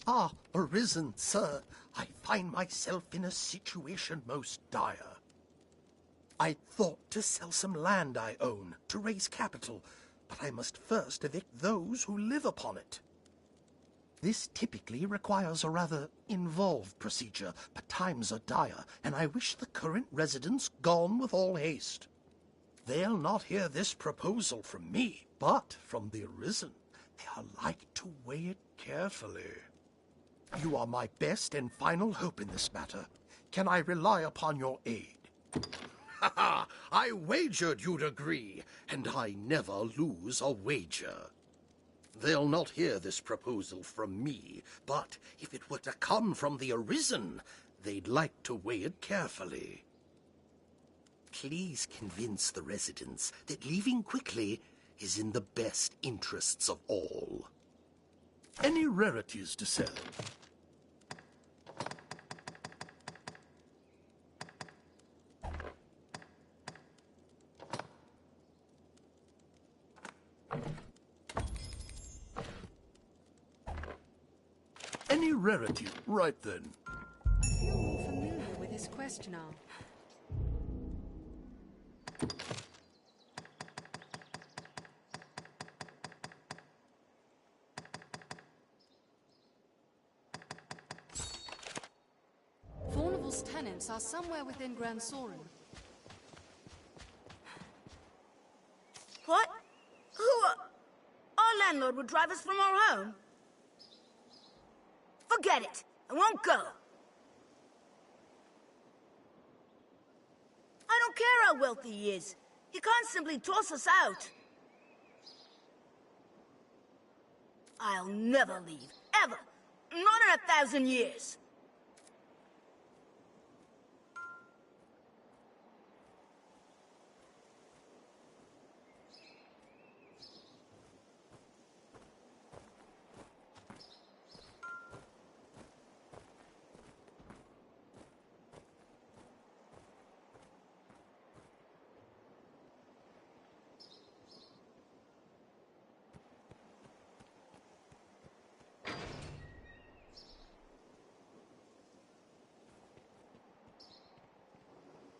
Ah, arisen, sir. I find myself in a situation most dire. I thought to sell some land I own to raise capital, but I must first evict those who live upon it. This typically requires a rather involved procedure, but times are dire, and I wish the current residents gone with all haste. They'll not hear this proposal from me, but from the arisen. They are like to weigh it carefully. You are my best and final hope in this matter. Can I rely upon your aid? Ha ha! I wagered you'd agree, and I never lose a wager. They'll not hear this proposal from me, but if it were to come from the arisen, they'd like to weigh it carefully. Please convince the residents that leaving quickly is in the best interests of all. Any rarities to sell? Any rarity, right then. I feel more familiar with this quest now. Faunival's tenants are somewhere within Grand Soren. What? Our landlord would drive us from our home? Forget it! I won't go! I don't care how wealthy he is. He can't simply toss us out. I'll never leave. Ever! Not in 1,000 years!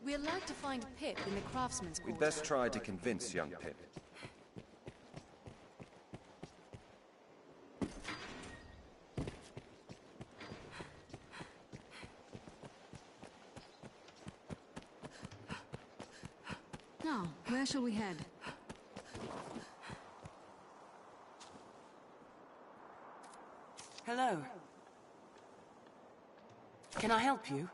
We'd like to find Pip in the craftsman's quarter. We'd best try to convince young Pip. Now, where shall we head? Hello. Can I help you?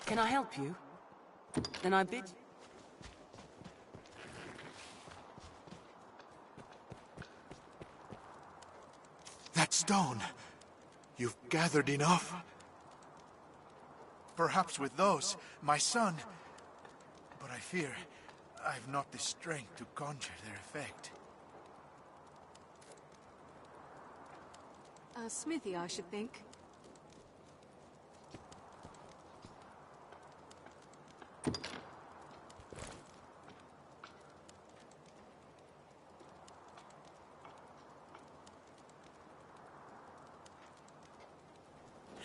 Can I help you? Then I bid... That stone! You've gathered enough? Perhaps with those, my son... But I fear I've not the strength to conjure their effect. A smithy, I should think.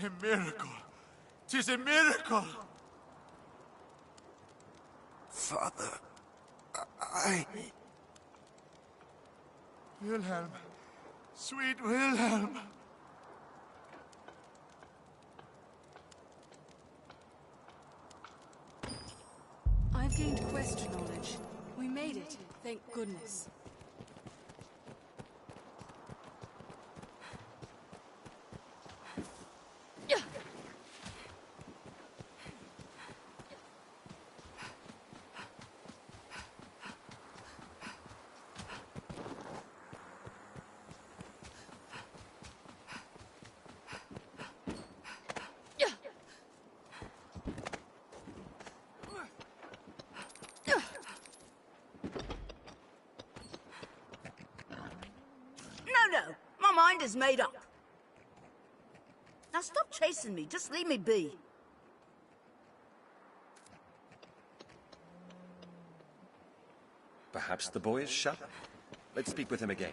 A miracle! 'Tis a miracle! Father, I... Wilhelm! Sweet Wilhelm! I've gained quest knowledge. We made it, thank goodness. no. My mind is made up. Now stop chasing me. Just leave me be. Perhaps the boy is shut. Let's speak with him again.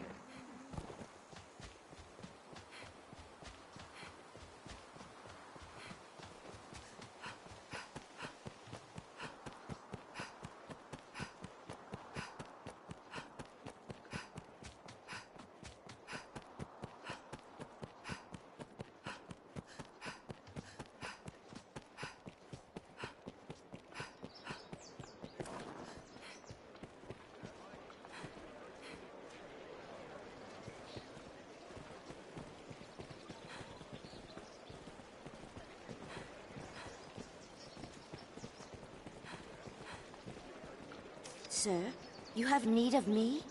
Sir, you have need of me?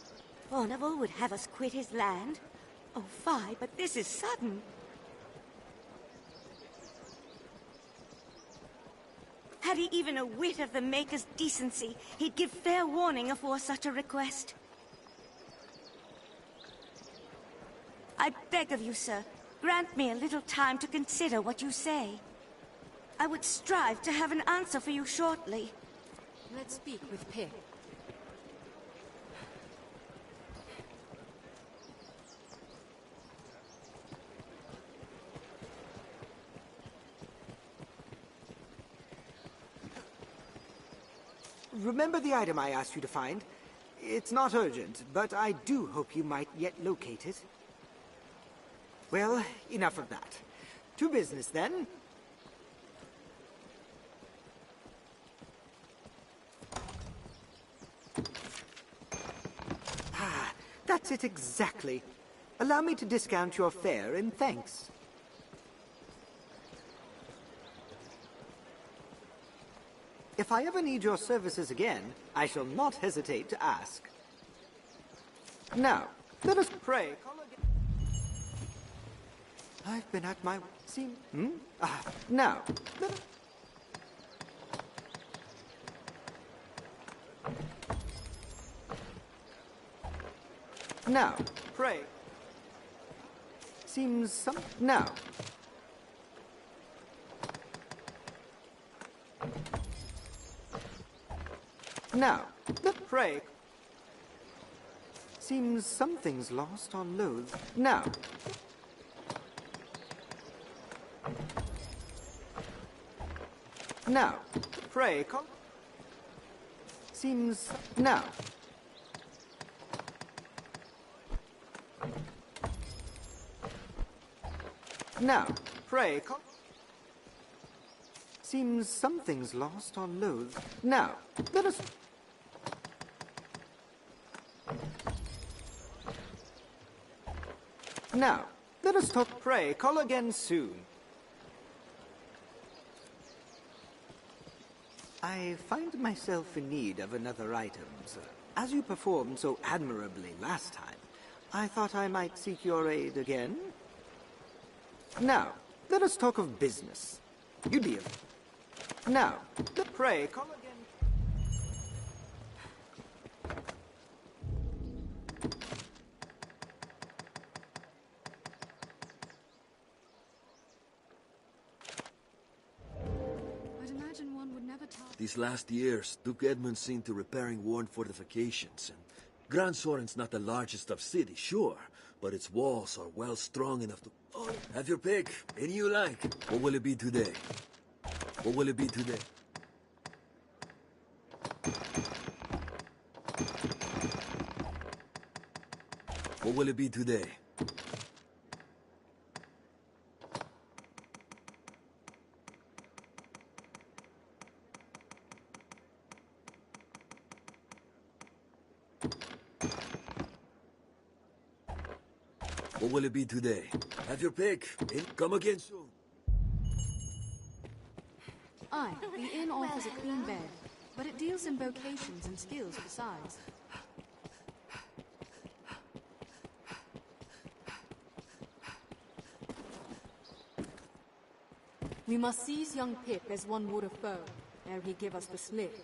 Ornival would have us quit his land? Oh, fie, but this is sudden. Had he even a whit of the Maker's decency, he'd give fair warning afore such a request. I beg of you, sir, grant me a little time to consider what you say. I would strive to have an answer for you shortly. Let's speak with Pip. Remember the item I asked you to find? It's not urgent, but I do hope you might yet locate it. Well, enough of that. To business, then. Ah, that's it exactly. Allow me to discount your fare in thanks. If I ever need your services again, I shall not hesitate to ask. Now, let us pray. I've been at my... now, let us... Now, pray. Seems some... Now. Now, pray. Seems something's lost or loathed. Now. Now, pray. Seems... Now. Now, pray. Seems something's lost or loathed. Now, let us... Now, let us talk. Pray, call again soon. I find myself in need of another item, sir. As you performed so admirably last time, I thought I might seek your aid again. Now, let us talk of business. You'd be a... Now, pray, call again. These last years, Duke Edmund's seen to repairing worn fortifications, and Grand Soren's not the largest of cities, sure, but its walls are well strong enough to... Oh, have your pick. Any you like. What will it be today? What will it be today? What will it be today? What will it be today? Have your pick. Come again soon. Aye, the inn offers a clean bed, but it deals in vocations and skills besides. We must seize young Pip as one would a foe, ere he give us the slip.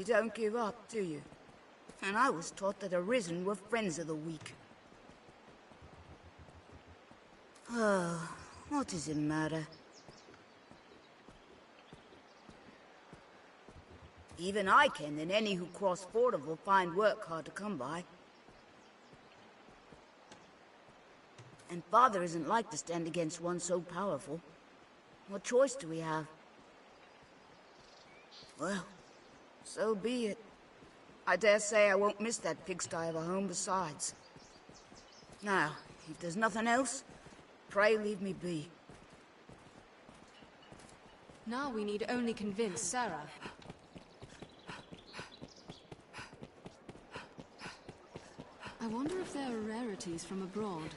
You don't give up, do you? And I was taught that Arisen were friends of the weak. Oh, what does it matter? Even I can, and any who cross Fordham will find work hard to come by. And Father isn't like to stand against one so powerful. What choice do we have? Well, so be it. I dare say I won't miss that pigsty of a home besides. Now, if there's nothing else, pray leave me be. Now we need only convince Sarah. I wonder if there are rarities from abroad.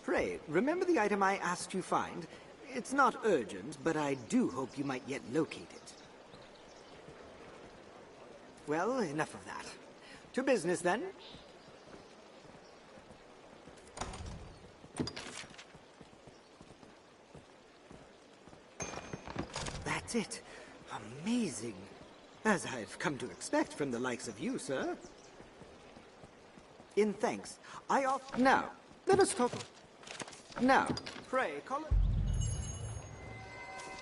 Pray, remember the item I asked you find? It's not urgent, but I do hope you might yet locate it. Well, enough of that. To business, then. That's it. Amazing. As I've come to expect from the likes of you, sir. In thanks, I offer... Now, let us talk... Now, pray, call it...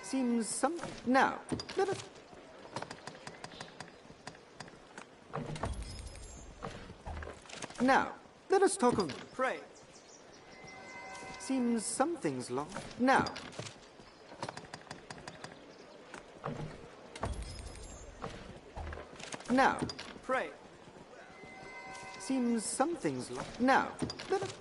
Seems some... Now, let us... Now, let us talk of... Pray. Seems something's lost. Now. Now, pray. Seems something's lost. Now, let us...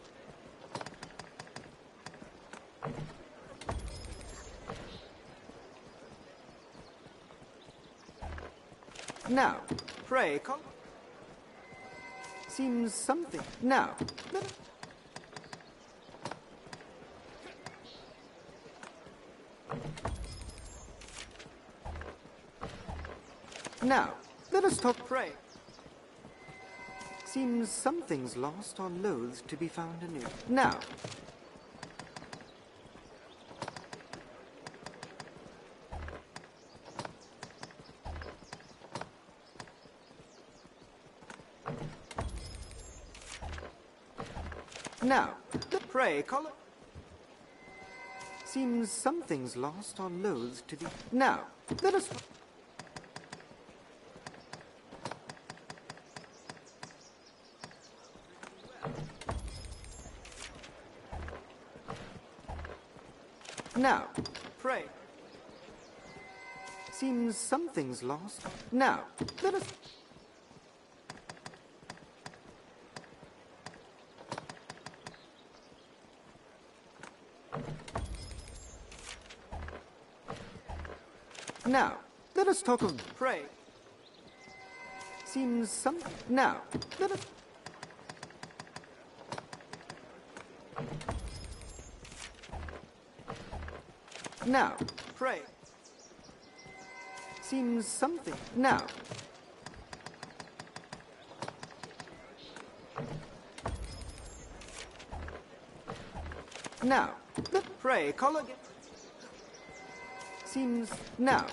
Now, pray, call... Seems something... Now, let us... Now, let us talk... Pray. Seems something's lost or loath to be found anew. Now. Now, pray, call it... Seems something's lost or loath to be... Now, let us... Now, pray. Seems something's lost. Now, let us... Now, let us talk of... Pray. Seems something... Now, let us... Now, pray. Seems something... Now. Now, pray, call again. Seems... Now.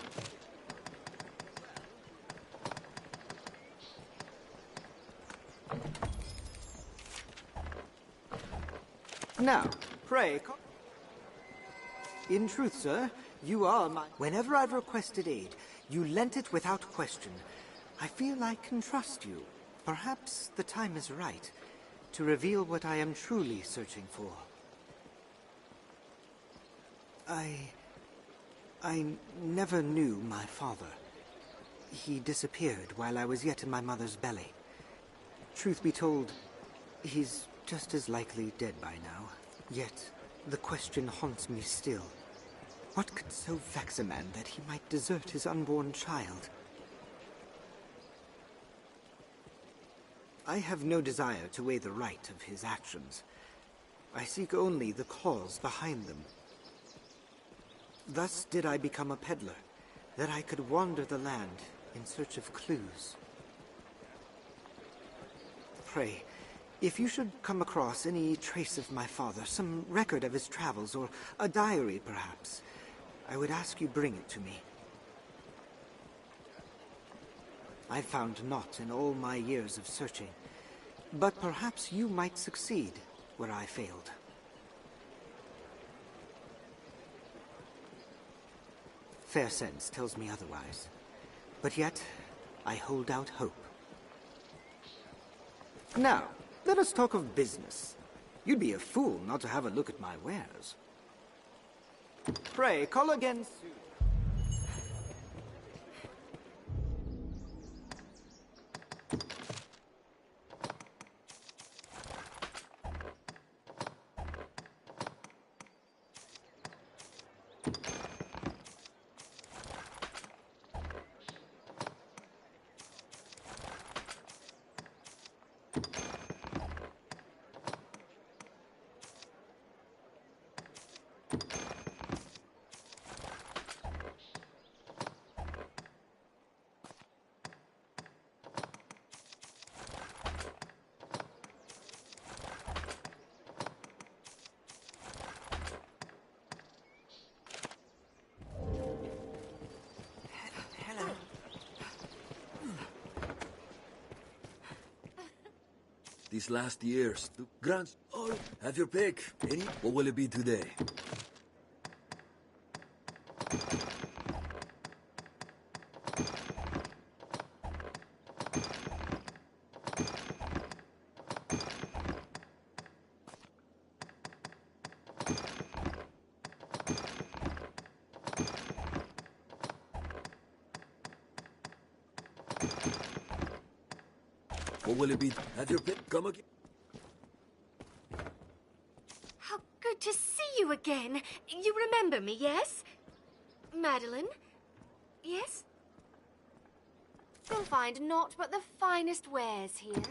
Now, pray, call... In truth, sir, you are my... Whenever I've requested aid, you lent it without question. I feel I can trust you. Perhaps the time is right to reveal what I am truly searching for. I never knew my father. He disappeared while I was yet in my mother's belly. Truth be told, he's just as likely dead by now. Yet, the question haunts me still. What could so vex a man that he might desert his unborn child? I have no desire to weigh the right of his actions. I seek only the cause behind them. Thus did I become a peddler, that I could wander the land in search of clues. Pray, if you should come across any trace of my father, some record of his travels, or a diary perhaps, I would ask you bring it to me. I found naught in all my years of searching, but perhaps you might succeed where I failed. Fair sense tells me otherwise, but yet I hold out hope. Now, let us talk of business. You'd be a fool not to have a look at my wares. Pray, call again soon. These last years, the grants... Oh, have your pick. Any? What will it be today? What will it be? Have your pick. Come again. How good to see you again. You remember me, yes? Madeline? Yes? You'll find naught but the finest wares here.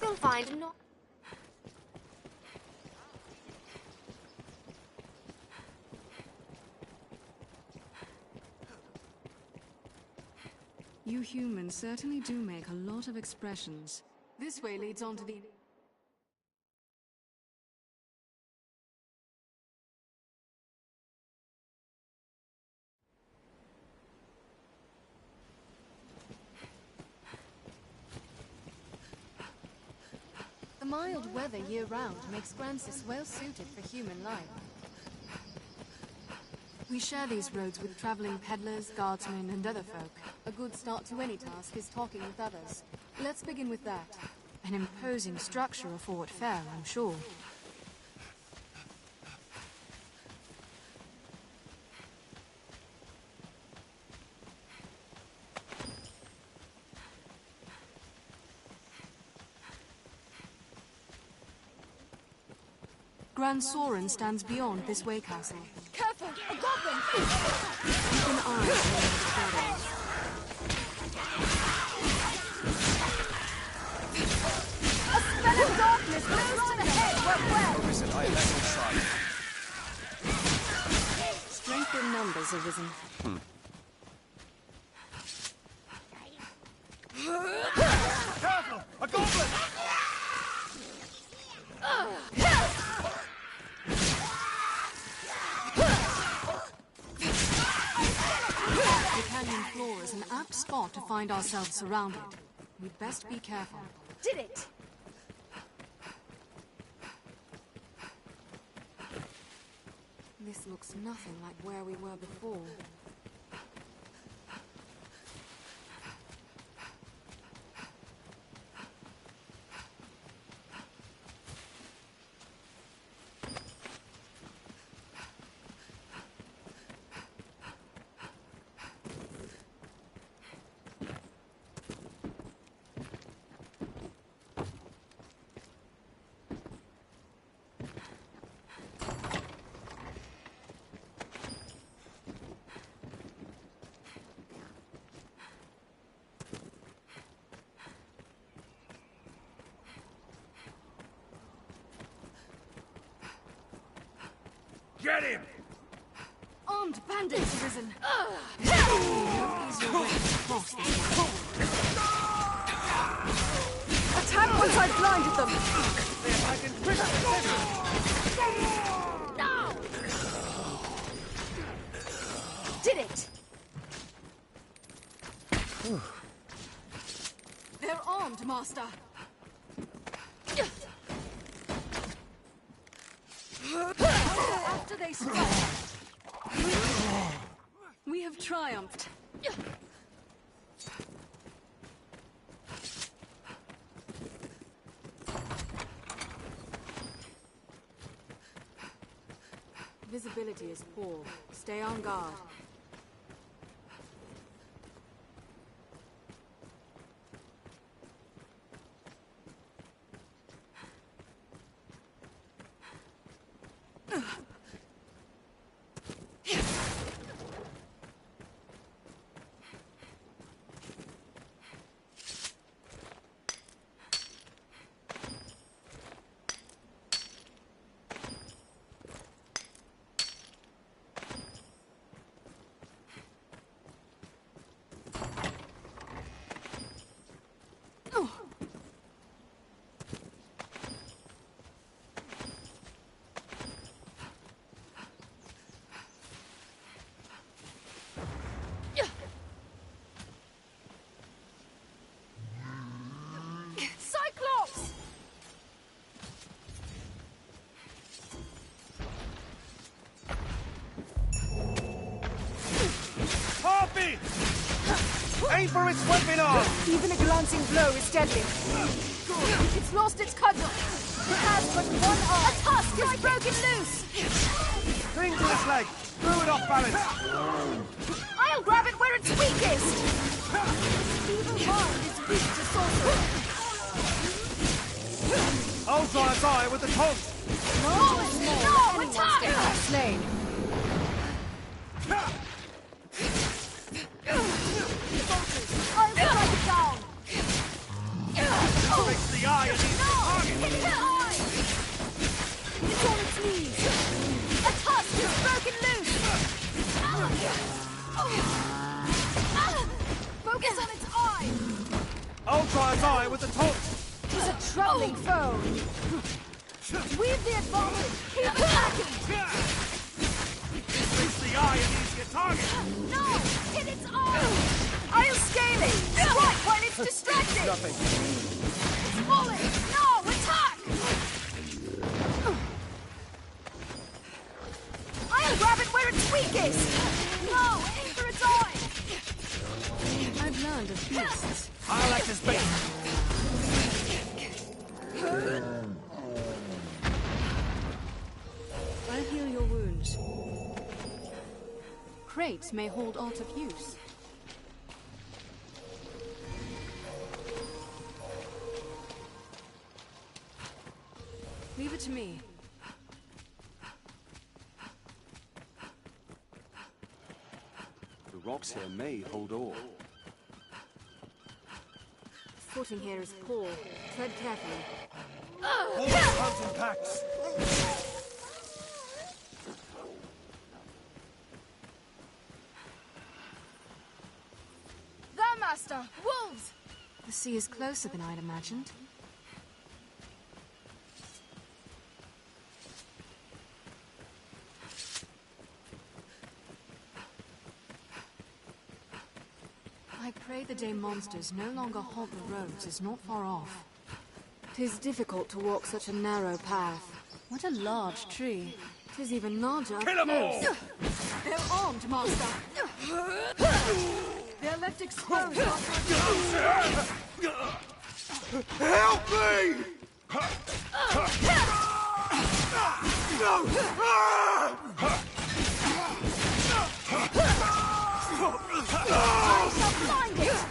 You'll find naught. You humans certainly do make a lot of expressions. This way leads on to the... The mild weather year-round makes Grancis well-suited for human life. We share these roads with traveling peddlers, guardsmen, and other folk. A good start to any task is talking with others. Let's begin with that. An imposing structure of Fort Fair, I'm sure. Grand Soren stands beyond this way castle. Careful! A goblin! Keep an eye on the shadows. A spell of darkness blows to the head! Work well! Listen, I am back inside. Strength in numbers arisen. Careful! A goblin! The canyon floor is an apt spot to find ourselves surrounded. We'd best be careful. Did it! This looks nothing like where we were before. Get him! Armed bandits have risen. No easier way to cross this one. Attack once I've blinded them! No! Did it! They're armed, Master. After they strike, we have triumphed. Visibility is poor. Stay on guard. Aim for its weapon arm! Even a glancing blow is deadly. Good. It's lost its cudgel. It has but one eye. A tusk is broken loose. Cling to its leg. Throw it off balance. I'll grab it where it's weakest. Evil mind is weak to sorcery. I'll try its eye with the taunt. No, attack! Slain. I'll strike it down. Fix the eye and eat the target. Hit the eye. It's on its knees. A tusk is broken loose. Focus on its eye. I'll try its eye with the taunt. Tis a troubling foe. Weave the advantage. Keep attacking. Fix the eye and eat your target. No! Hit its eye. I'll scale it. Strike while it's distracted. Nothing. It's falling. No! Attack! I'll grab it where it's weakest. No! Aim for its eye. I've learned of beasts. I'll act as bait. I'll heal your wounds. Crates may hold art of use. Leave it to me. The rocks here may hold ore. Footing here is poor. Tread carefully. All hunting packs. There, Master! Wolves! The sea is closer than I'd imagined. I pray the day monsters no longer haunt the roads is not far off. 'Tis difficult to walk such a narrow path. What a large tree. 'Tis even larger up Kill 'em all! close. They're armed, Master! They're left exposed after Help me! I shall find it!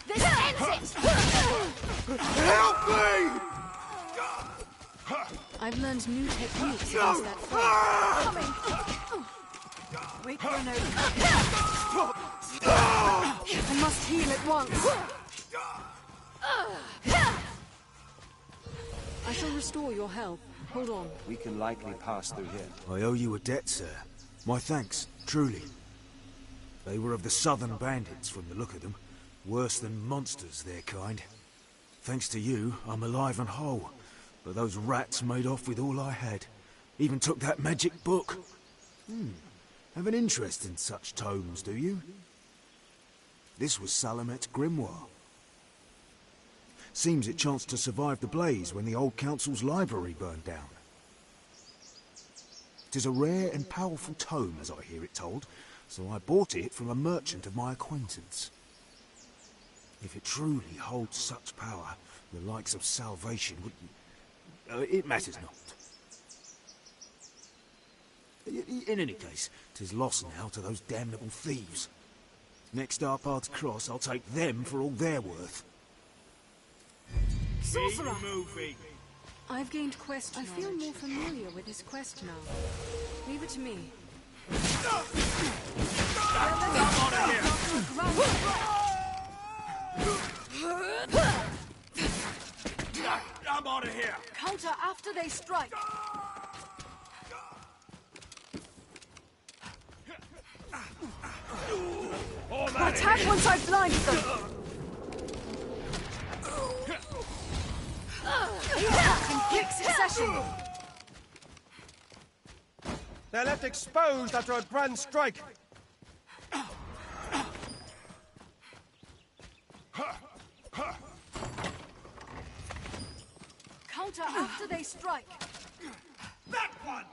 This ends it! Help me! I've learned new techniques against that foe. Coming! Wait for an opening. I must heal at once. I shall restore your health. Hold on. We can likely pass through here. I owe you a debt, sir. My thanks, truly. They were of the southern bandits from the look of them. Worse than monsters, their kind. Thanks to you, I'm alive and whole. But those rats made off with all I had. Even took that magic book. Have an interest in such tomes, do you? This was Salamet's grimoire. Seems it chanced to survive the blaze when the old council's library burned down. It is a rare and powerful tome, as I hear it told, so I bought it from a merchant of my acquaintance. If it truly holds such power, the likes of salvation would... it matters not. In any case, 'tis lost now to those damnable thieves. Next our paths cross, I'll take them for all they're worth. Sorcerer! I've gained quest knowledge. I feel more familiar with his quest now. Leave it to me. I'm out of here! Counter after they strike! Attack once I've blinded them! In quick succession! They're left exposed after a grand strike. Counter after they strike! That one!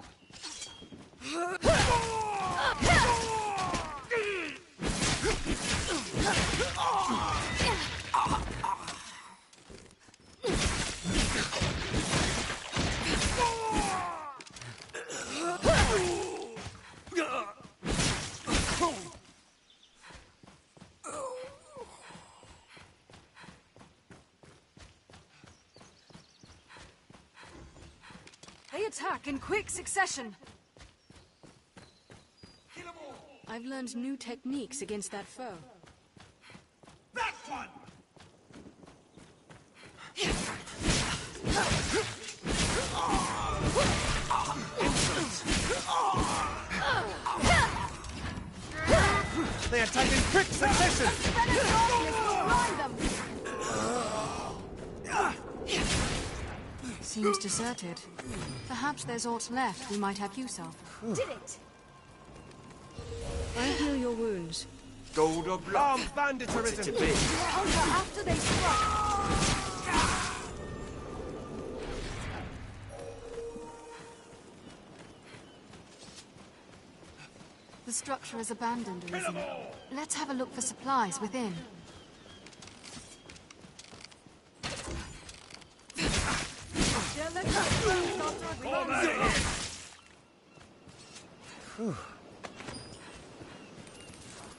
They attack in quick succession! I've learned new techniques against that foe. That one! They attack in quick succession! Seems deserted. Perhaps there's aught left we might have use of. Did it! I'll heal your wounds. Gold or blood? Armed banditerism! Counter after they strike! The structure is abandoned, Arisen. Let's have a look for supplies within.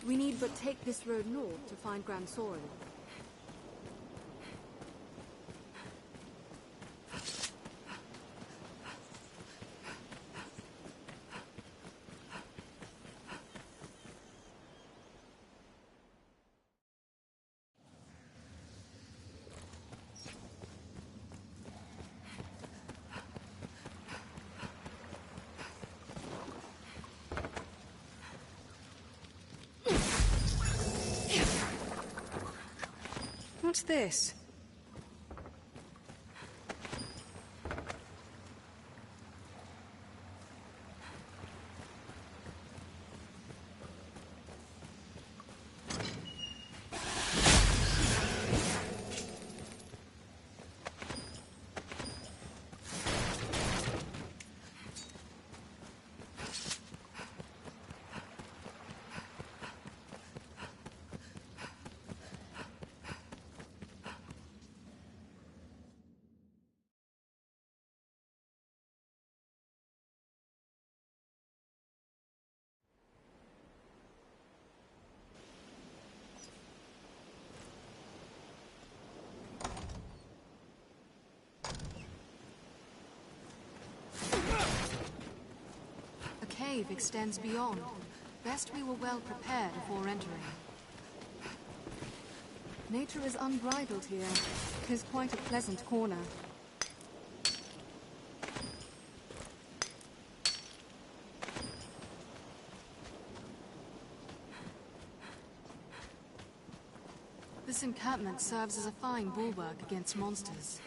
We need but take this road north to find Grand Soren. What's this? The cave extends beyond. Best we were well prepared before entering. Nature is unbridled here. 'Tis quite a pleasant corner. This encampment serves as a fine bulwark against monsters.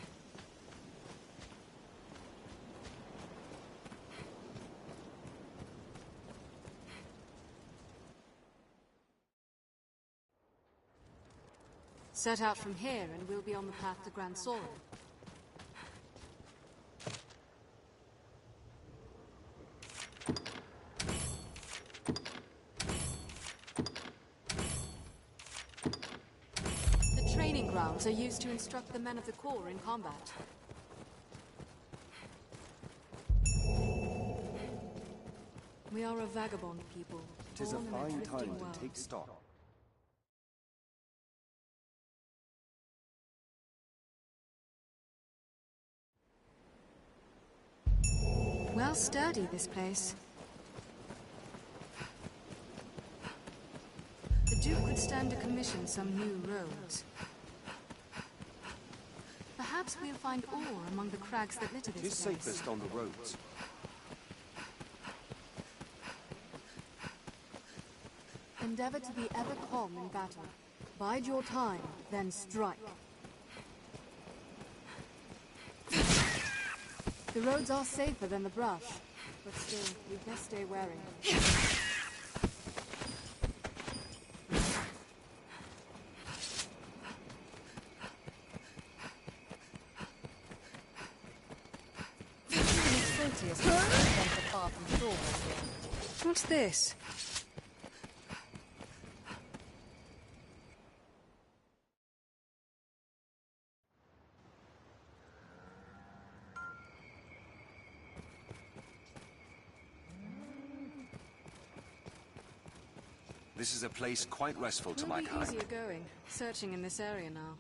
Set out from here and we'll be on the path to Grand Soren. The training grounds are used to instruct the men of the Corps in combat. We are a vagabond people. Tis a born in fine drifting time world. to take stock. Well sturdy, this place. The Duke could stand to commission some new roads. Perhaps we'll find ore among the crags that litter this Tis place. safest on the roads. Endeavor to be ever calm in battle. Bide your time, then strike. The roads are safer than the brush, but still, we'd best stay wary. What's this? This is a place quite restful to Will my be kind. easier going, searching in this area now.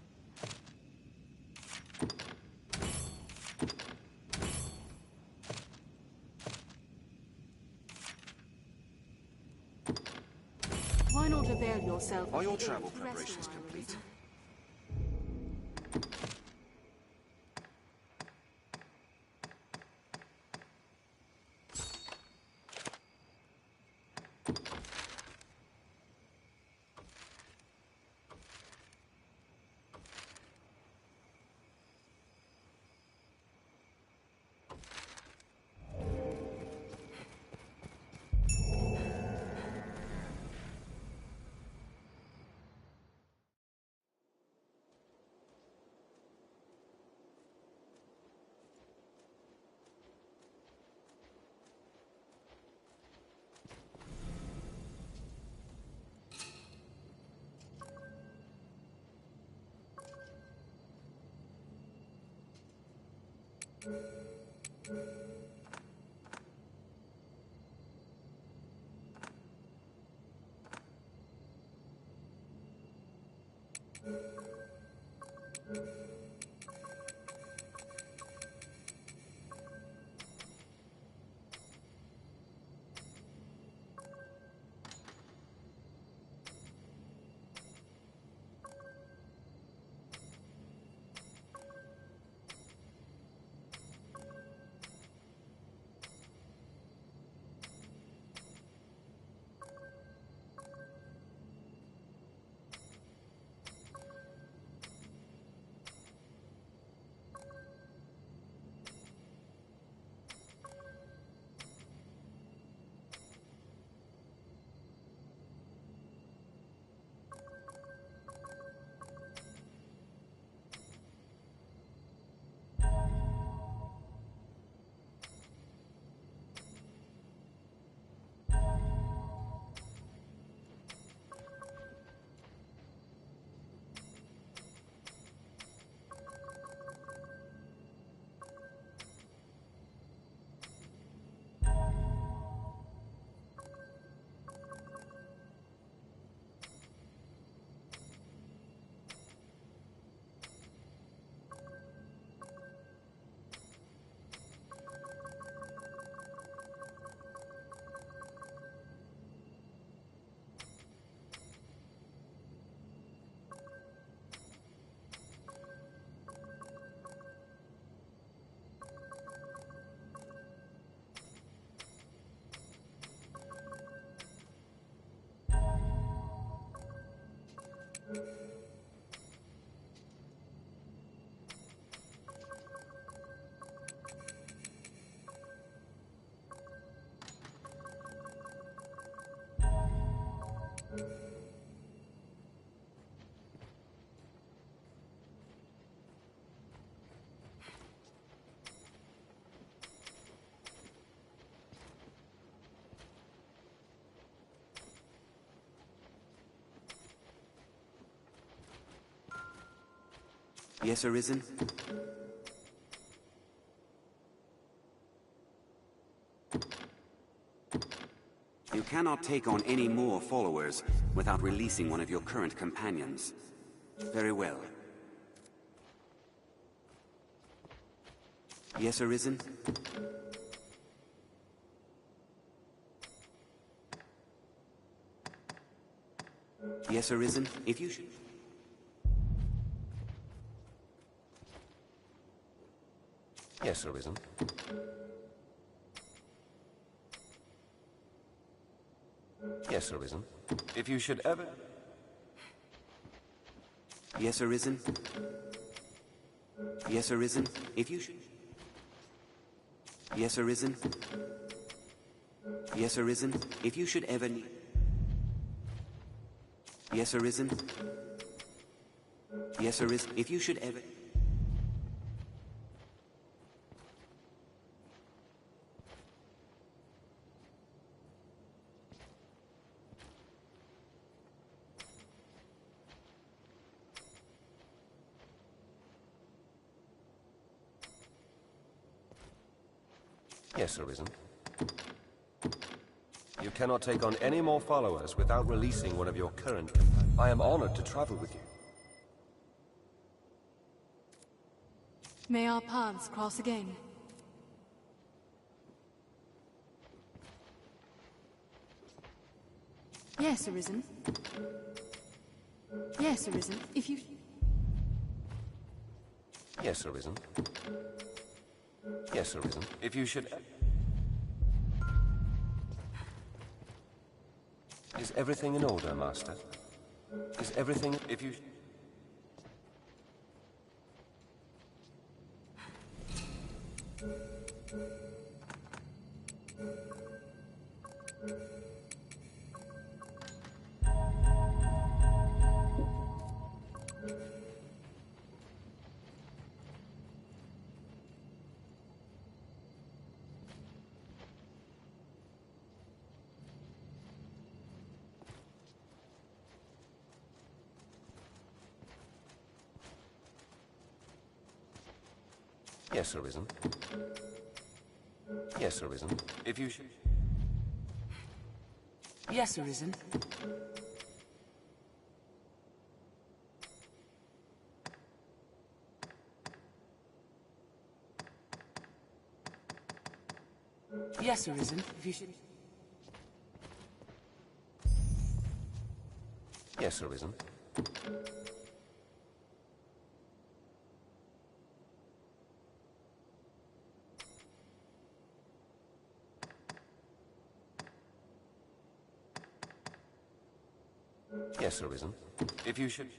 Why not avail yourself Are of your the travel inn to preparations rescue our complete? reason? Yes, Arisen? You cannot take on any more followers without releasing one of your current companions. Very well. Yes, Arisen? Yes, Arisen? If you should... Yes, Arisen. Yes, Arisen. If you should ever... Yes, Arisen? Yes, Arisen? If you should... Yes, Arisen? Yes, Arisen? If you should ever need... Yes, Arisen? Yes, Arisen? If you should ever... Yes, Arisen. You cannot take on any more followers without releasing one of your current companions. I am honored to travel with you. May our paths cross again. Yes, Arisen. Yes, Arisen. If you... Yes, Arisen. Yes, Arisen. If you should... Is everything in order, Master? Is everything... If you... Yes, Arisen. Yes, Arisen. If you should... Yes, Arisen. Yes, Arisen. If you should... Yes, Arisen. Yes, Arisen. If you should...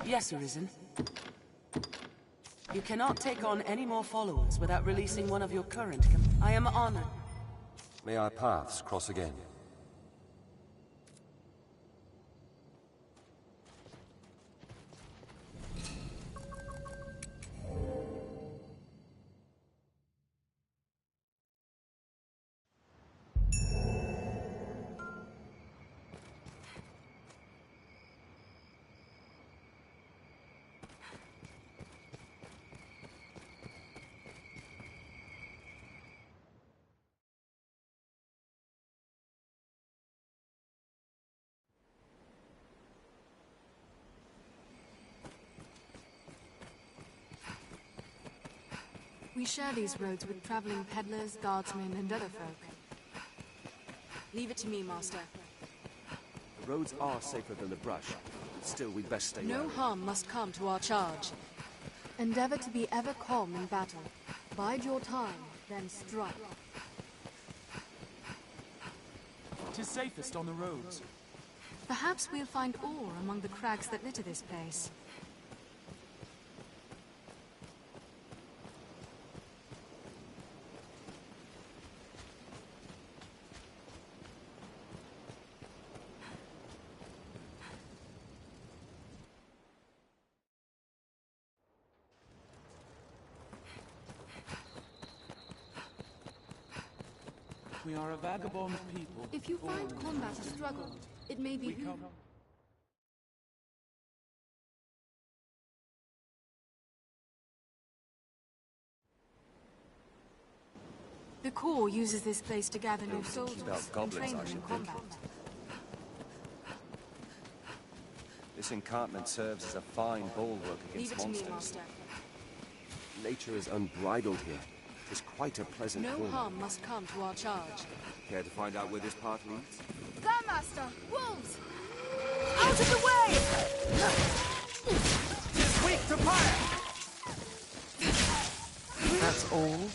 Yes, Arisen. You cannot take on any more followers without releasing one of your current I am honored. May our paths cross again. We share these roads with traveling peddlers, guardsmen, and other folk. Leave it to me, Master. The roads are safer than the brush. Still, we'd best stay No wary. harm must come to our charge. Endeavor to be ever calm in battle. Bide your time, then strike. 'Tis safest on the roads. Perhaps we'll find ore among the crags that litter this place. We are a vagabond people. If you find combat a struggle, it may be... The Corps uses this place to gather new soldiers and train them in combat. This encampment serves as a fine bulwark Leave against it to me, monsters. Master. Nature is unbridled here. It is quite a pleasant No corner. harm must come to our charge. Care to find out where this path leads? Go, Master! Wolves! Out of the way! Tis weak to fire! That's all?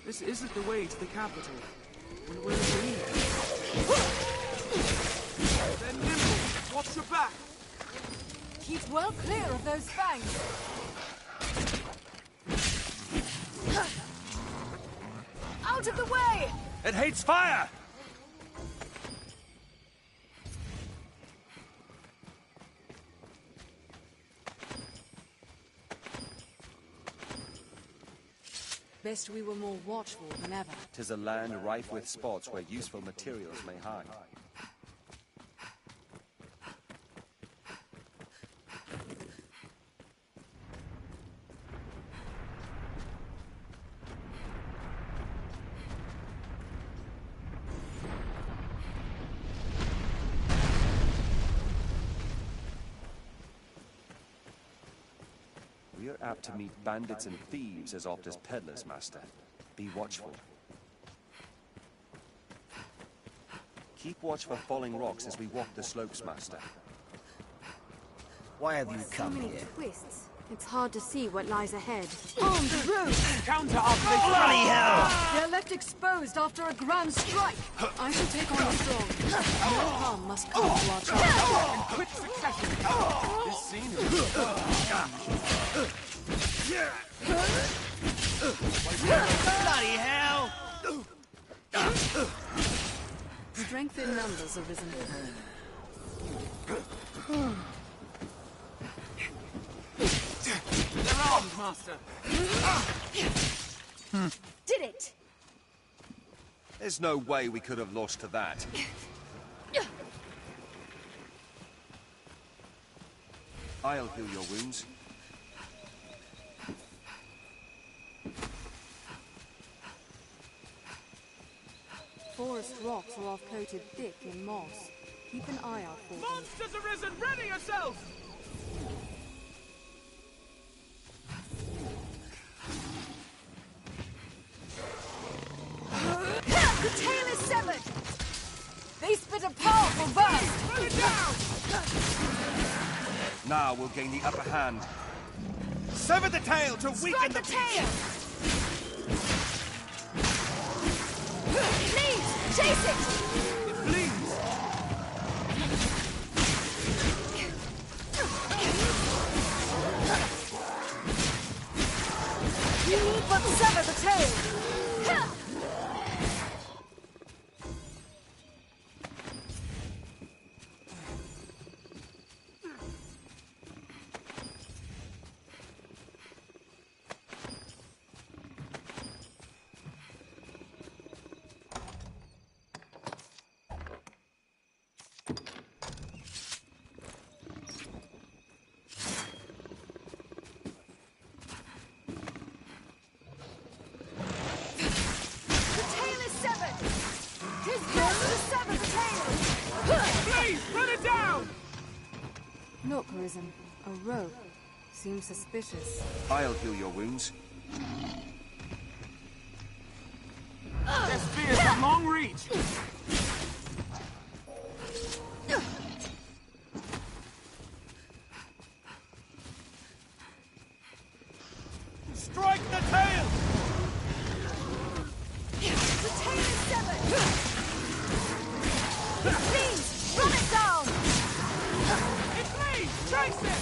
This isn't the way to the capital. When we're in They're nimble! Watch your back! Keep well clear of those fangs! Out of the way! It hates fire! Best we were more watchful than ever. 'Tis a land rife with spots where useful materials may hide. We are apt to meet bandits and thieves as oft as peddlers, Master. Be watchful. Keep watch for falling rocks as we walk the slopes, Master. Why have you So come many here? twists. It's hard to see what lies ahead. On the road! Counter after they Bloody hell! They're left exposed after a grand strike. I shall take on the strong. No harm must come to our charge. in quick succession. This scenery. Bloody hell! Strength in numbers arisen. They're armed, Master. Did it! There's no way we could have lost to that. I'll heal your wounds. Forest rocks are off coated thick in moss. Keep an eye out for them. Monsters arisen! Ready yourselves! The tail is severed! They spit a powerful burst! Pull it down! Now we'll gain the upper hand. Sever the tail to weaken Strike the tail! Please, chase it! It bleeds! You need but sever the tail! Look, Risen. A rope. Seems suspicious. I'll heal your wounds. Their spears have long reach! Please, run it down! It's me! Chase it!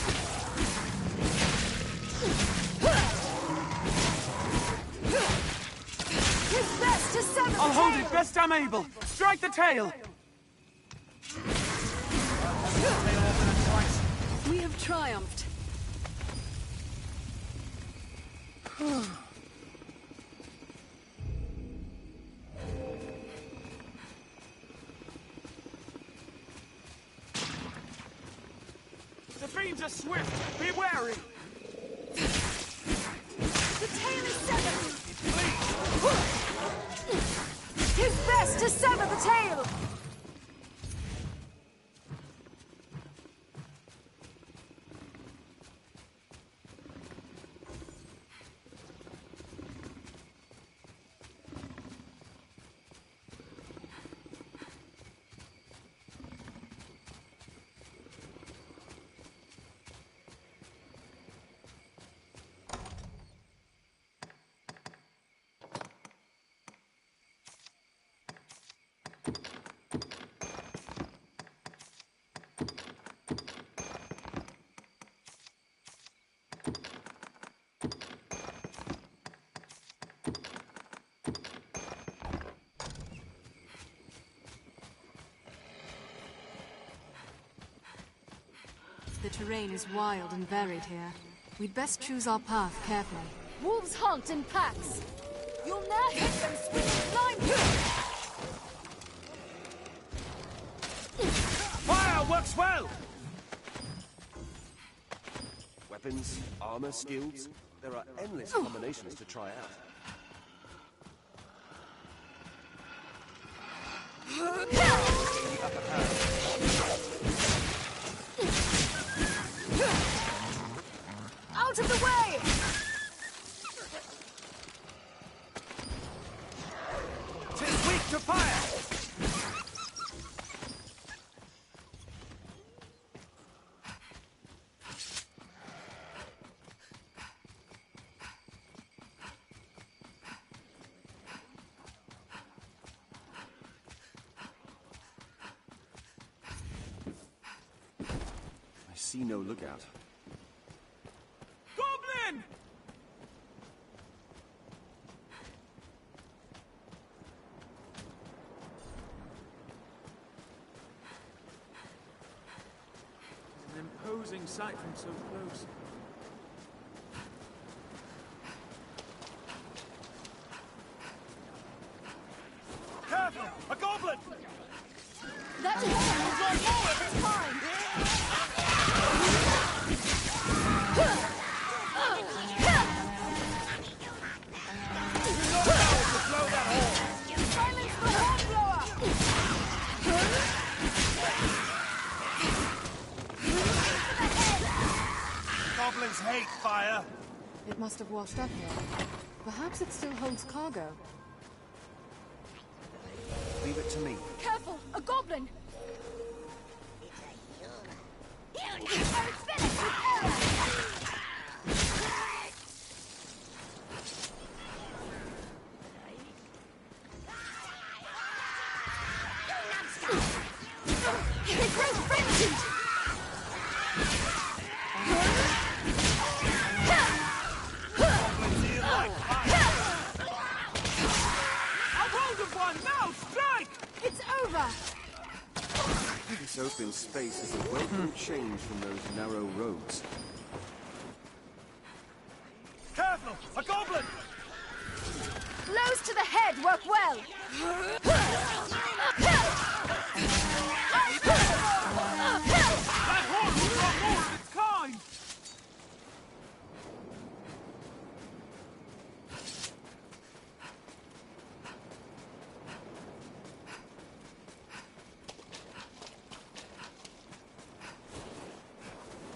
His best to sever I'll hold it best I'm able. Strike the tail! We have triumphed. The fiends are swift! Be wary! The tail is severed! His best to sever the tail! The terrain is wild and varied here. We'd best choose our path carefully. Wolves hunt in packs. You'll never hit them swinging blindly. Fire works well! Weapons, armor, skills. There are endless combinations to try out. Out of the way! Tis weak to fire! I see no lookout. Goblin! An imposing sight from so close. Careful! A goblin! That is one more of its kind! Silence the hornblower! Goblins hate fire! It must have washed up here. Perhaps it still holds cargo. Leave it to me. Careful! A goblin! It grows frenzied! Goblins eat like fire! I've hold of one! Now strike! It's over! This open space is a welcome change from those narrow roads. Careful! A goblin! Blows to the head work well! That horn will draw more of its kind!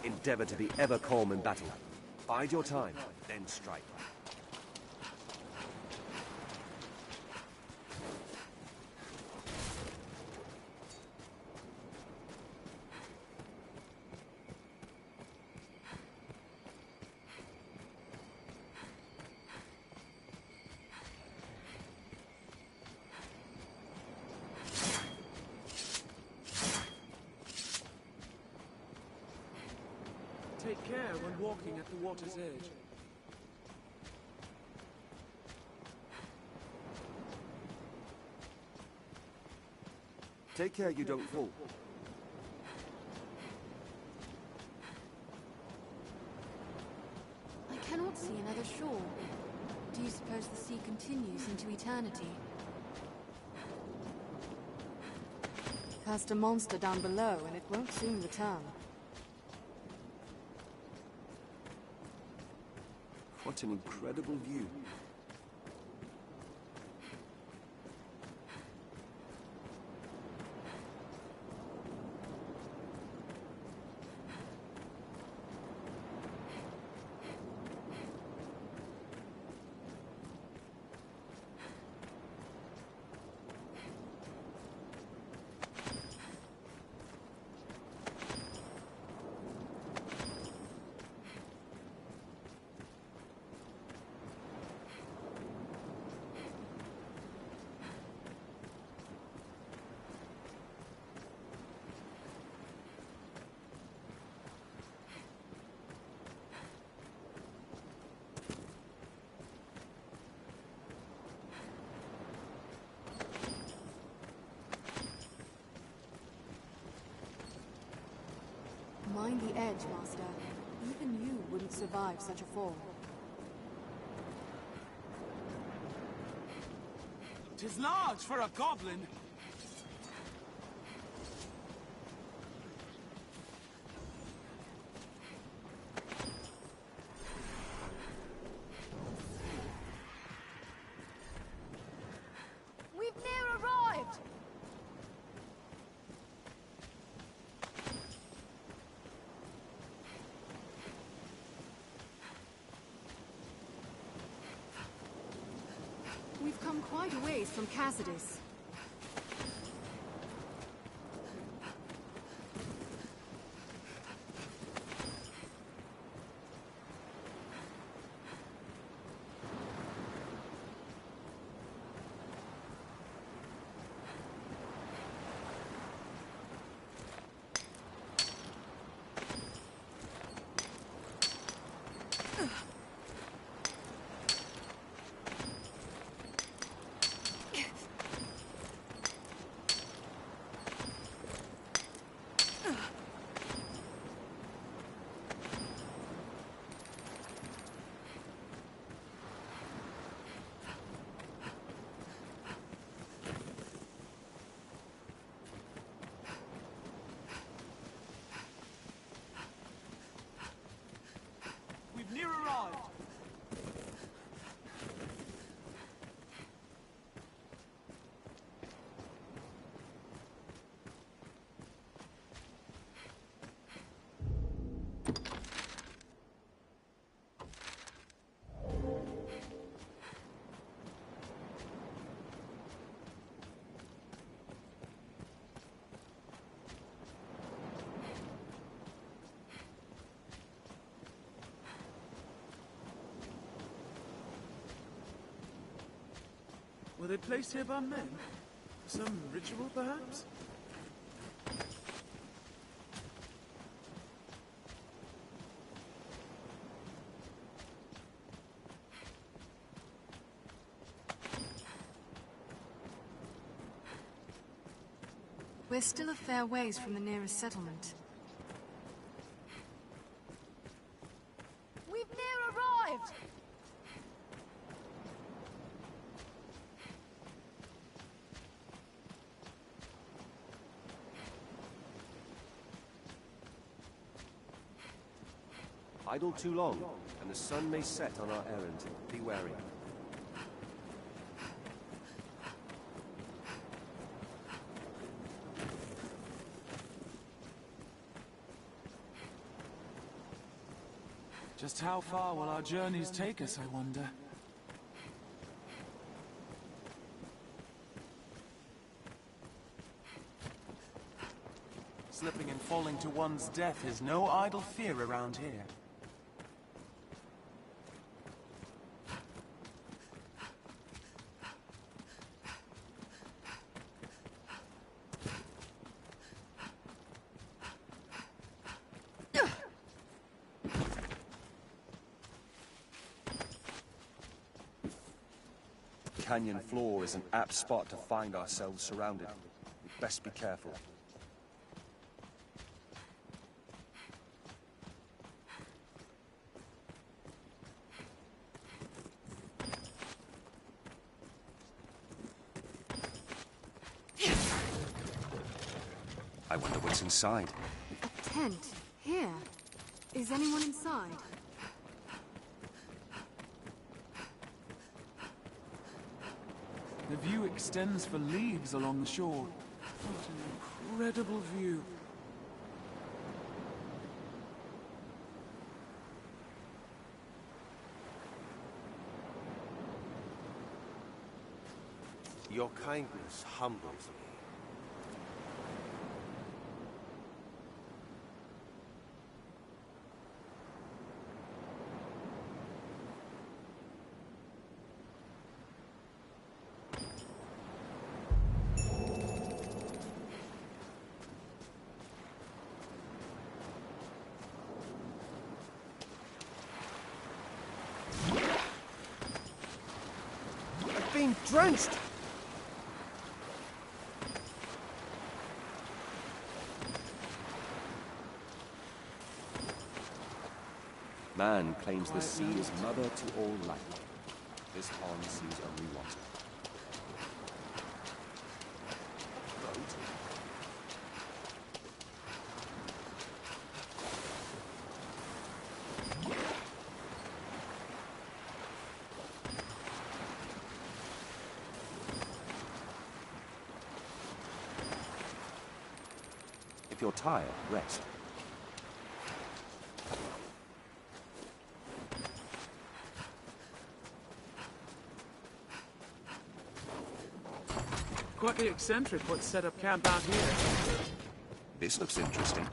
Endeavor to be ever calm in battle. Bide your time, then strike. take care when walking at the water's edge. Take care you don't fall. I cannot see another shore. Do you suppose the sea continues into eternity? Cast a monster down below and it won't soon return. What an incredible view. Mind the edge, Master. Even you wouldn't survive such a fall. 'Tis large for a goblin. We've near arrived! We've come quite a ways from Cassidus. We've near arrived. Were they placed here by men? For some ritual, perhaps? We're still a fair ways from the nearest settlement. We've near arrived! Idle too long, and the sun may set on our errand. Be wary. Just how far will our journeys take us, I wonder? Slipping and falling to one's death is no idle fear around here. canyon floor is an apt spot to find ourselves surrounded. We'd best be careful. I wonder what's inside. A tent? Here? Is anyone inside? The view extends for leagues along the shore. What an incredible view. Your kindness humbles me. I've been drenched! Man claims the sea is mother to all life. This pond sees only water. Boat? If you're tired, rest. Quite the eccentric what's set up camp out here. This looks interesting.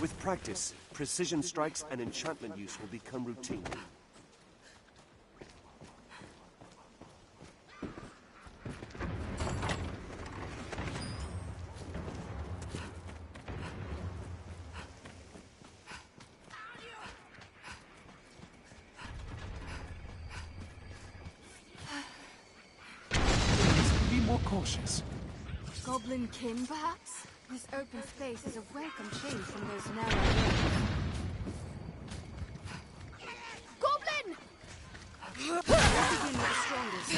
With practice, precision strikes and enchantment use will become routine. Be more cautious. Goblin kin, perhaps? This open space is a welcome change from those narrow lanes. Goblin! We'll begin with the strongest.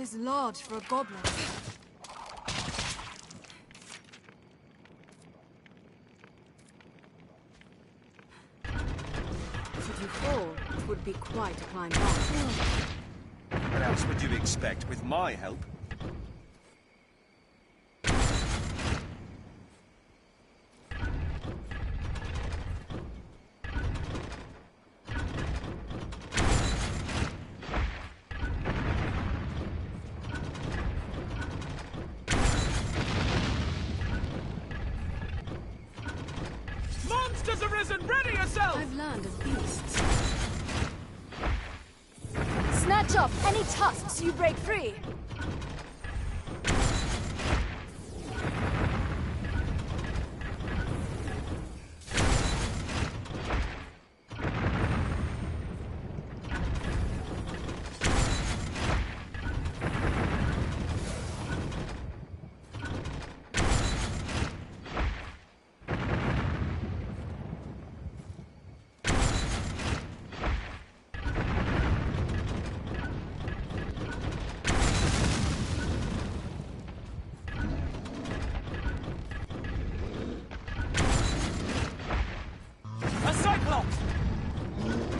Is large for a goblin. Should you fall, it would be quite a climb back. What else would you expect with my help? Snatch off any tusks you break free.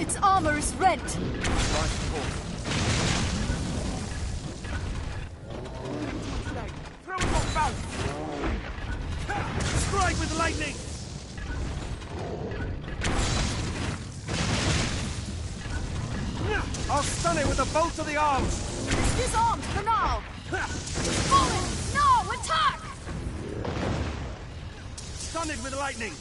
Its armor is rent. Throw it off balance! Strike with lightning! I'll stun it with the bolt of the arms! It's disarmed for now! Fallen! No! Attack! Stun it with lightning!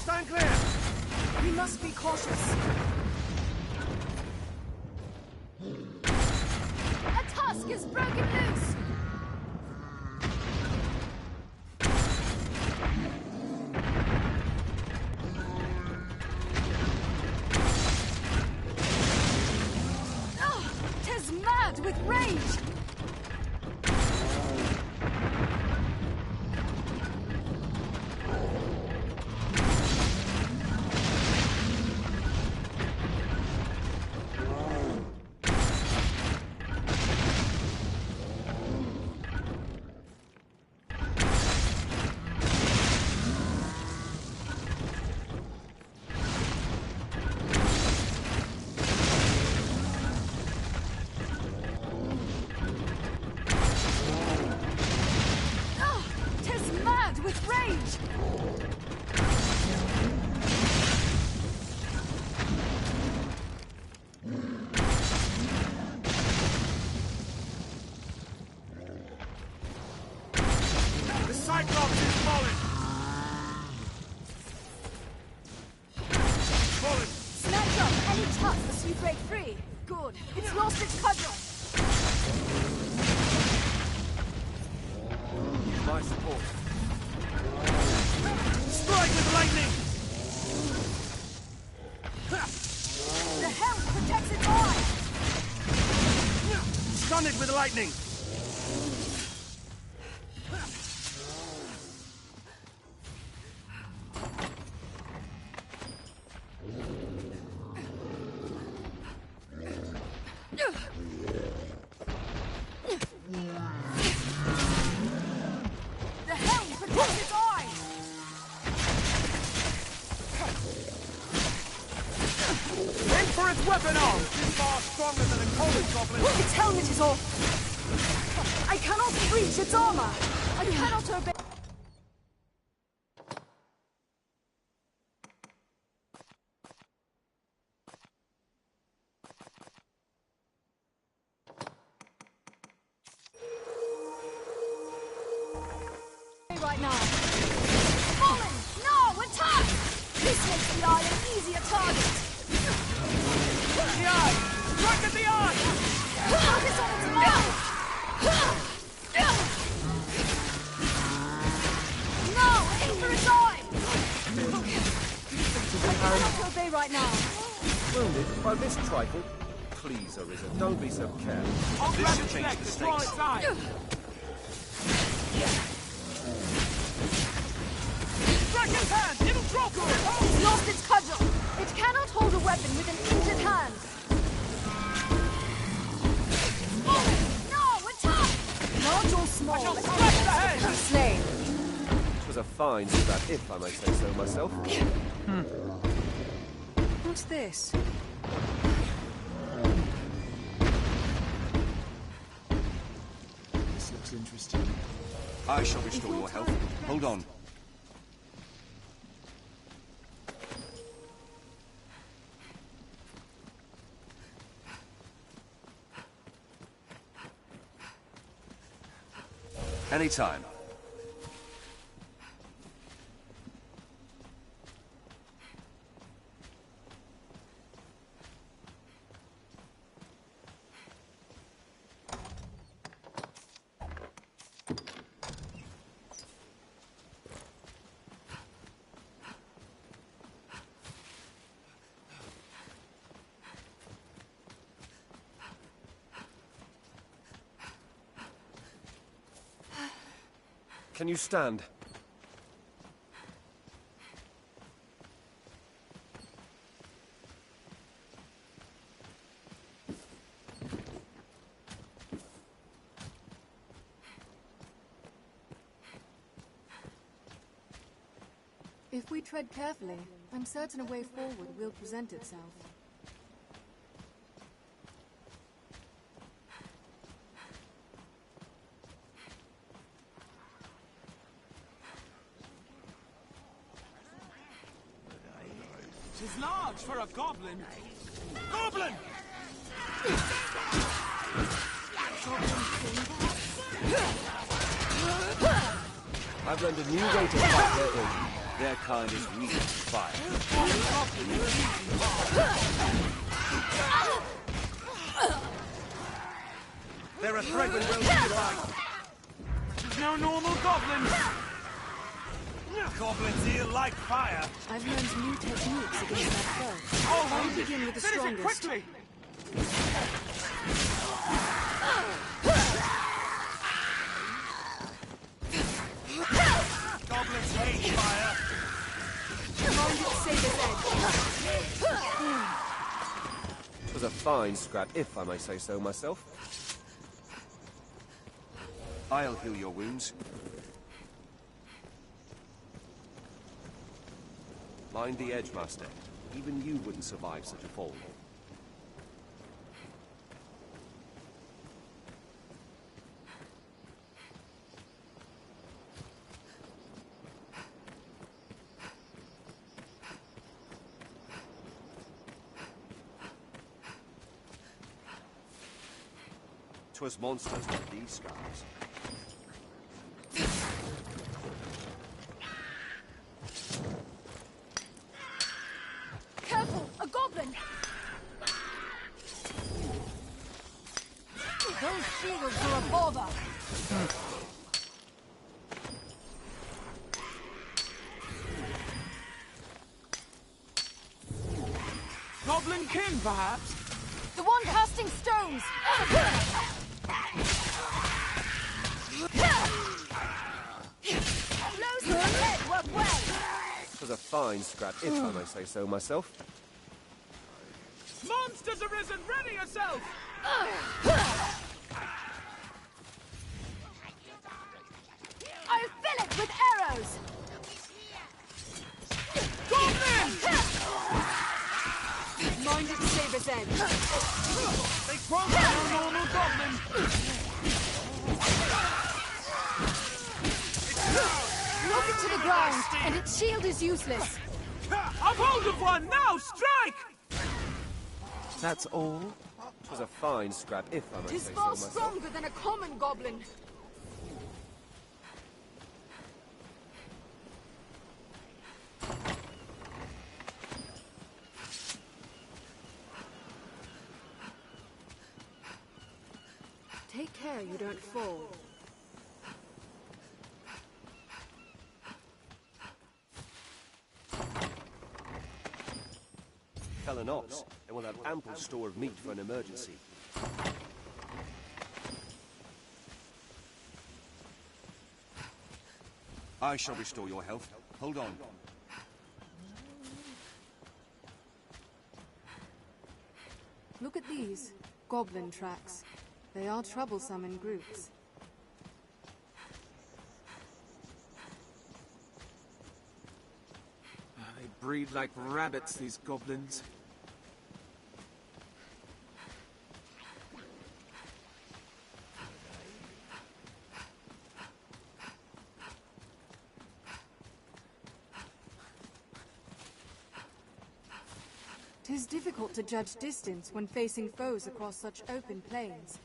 Stand clear! We must be cautious. A tusk is broken loose! Oh, 'tis mad with rage! With rage! The Cyclops is falling! Falling! Snatch up any tusks you break free. Good. It's lost its cudgel. My support. Strike with lightning! The helm protects its eye! Stun it with lightning! The helm protects its eye! Aim for its weapon arm! It's far stronger than a common goblin! Its helmet is off! I cannot breach its armor! I cannot obey... right now. Fallen! No! Attack! This makes the eye an easier target! The eye! Strike at the eye! Wounded by this trifle? Please, Arisen, don't be so careless. I'll This grab should its change neck the and draw stakes. its eye. Dragon's hand! It'll drop! It's lost its cudgel! It cannot hold a weapon with an injured hand! No, attack! Large or small, I shall scratch the head! slain. It was a fine scrap, if I may say so myself. What's this? This looks interesting. I shall restore your health. Hold on. Anytime. Can you stand? If we tread carefully, I'm certain a way forward will present itself. Tis large for a goblin. Goblin! I've learned a new way to fight their own. Their kind is weak to fire. They're a threat when well utilized. There's no normal goblin. Goblins here like fire. I've learned new techniques against that foe. Oh, I'll begin with the finish it strongest. quickly. Goblins hate fire. Mind its saber's edge. It was a fine scrap, if I may say so myself. I'll heal your wounds. Mind the edge, Master. Even you wouldn't survive such a fall. Twas monsters with these scars. Careful! A goblin! Those shields are a bother! Goblin king, perhaps? The one casting stones! Blows to the head, work well! It was a fine scrap, if I may say so myself. Monsters arisen! Ready yourself! I'll fill it with arrows! Goblin! Mind its saber's edge. They won't be no normal goblin! Knock it to the ground, and its shield is useless. I've hold of one! Now, strike! That's all? It was a fine scrap, if I may Tis say so far myself. stronger than a common goblin. Take care you don't fall. Fell an ox, and we'll have ample store of meat for an emergency. I shall restore your health. Hold on. Look at these. Goblin tracks. They are troublesome in groups. They breed like rabbits, these goblins. Tis difficult to judge distance when facing foes across such open plains.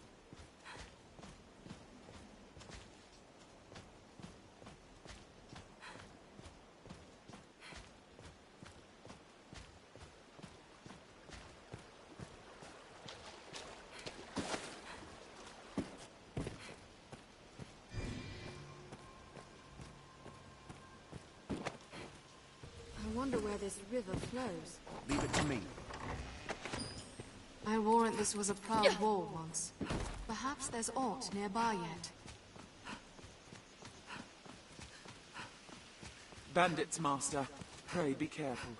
I wonder where this river flows. Leave it to me. I warrant this was a proud wall once. Perhaps there's aught nearby yet. Bandits, Master. Pray be careful.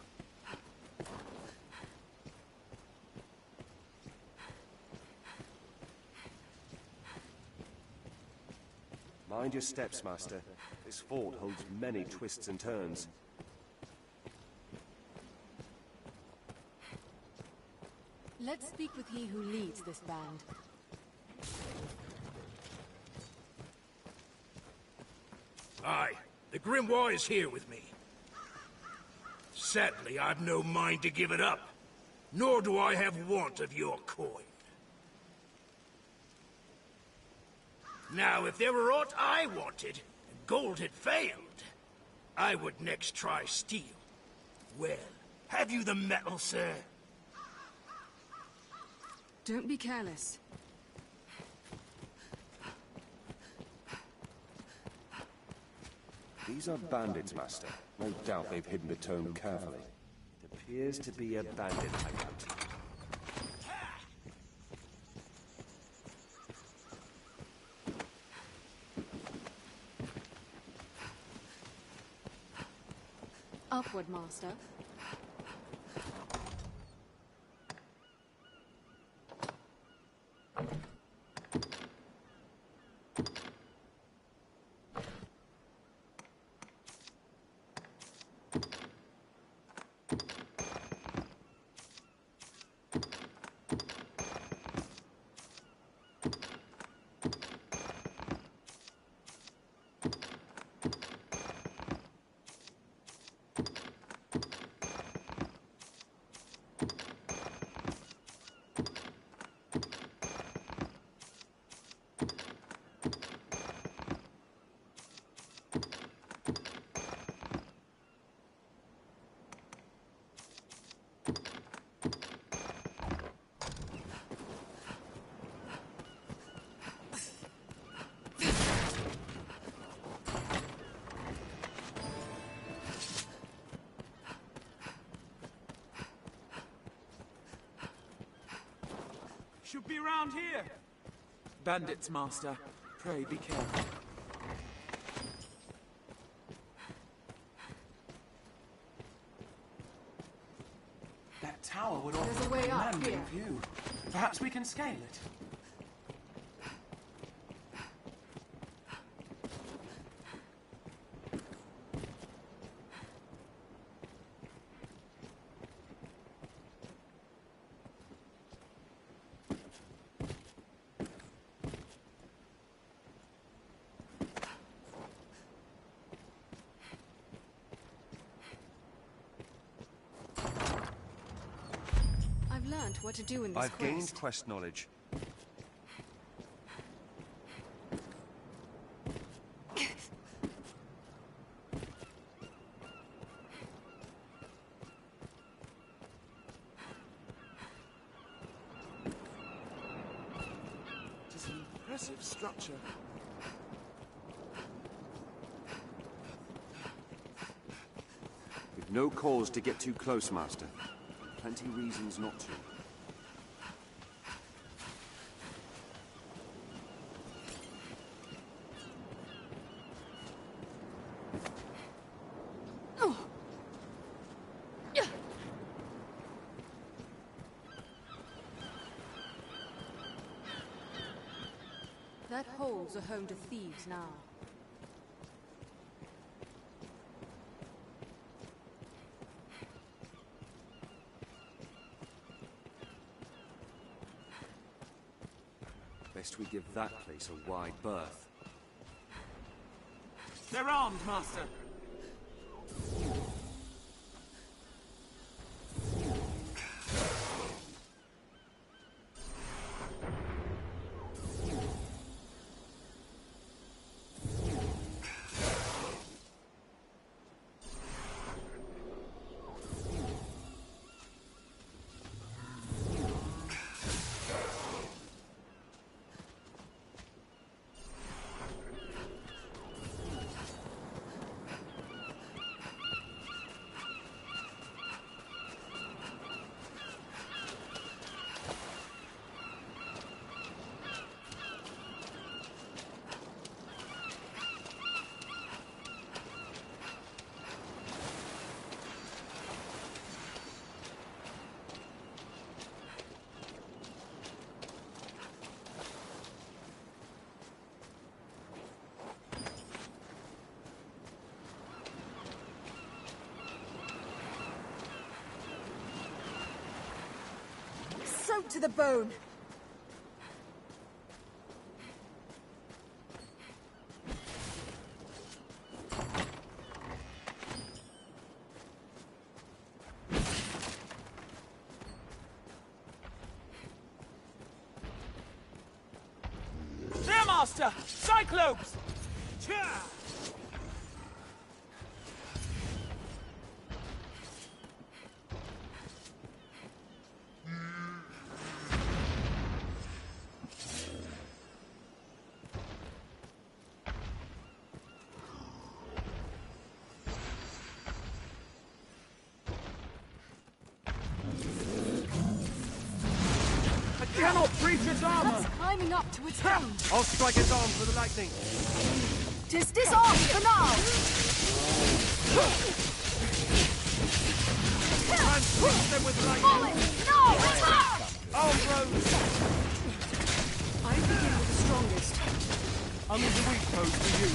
Mind your steps, Master. This fort holds many twists and turns. Let's speak with he who leads this band. Aye, the Grimoire is here with me. Sadly, I've no mind to give it up, nor do I have want of your coin. Now, if there were aught I wanted, and gold had failed, I would next try steel. Well, have you the metal, sir? Don't be careless. These are bandits, Master. No doubt they've hidden the tome carefully. It appears to be a bandit hideout. Upward, Master. Should be around here. Bandits, Master. Pray be careful. That tower would offer There's a way a up commanding here. view. Perhaps we can scale it. I've learned what to do in this I've gained quest knowledge. It's an impressive structure. We've no cause to get too close, Master. Plenty reasons not to. That hole's a home to thieves now. Best we give that place a wide berth. They're armed, Master. Soaked to the bone. There, Master! Cyclopes! Cannot breach its armor! That's climbing up to its helm. I'll strike its arms with the lightning. Tis disarmed for now! Transfix them with lightning. Falling! No! Attack! Arm rose. I begin with the strongest. I'll leave the weak foes for you.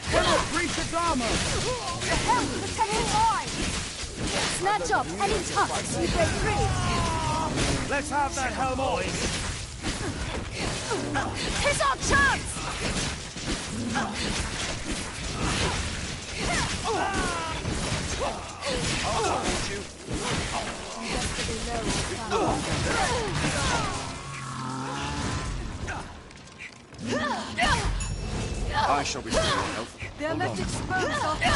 Cannot breach its armor! The helm protecting mine! Snatch up any tusks you break free! Let's have that helm on. Tis our chance! I'll support you. I shall restore your health. They're left exposed after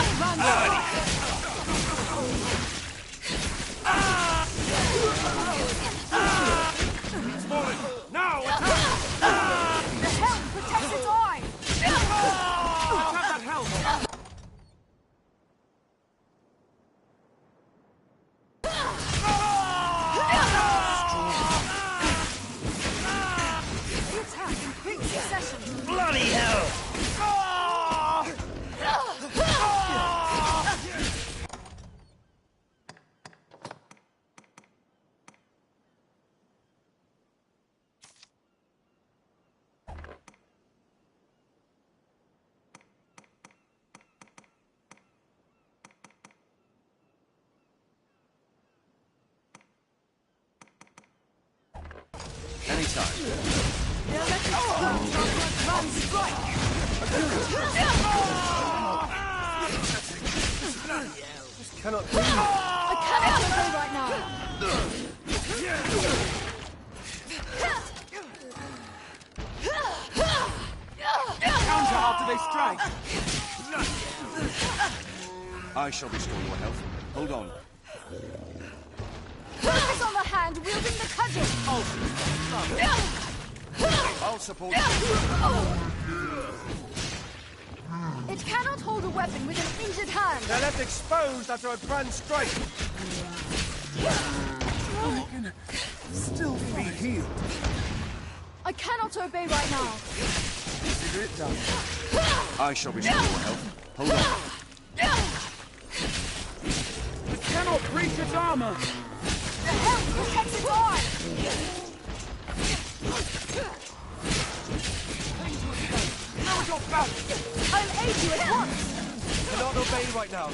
It's falling. Now attack! the helm protects its eye! Let's have that helm! The attack in quick succession! Bloody hell! Anytime. They're left exposed after a grand strike! This cannot be. I cannot obey right now! Counter after they strike! I shall restore your health. Hold on. Focus on the hand wielding the cudgel! I'll support you. It cannot hold a weapon with an injured hand! They're left exposed after a grand strike. I can still be healed. I cannot obey right now! Consider it done. I shall restore your health. Hold on. It cannot breach its armor! The helm protects its eye! Lower your back! I'll aid you at once! Cannot obey right now.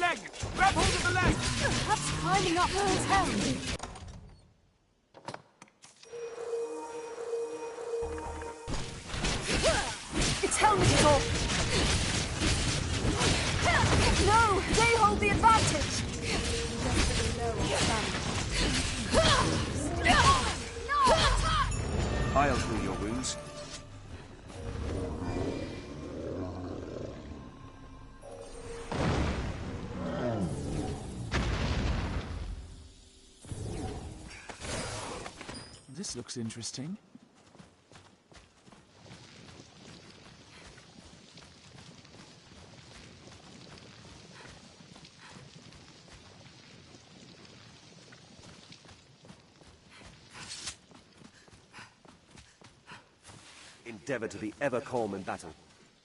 Leg! Grab hold of the leg! Perhaps climbing up his helm. Its helmet is off! No! They hold the advantage! I'll heal your wounds. This looks interesting. Endeavor to be ever calm in battle.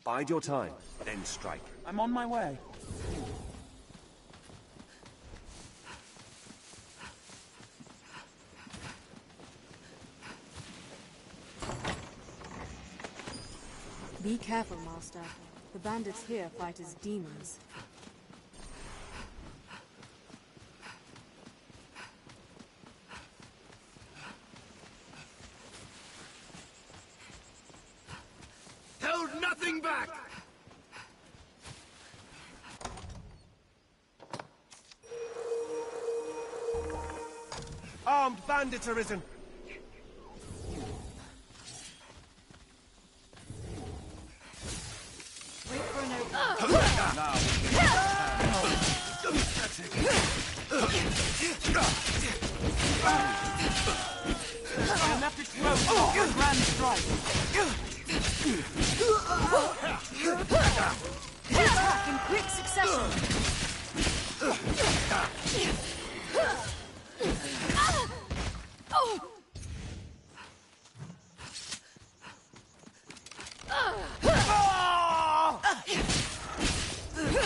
Bide your time, then strike. I'm on my way. Be careful, Master. The bandits here fight as demons. Hold nothing back! Armed bandits arisen. Wait for an opening. I left exposed for a grand strike. Attack in quick succession!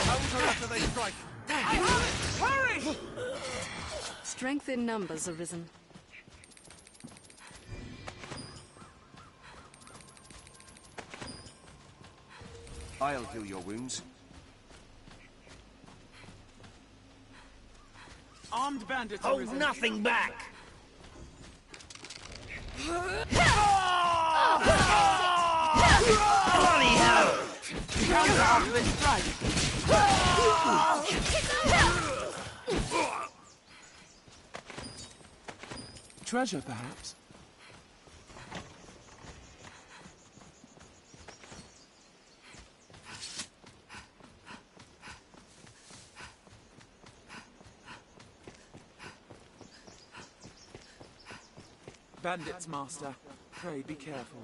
Counter after they strike. Hurry! Strength in numbers arisen. I'll heal your wounds. Armed bandits Hold arisen. nothing back! Bloody hell! Counter, let's strike. Treasure, perhaps? Bandits, Master. Pray be careful.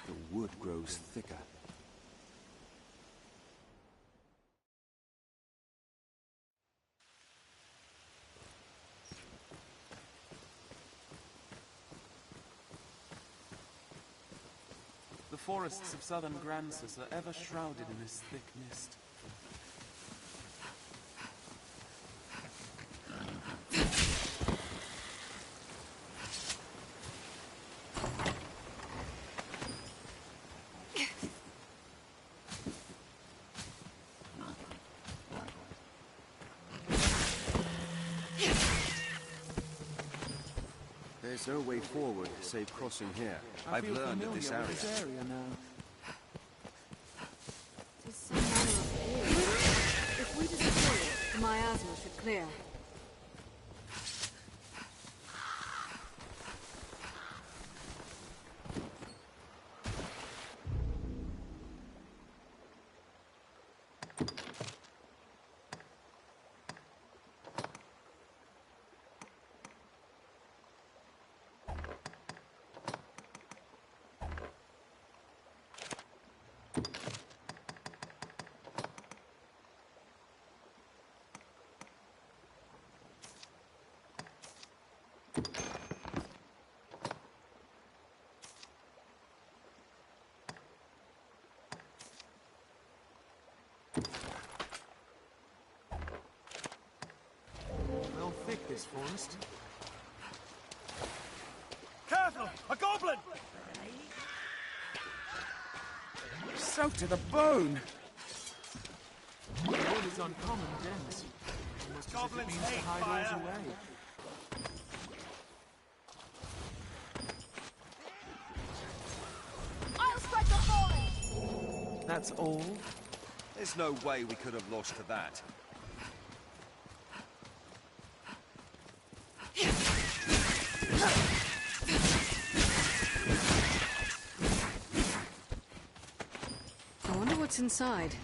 The wood grows thicker. The forests of southern Gransus are ever shrouded in this thick mist. There's no way forward save crossing here. I I've feel learned of familiar this with area. this area now. Tis some manner of war. If we destroy it, the miasma should clear. Well thick, this forest. Careful! A goblin! Soaked to the bone! The wood is uncommon dense. Almost as if it Goblins means to hate hide fire. all away. I'll strike the fallen! That's all? There's no way we could have lost to that. I wonder what's inside.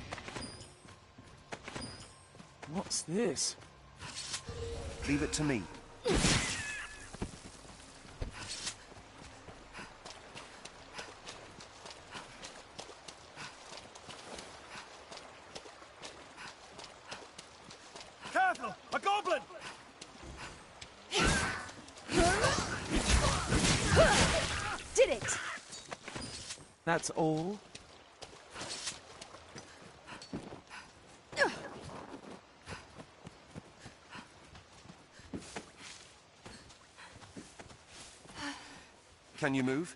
What's this? Leave it to me. Careful! A goblin! Did it! That's all? Can you move?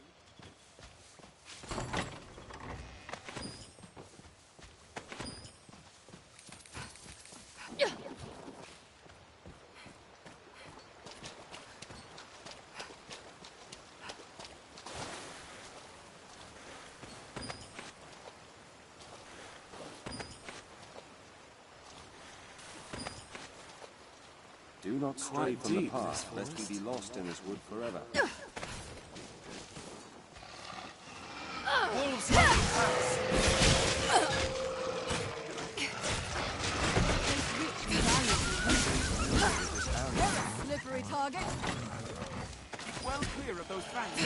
Do not stray Quite from the deep, this path, lest we forest. be lost in this wood forever. Wolves must pass! Slippery target. Keep well clear of those fangs.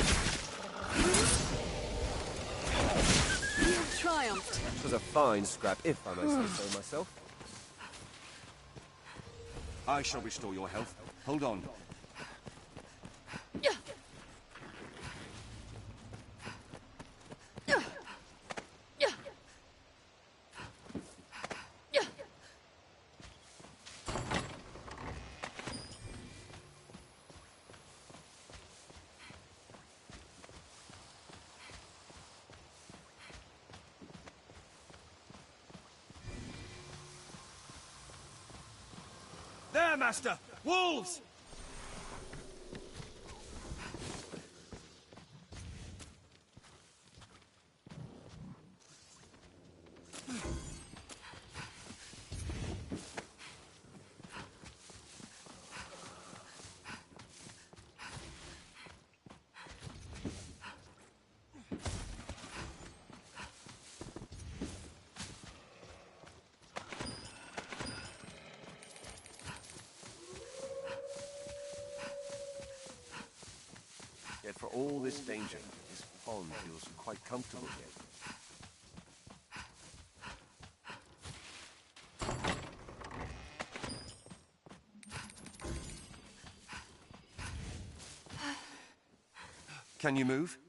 You've triumphed. It was a fine scrap, if I may say so myself. I shall restore your health. Hold on. There, Master! Wolves! Yet for all this danger, this pond feels quite comfortable here. Can you move?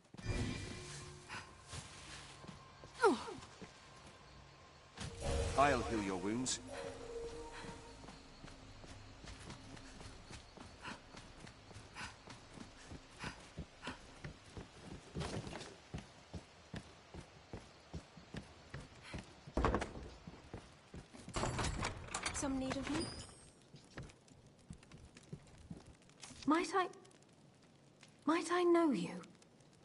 I'll heal your wounds. Some need of me? Might I know you?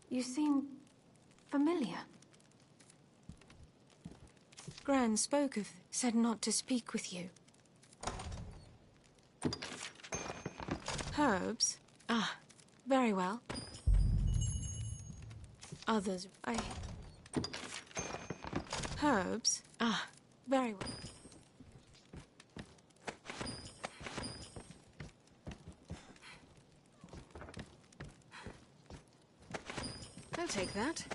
You seem familiar. Gran said not to speak with you. Herbs? Ah, very well. Others, Herbs? Ah, very well. I'll take that.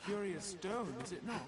Curious stone, is it not?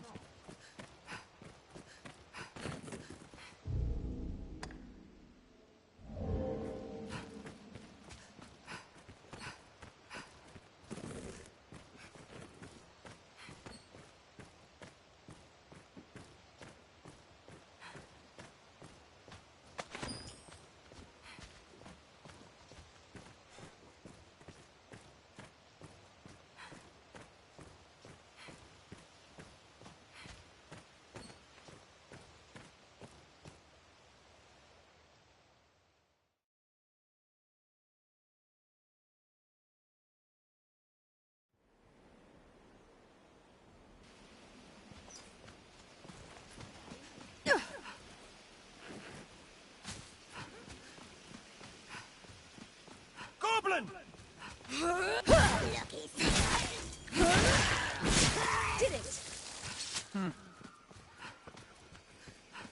Goblin! Did it!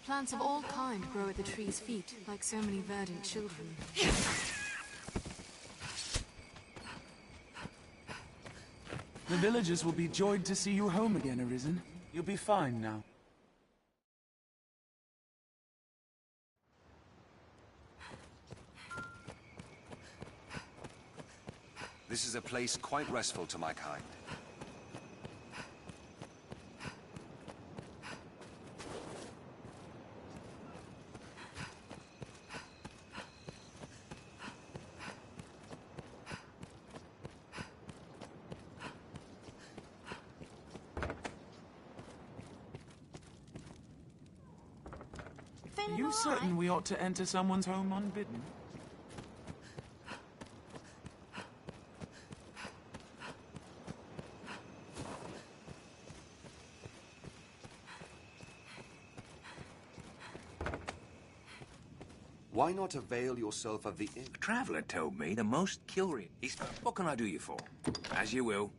Plants of all kinds grow at the tree's feet, like so many verdant children. The villagers will be joyed to see you home again, Arisen. You'll be fine now. This is a place quite restful to my kind. Are you certain we ought to enter someone's home unbidden? Why not avail yourself of the inn? A traveler told me the most curious. What can I do you for? As you will.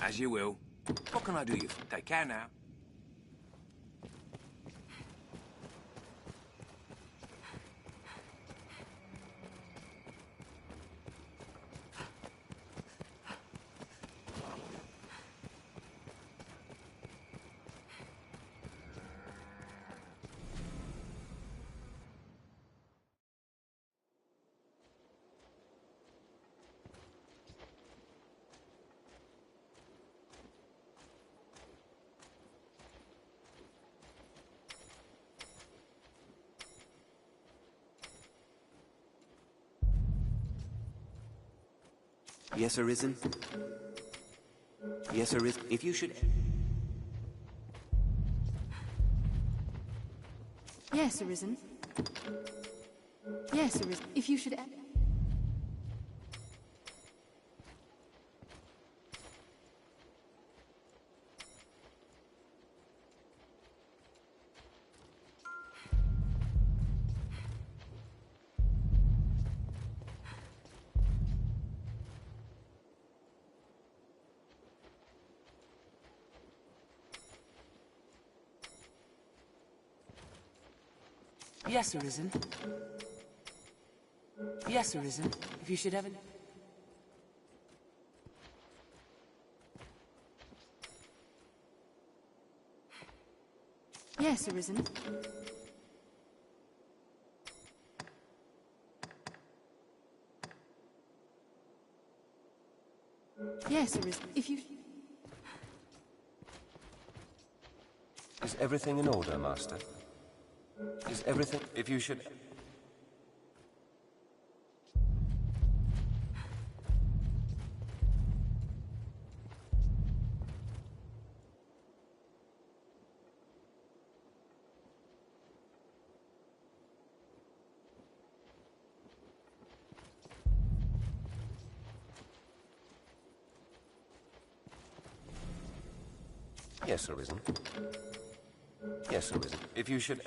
As you will. What can I do you for? Take care now. Yes, Arisen? Yes, Arisen. If you should... Yes, Arisen. Yes, Arisen. If you should... Yes, Arisen. Yes, Arisen. If you should ever... Yes, Arisen. Yes, Arisen. If you... Is everything in order, Master? Is everything... If you should... Yes, Arisen. Yes, Arisen. If you should...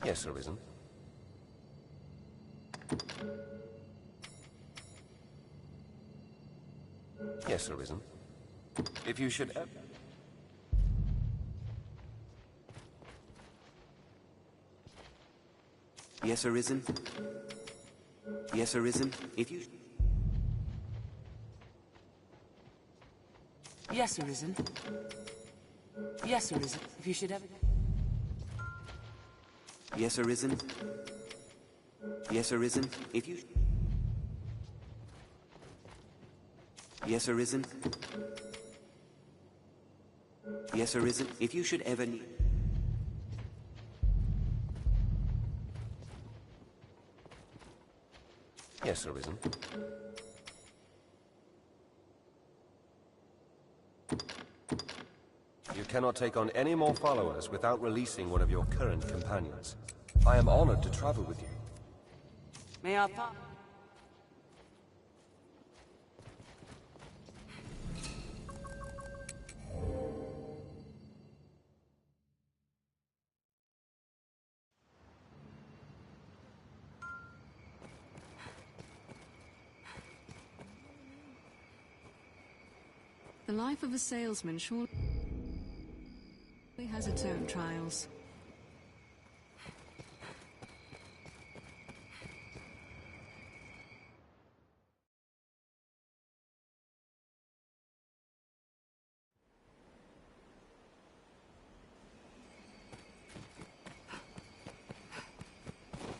Yes, Arisen. Yes, Arisen. If you should... Yes, Arisen. Yes, Arisen. If you... Yes, Arisen. Yes, Arisen. If you should ever... Yes, Arisen. Yes, Arisen. If you... Yes, Arisen. Yes, Arisen. If you should ever need... Yes, Arisen. You cannot take on any more followers without releasing one of your current companions. I am honored to travel with you. May our pa... The life of a salesman surely has its own trials.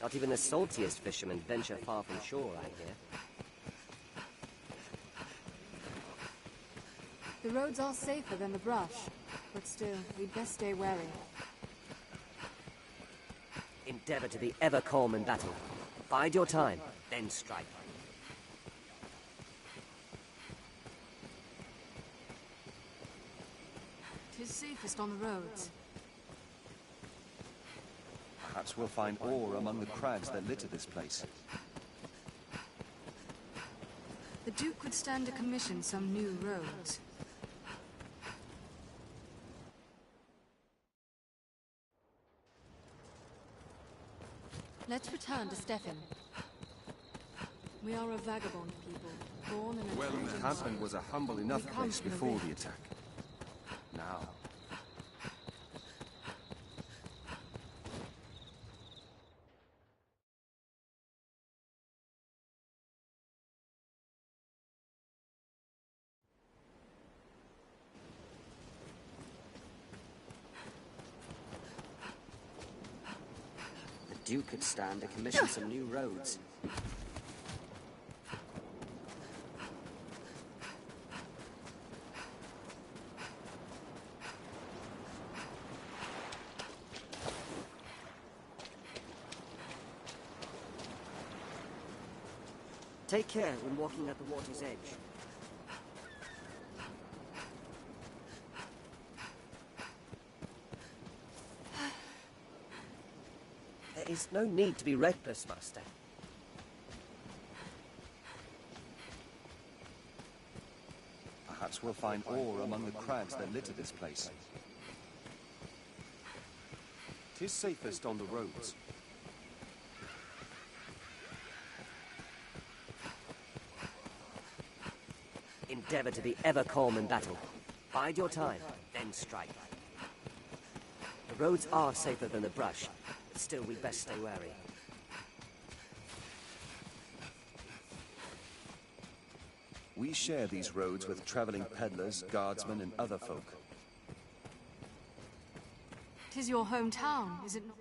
Not even the saltiest fishermen venture far from shore, I hear. The roads are safer than the brush, but still, we'd best stay wary. Endeavor to be ever calm in battle. Bide your time, then strike. 'Tis safest on the roads. Perhaps we'll find ore among the crags that litter this place. The Duke would stand to commission some new roads. Let's return to Stefan. We are a vagabond people, born in a... Well, Hampton was a humble enough place before the attack. Now... The Duke could stand to commission some new roads. Take care when walking at the water's edge. There is no need to be reckless, Master. Perhaps we'll find ore among the crags that litter this place. 'Tis safest on the roads. Endeavor to be ever calm in battle. Bide your time, then strike. The roads are safer than the brush, but still we'd best stay wary. We share these roads with traveling peddlers, guardsmen, and other folk. 'Tis your hometown, is it not?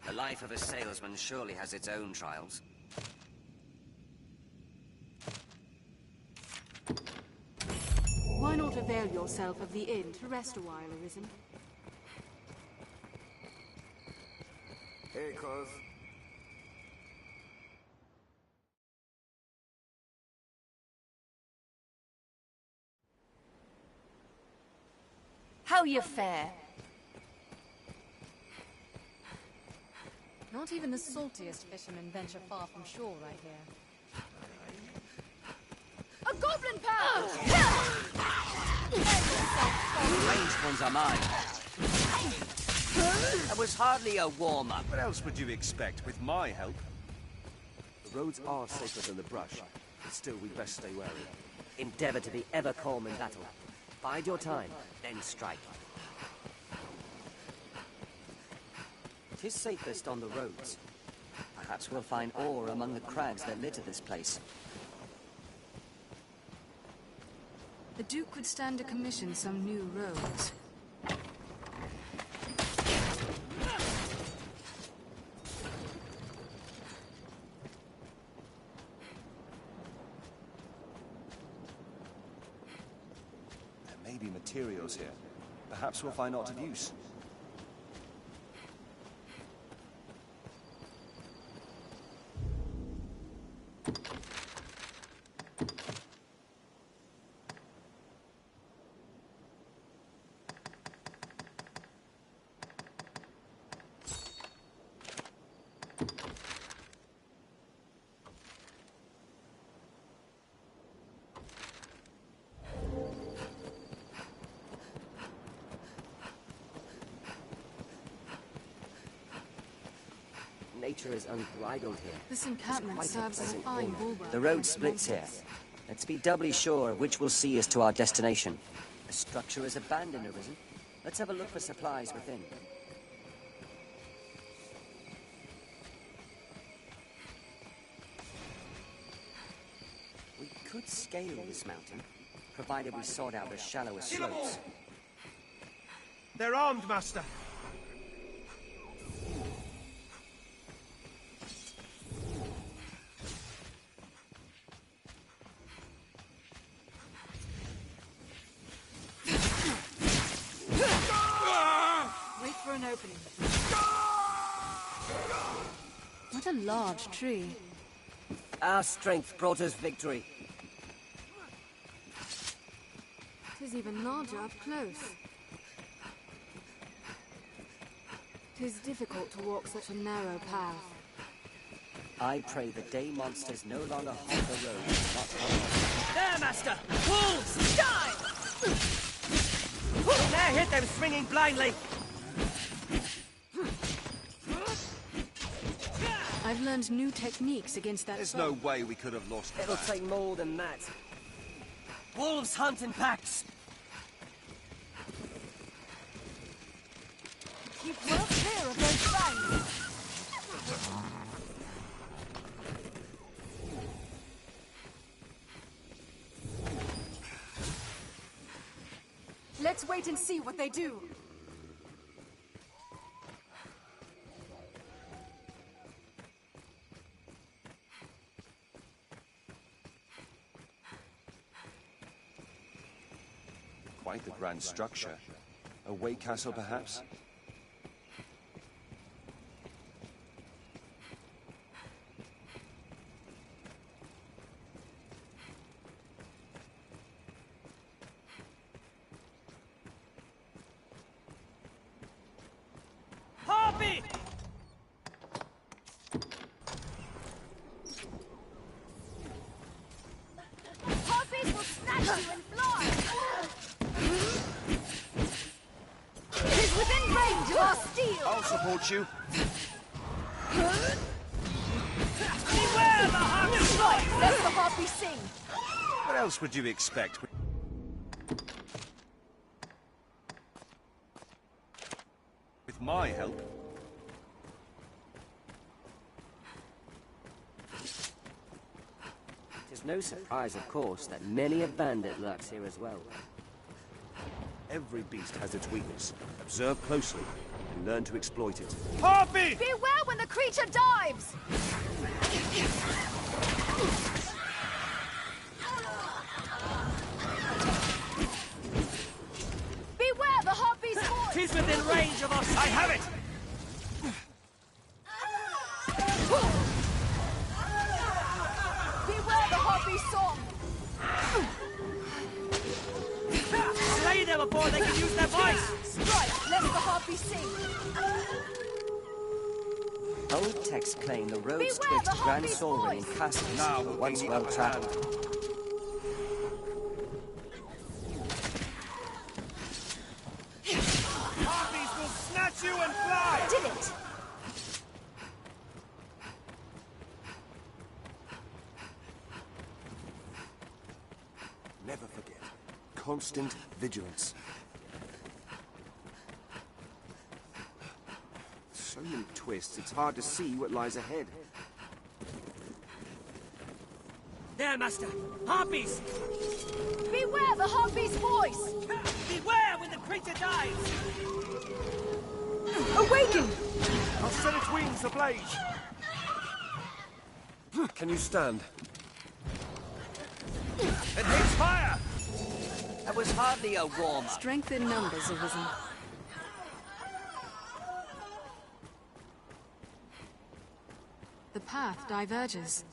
The life of a salesman surely has its own trials. Why not avail yourself of the inn to rest a while, Arisen? Hey, cuz. How you fare? Not even the saltiest fishermen venture far from shore right here. A goblin pound! The ranged ones are mine. That was hardly a warm-up. What else would you expect with my help? The roads are safer than the brush, but still we'd best stay wary. Endeavor to be ever calm in battle. Bide your time, then strike. 'Tis safest on the roads. Perhaps we'll find ore among the crags that litter this place. The Duke could stand to commission some new roads. There may be materials here. Perhaps we'll find art of use. Nature is unbridled here. This encampment serves as a fine bulwark. The road splits here. Let's be doubly sure of which will see us to our destination. The structure is abandoned, Arisen. Let's have a look for supplies within. We could scale this mountain, provided we sought out the shallower slopes. They're armed, Master. Wait for an opening. What a large tree. Our strength brought us victory. 'Tis even larger up close. 'Tis difficult to walk such a narrow path. I pray the day monsters no longer haunt the road. Not there, Master! Wolves! Die! There, hit them swinging blindly! I've learned new techniques against that There's foe. no way we could have lost It'll that. take more than that. Wolves hunt in packs. Keep well clear of those fangs! Let's wait and see what they do. quite the grand structure. A way castle, perhaps? Harpy! Harpies will snatch you and fly! It is within range of our steel! I'll support you. Beware the harpy! Strike! Let the harpy sing! What else would you expect? With my help? It is no surprise, of course, that many a bandit lurks here as well. Every beast has its weakness. Observe closely and learn to exploit it. Harpy! Beware when the creature dives! Beware the harpy's voice! He's within range of us! I have it! Beware the harpy's song! Slay them before they can use their voice! Strike! Let the harpy sing! Old texts claim the roads Beware twixt the Grand harpy's Solring and voice! castles Now were will once be the well upper travelled. Harpies will snatch you and fly! Did it! Never forget. Constant vigilance. So many twists, it's hard to see what lies ahead. There, Master! Harpies! Beware the harpy's voice! Beware when the creature dives! Awaken! I'll set its wings ablaze! Can you stand? It hits fire! That was hardly a warm-up. Strength in numbers, Arisen. The path diverges.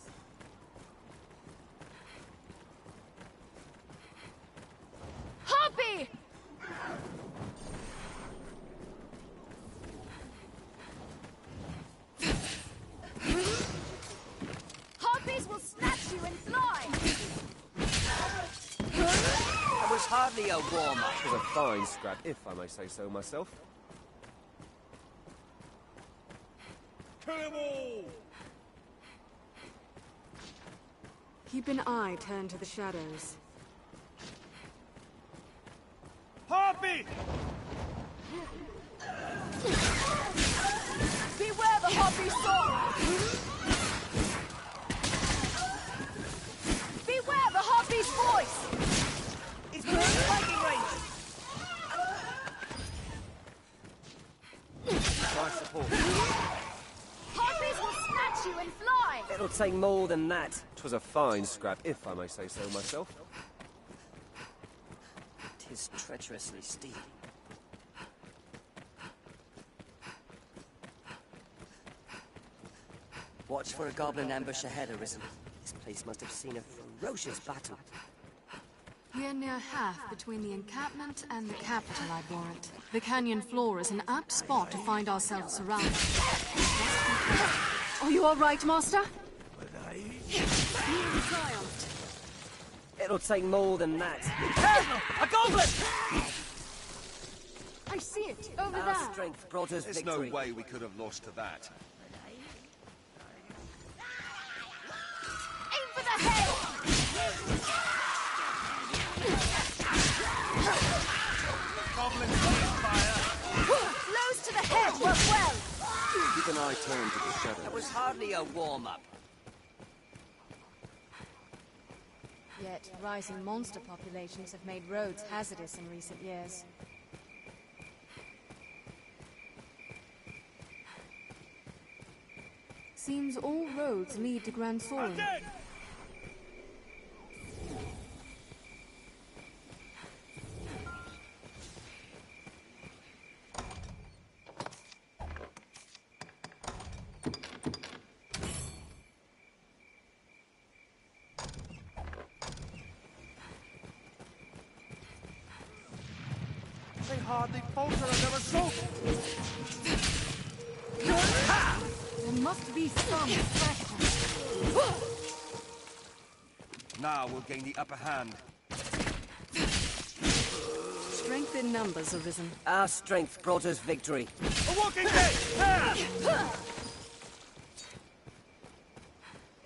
Harpy! Harpies will snatch you and fly! That was hardly a warm-up. It was a fine scrap, if I may say so myself. Kill them all! Keep an eye turned to the shadows. Harpy! Beware the harpy's song! Beware the harpy's voice! It's within striking range! My support. Harpies will snatch you and fly! It'll take more than that. 'Twas a fine scrap, if I may say so myself. 'Tis treacherously steep. Watch for a goblin ambush ahead, Arisen. This place must have seen a ferocious battle. We're near half between the encampment and the capital, I warrant. The canyon floor is an apt spot to find ourselves surrounded. Are you all right, Master? Nearly triumphed. It'll take more than that. A goblin! I see it, over Our there. strength brought us There's no victory. way we could have lost to that. Aim for the head! Goblins fire! Blows to the head work well! Keep an eye turned to the shadows. That was hardly a warm-up. Yet, rising monster populations have made roads hazardous in recent years. Seems all roads lead to Grand Solring. hardly falter under assault. There must be some threat. Now we'll gain the upper hand. Strength in numbers arisen. Our strength brought us victory. A walking gate!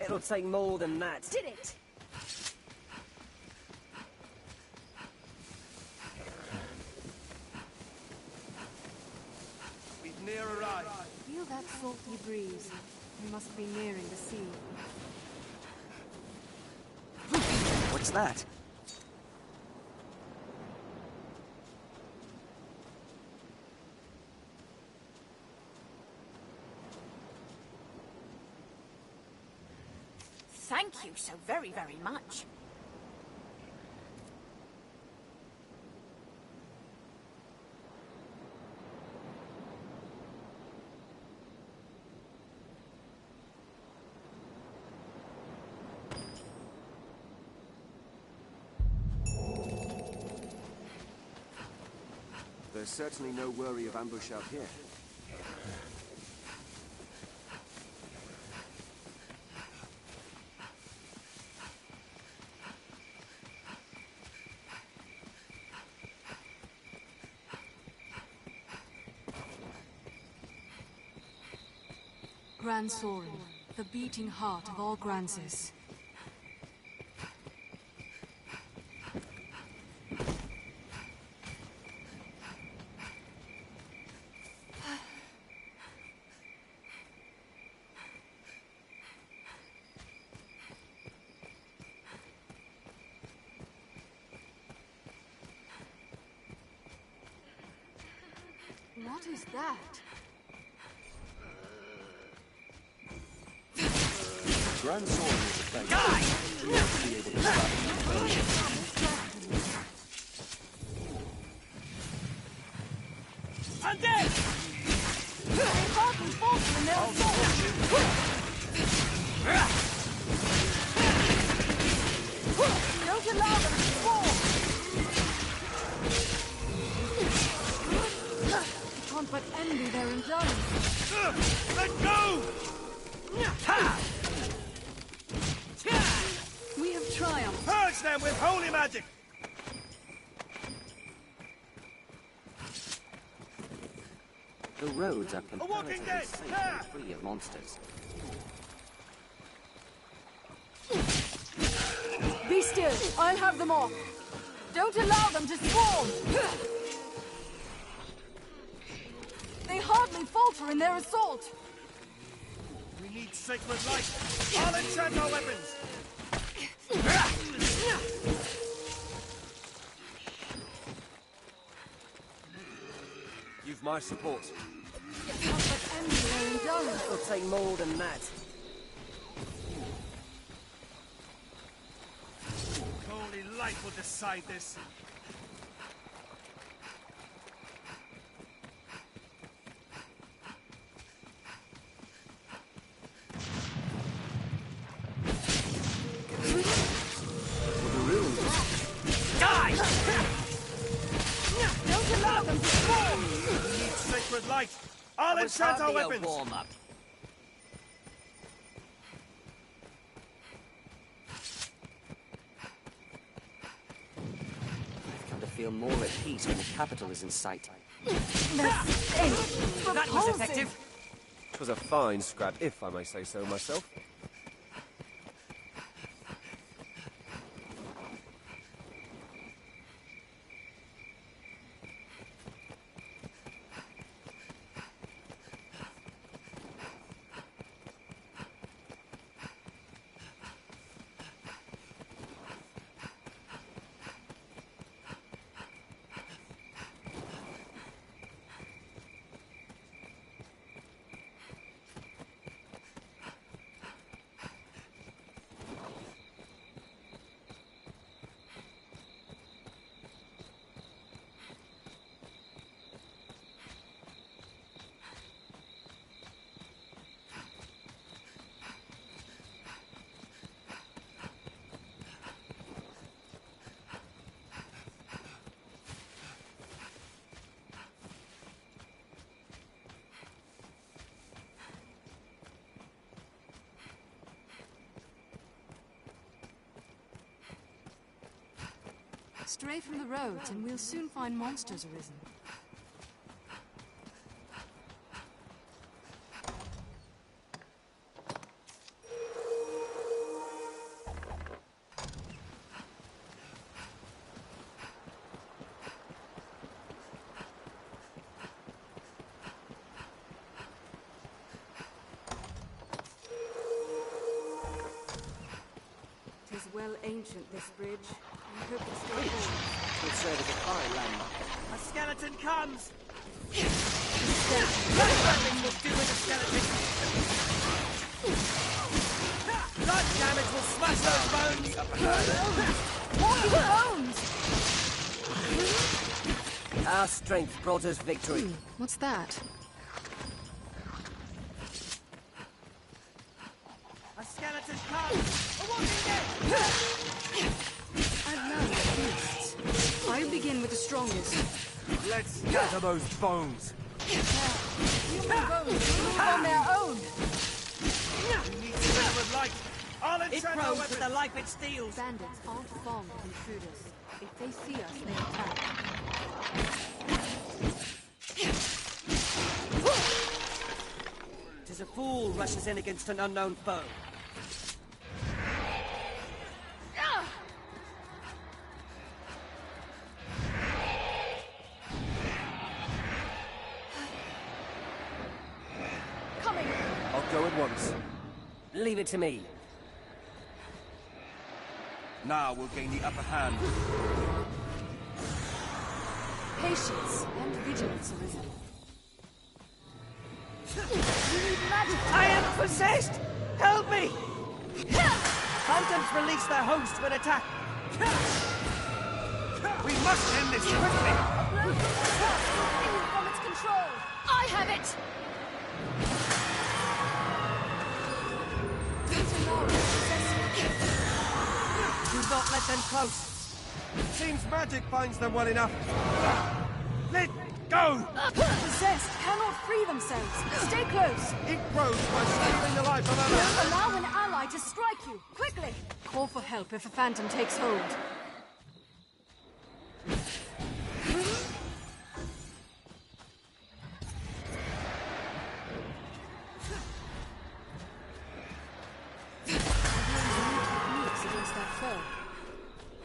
It'll take more than that. Did it! We've near arrived. Feel that salty breeze. We must be nearing the sea. What's that? Thank you so very, very much. There's certainly no worry of ambush out here. Grand Sorin, the beating heart of all Granses. What is that? Grand Sword is a thing. You won't be able to stop I'm dead! They hardly falter in their assault! Don't allow them to fall! I can't but envy their endurance. Let go! We have triumphed. Purge them with holy magic! The roads are walking comparatively dead! safe and free of monsters. Be still. I'll have them off. Don't allow them to swarm. They hardly falter in their assault. We need sacred light. I'll enchant our weapons. You've my support. But envy their endurance. It'll take more than that. Holy light will decide this. Die! Don't allow them to fall! We need sacred light. I'll enchant our weapons. Warm-up. I've come to feel more at peace when the capital is in sight. That was effective. It was a fine scrap, if I may say so myself. Stray from the roads, and we'll soon find monsters arisen. Well ancient, this bridge. I hope it still holds. Will serve as a fine landmark. A skeleton comes! That weapon will do with a skeleton! Blood damage will smash those bones! Walking bones! Our strength brought us victory. What's that? A skeleton comes! A walking dead! I've learned beasts. I begin with the strongest. Let's scatter those bones. Human bones move on their own. We need to deal with light. I'll It enchanter grows weapon. with the life it steals. Bandits aren't fond of intruders. If they see us, they attack. Tis a fool rushes in against an unknown foe. Coming! I'll go at once. Leave it to me. Now we'll gain the upper hand. Patience and vigilance arisen. I am possessed! Help me! Phantoms release their hosts when attacked. We must end this quickly! From its control! I have it! Do not let them close. Seems magic binds them well enough. Let go! Possessed cannot free themselves. Stay close. It grows by stealing the life of Don't others. allow an ally to strike you. Quickly! Call for help if a phantom takes hold. Against that foe.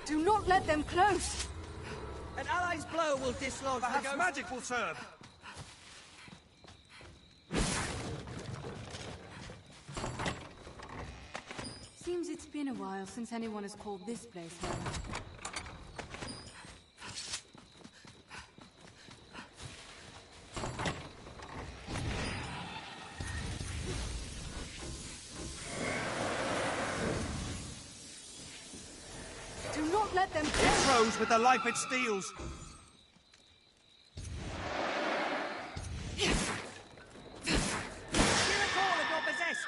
Do not let them close! An ally's blow will dislodge the Perhaps ghost. magic will serve. Seems it's been a while since anyone has called this place home. Do not let them It close! grows with the life it steals. Hear a call if you're possessed.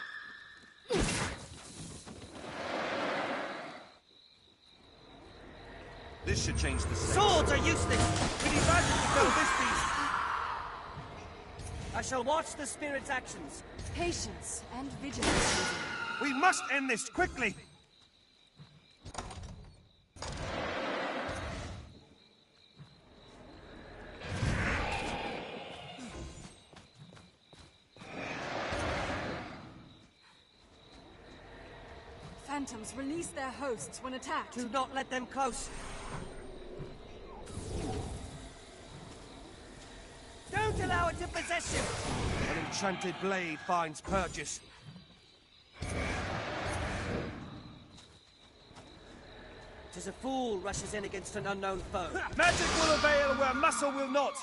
This should change the scene. Swords are useless. We need magic to kill this beast. I shall watch the spirit's actions. Patience and vigilance. We must end this quickly. Phantoms release their hosts when attacked. Do not let them close. Don't allow it to possess you. An enchanted blade finds purchase. Tis a fool rushes in against an unknown foe. Magic will avail where muscle will not.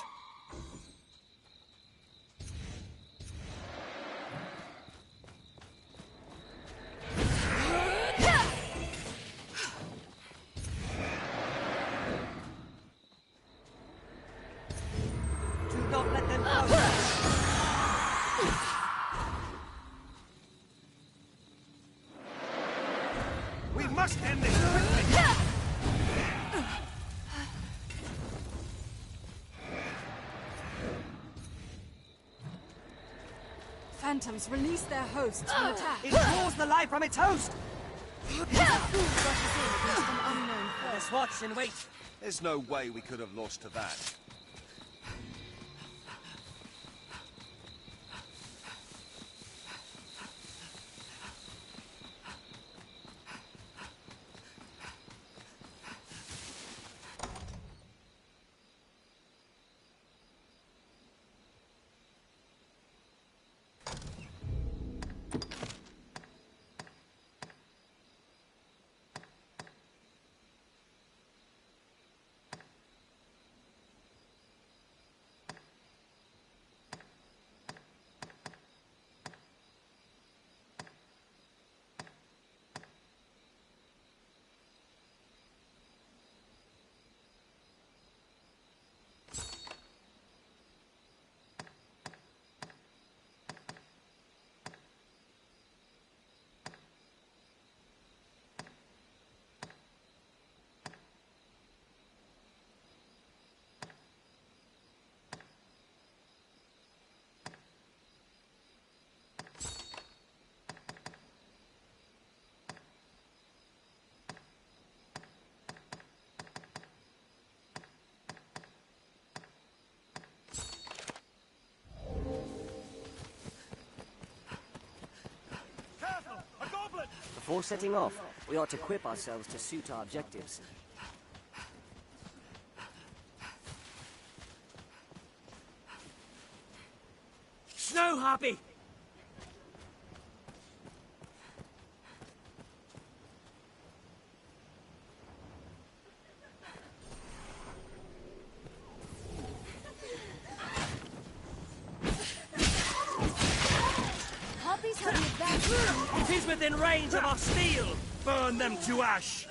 Do not let them close. We must end this quickly. Phantoms release their hosts when attacked. It draws the life from its host. Rushes in against an unknown foe. Let us watch and wait. There's no way we could have lost to that. Before setting off, we ought to equip ourselves to suit our objectives. Snow Harpy! Harpies have the advantage. It is within range of our steel! Burn them to ash!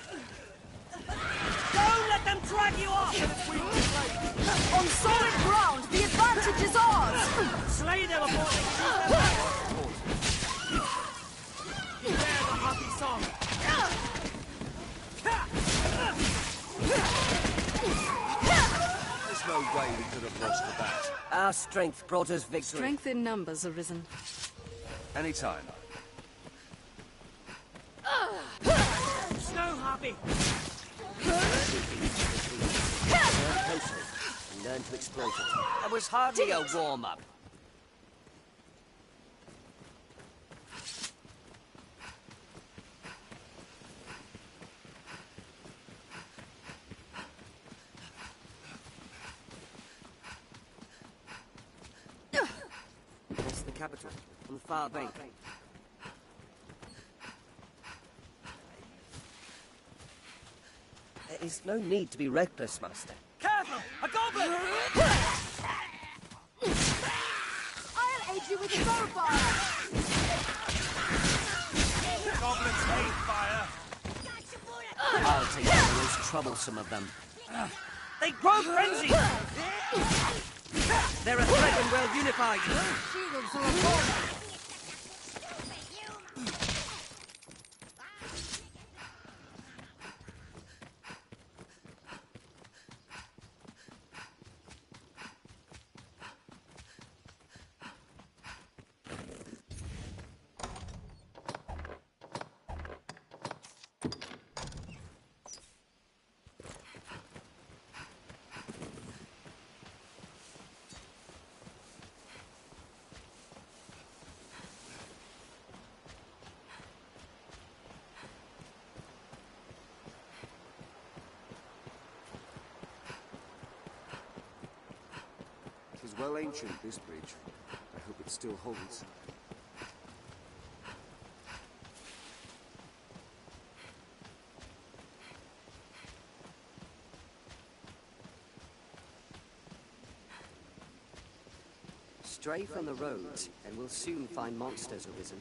Don't let them drag you off! On solid ground, the advantage is ours! Slay them before they choose their back! Beware the Harpy song! There's no way we could have lost to that. Our strength brought us victory. Strength in numbers arisen. Anytime. Snow Harpy! Learn closely and learn to exploit it. That was hardly a warm-up. That's the capital, on the far bank. There is no need to be reckless, Master. Careful! A goblin! I'll aid you with the bow fire! Goblins hate fire! I'll take care of the most troublesome of them. They grow frenzied! They're a threat when well unified. Shields are a ball. It is well ancient, this bridge. I hope it still holds. Stray from the roads, and we'll soon find monsters arisen.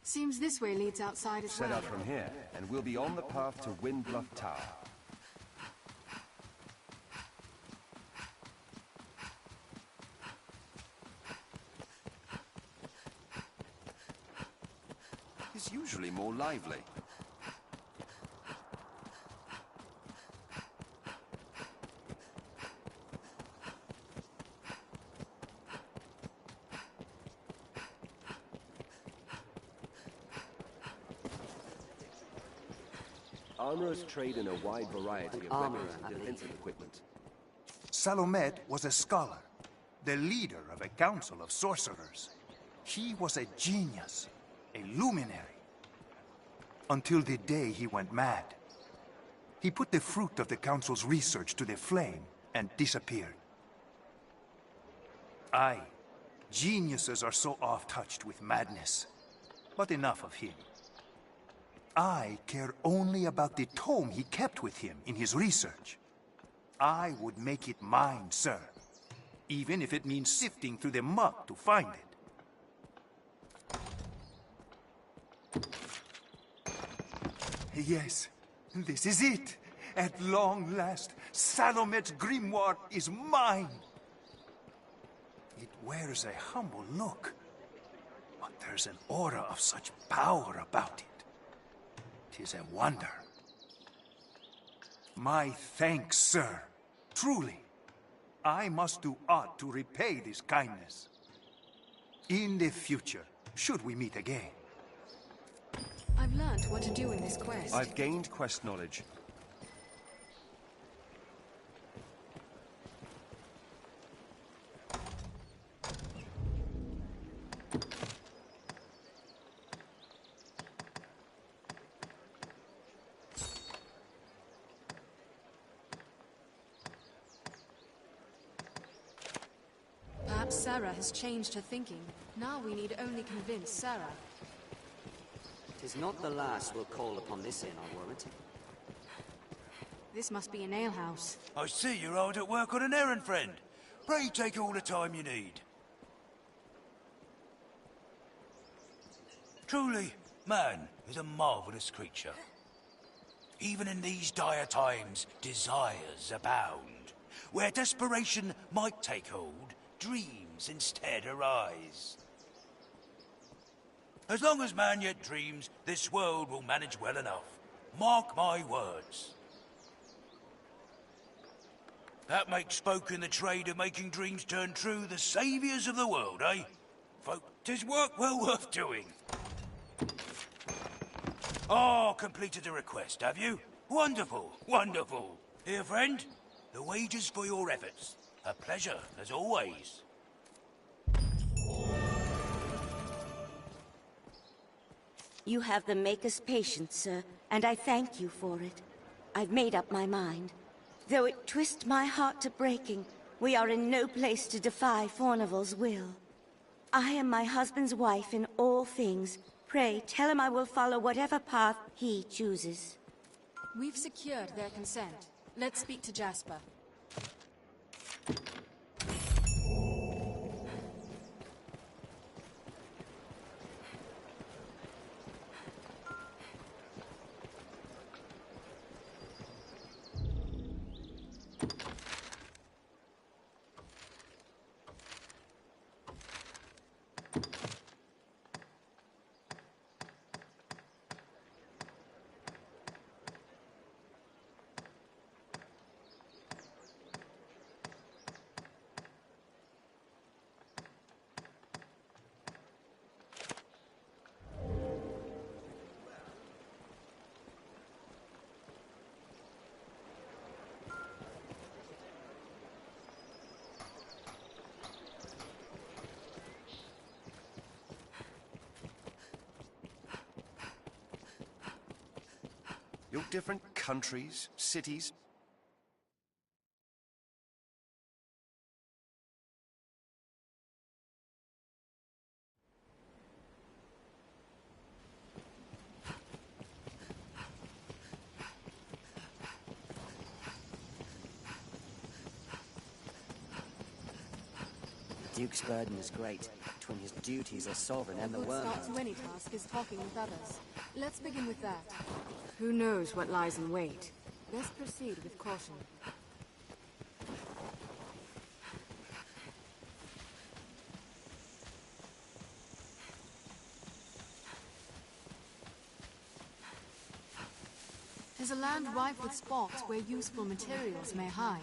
Seems this way leads outside as Set well. out from here, and we'll be on the path to Windbluff Tower. He's usually more lively. Armorers trade in a wide variety of weapons and defensive equipment. Salomet was a scholar, the leader of a council of sorcerers. He was a genius, a luminary. Until the day he went mad. He put the fruit of the council's research to the flame and disappeared. Aye, geniuses are so oft-touched with madness. But enough of him. I care only about the tome he kept with him in his research. I would make it mine, sir. Even if it means sifting through the muck to find it. Yes, this is it. At long last, Salomet's grimoire is mine. It wears a humble look, but there's an aura of such power about it. 'Tis a wonder. My thanks, sir. Truly. I must do aught to repay this kindness. In the future, should we meet again. I've learnt what to do in this quest. I've gained quest knowledge. Perhaps Sarah has changed her thinking. Now we need only convince Sarah. 'Tis not the last we'll call upon this inn, I warrant. This must be an alehouse. I see you're hard at work on an errand, friend. Pray take all the time you need. Truly, man is a marvelous creature. Even in these dire times, desires abound. Where desperation might take hold, dreams instead arise. As long as man yet dreams, this world will manage well enough. Mark my words. That makes folk in the trade of making dreams turn true the saviours of the world, eh? Folk, 'tis work well worth doing. Oh, completed a request, have you? Wonderful, wonderful. Here, friend, the wages for your efforts. A pleasure, as always. You have the Maker's patience, sir, and I thank you for it. I've made up my mind. Though it twist my heart to breaking, we are in no place to defy Fornival's will. I am my husband's wife in all things. Pray, tell him I will follow whatever path he chooses. We've secured their consent. Let's speak to Jasper. Your different countries, cities. The Duke's burden is great. Between his duties as sovereign and the A good worm. start to any task is talking with others. Let's begin with that. Who knows what lies in wait? Let's proceed with caution. 'Tis a land rife with spots where useful materials may hide.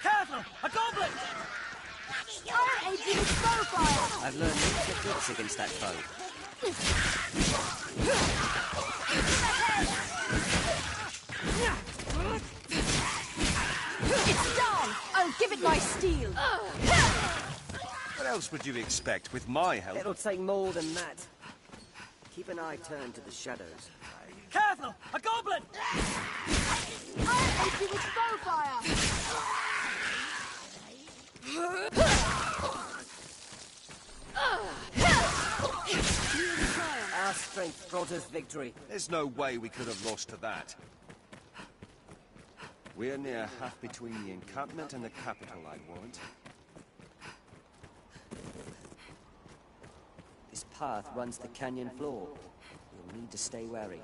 Careful! A goblin! I'll aid you with bow fire! I've learned many techniques against that foe. It's done! I'll give it my steel! What else would you expect with my help? It'll take more than that. Keep an eye turned to the shadows. Careful! A goblin! I'll aid you with bow fire! Our strength brought us victory. There's no way we could have lost to that. We're near half between the encampment and the capital, I warrant. This path runs the canyon floor. You'll need to stay wary.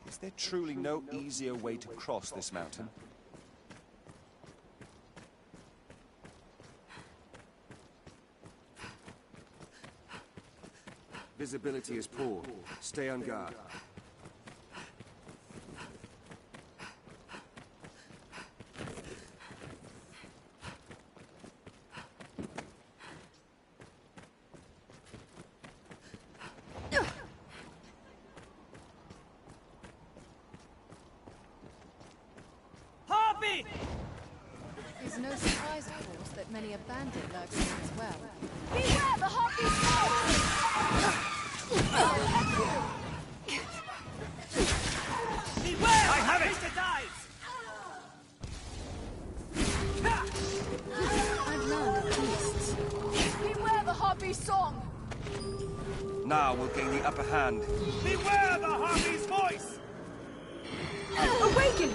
Is there truly no easier way to cross this mountain? Visibility is poor. Stay on guard. Harpy! It's no surprise, of course, that many a bandit lurks here as well. Beware the harpy's Beware! I have it! I've learned of beasts. Beware the harpy's song! Now we'll gain the upper hand. Beware the harpy's voice! Awaken!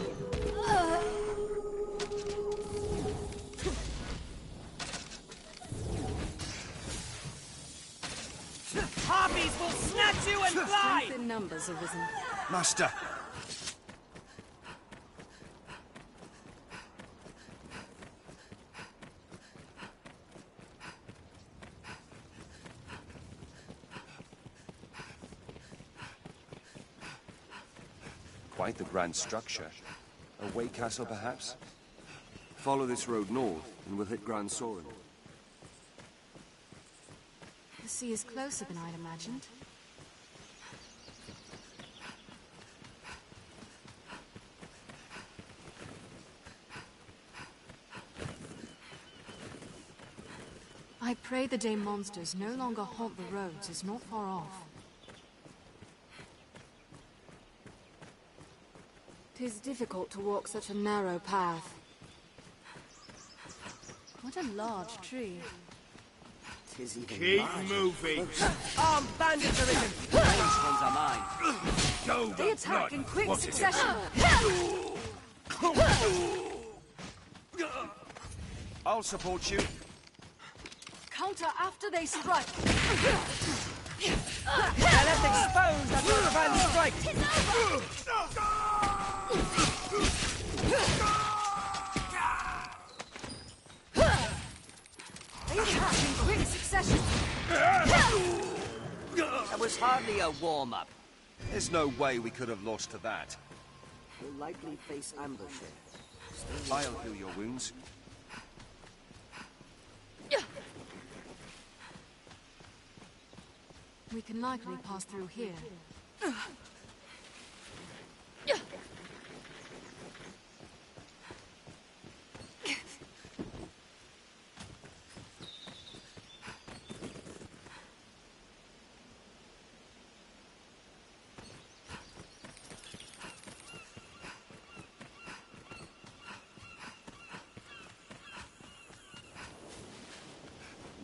Harpies will snatch you and fly! Strength in numbers arisen. Master! Quite the grand structure. A way castle, perhaps? Follow this road north, and we'll hit Grand Soren. The sea is closer than I'd imagined. I pray the day monsters no longer haunt the roads is not far off. 'Tis difficult to walk such a narrow path. What a large tree. 'Tis even Keep larger. moving! Armed bandits are in! These ones are mine. Go They attack in quick What is it? succession! I'll support you. Counter after they strike! They're left exposed after a grand strike! They attack in quick succession! That was hardly a warm-up. There's no way we could have lost to that. We'll likely face ambush here. I'll heal your wounds. We can likely pass through here.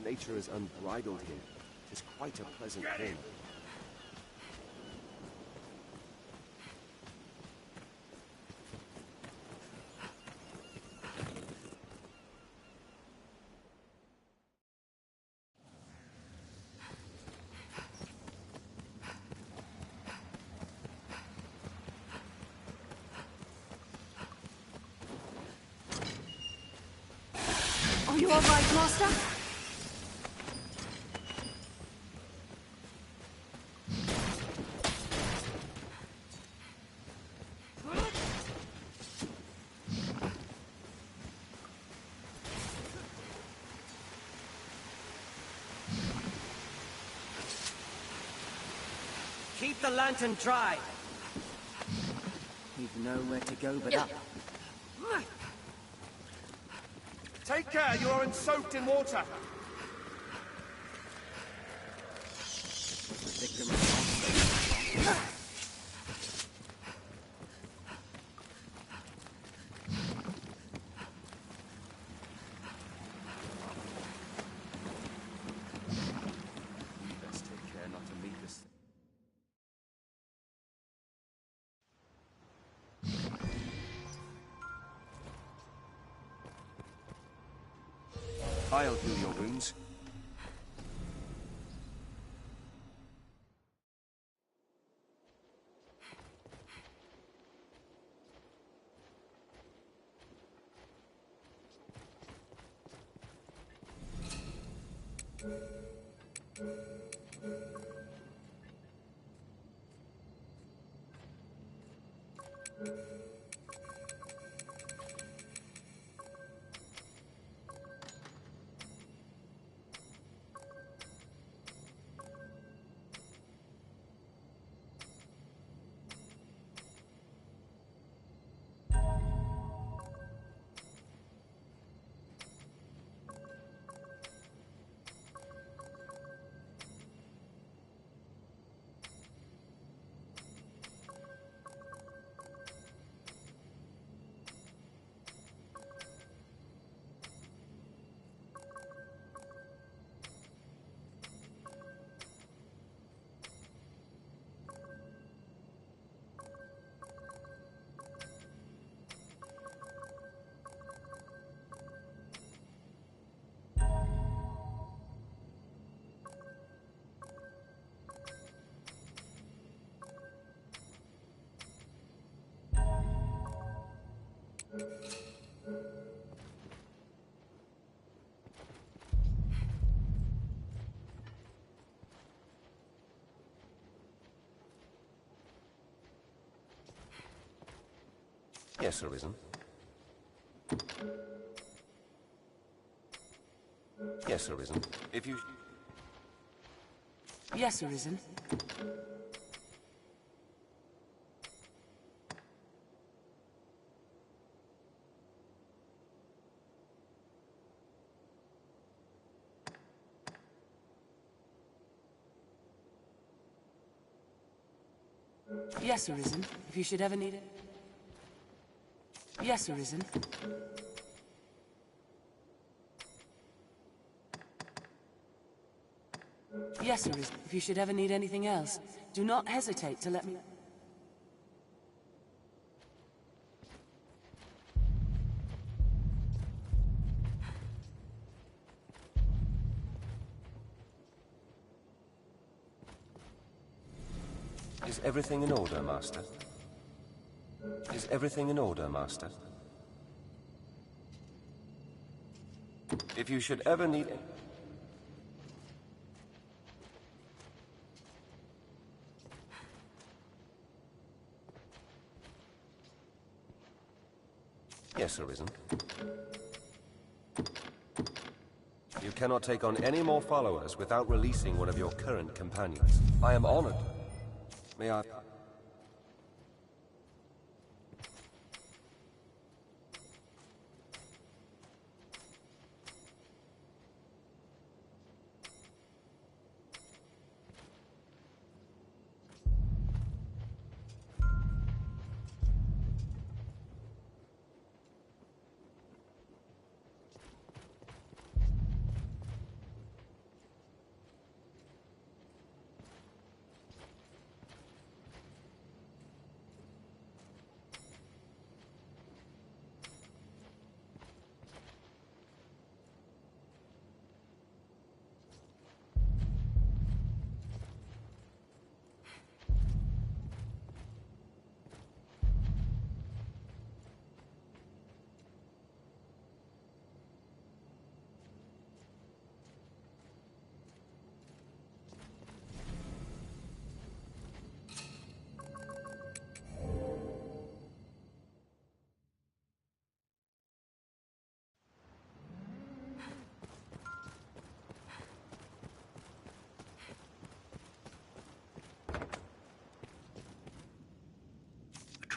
Nature is unbridled here. It's quite a pleasant thing. Are you all right, Master? Keep the lantern dry. We've nowhere to go but up. Take care, you aren't soaked in water. Victim of Best take care not to meet this. I'll heal your wounds. Yes, Arisen. Yes, Arisen. If you... Yes, Arisen. Yes, Arisen. If you should ever need it. Yes, Arisen. Yes, Arisen. If you should ever need anything else, do not hesitate to let me... Is everything in order, Master? Is everything in order, Master? If you should ever need... Yes, Arisen. You cannot take on any more followers without releasing one of your current companions. I am honored. May I...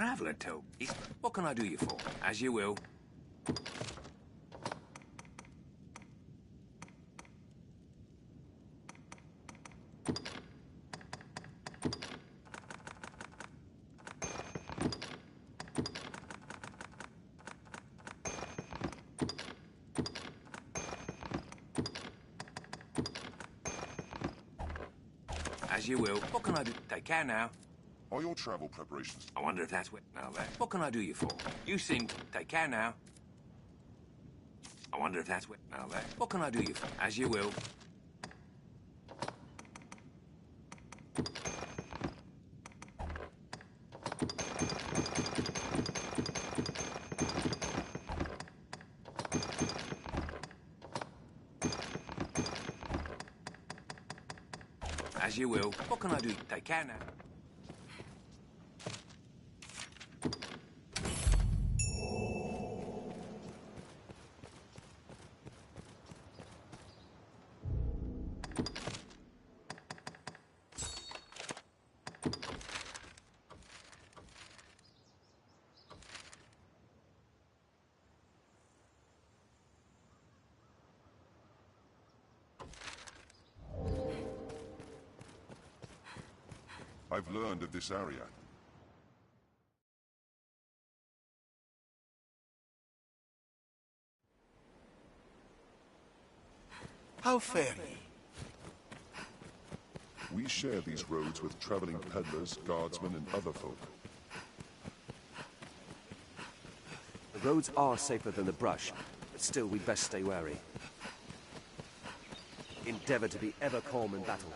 traveler told. What can I do you for? As you will. As you will. What can I do? Take care now. Are your travel preparations? I wonder if that's what... Now there. What can I do you for? You seem... Take care now. I wonder if that's what... Now there. What can I do you for? As you will. As you will. What can I do? Take care now. I've learned of this area. How fare ye? We share these roads with traveling peddlers, guardsmen, and other folk. The roads are safer than the brush, but still we'd best stay wary. Endeavor to be ever calm in battle.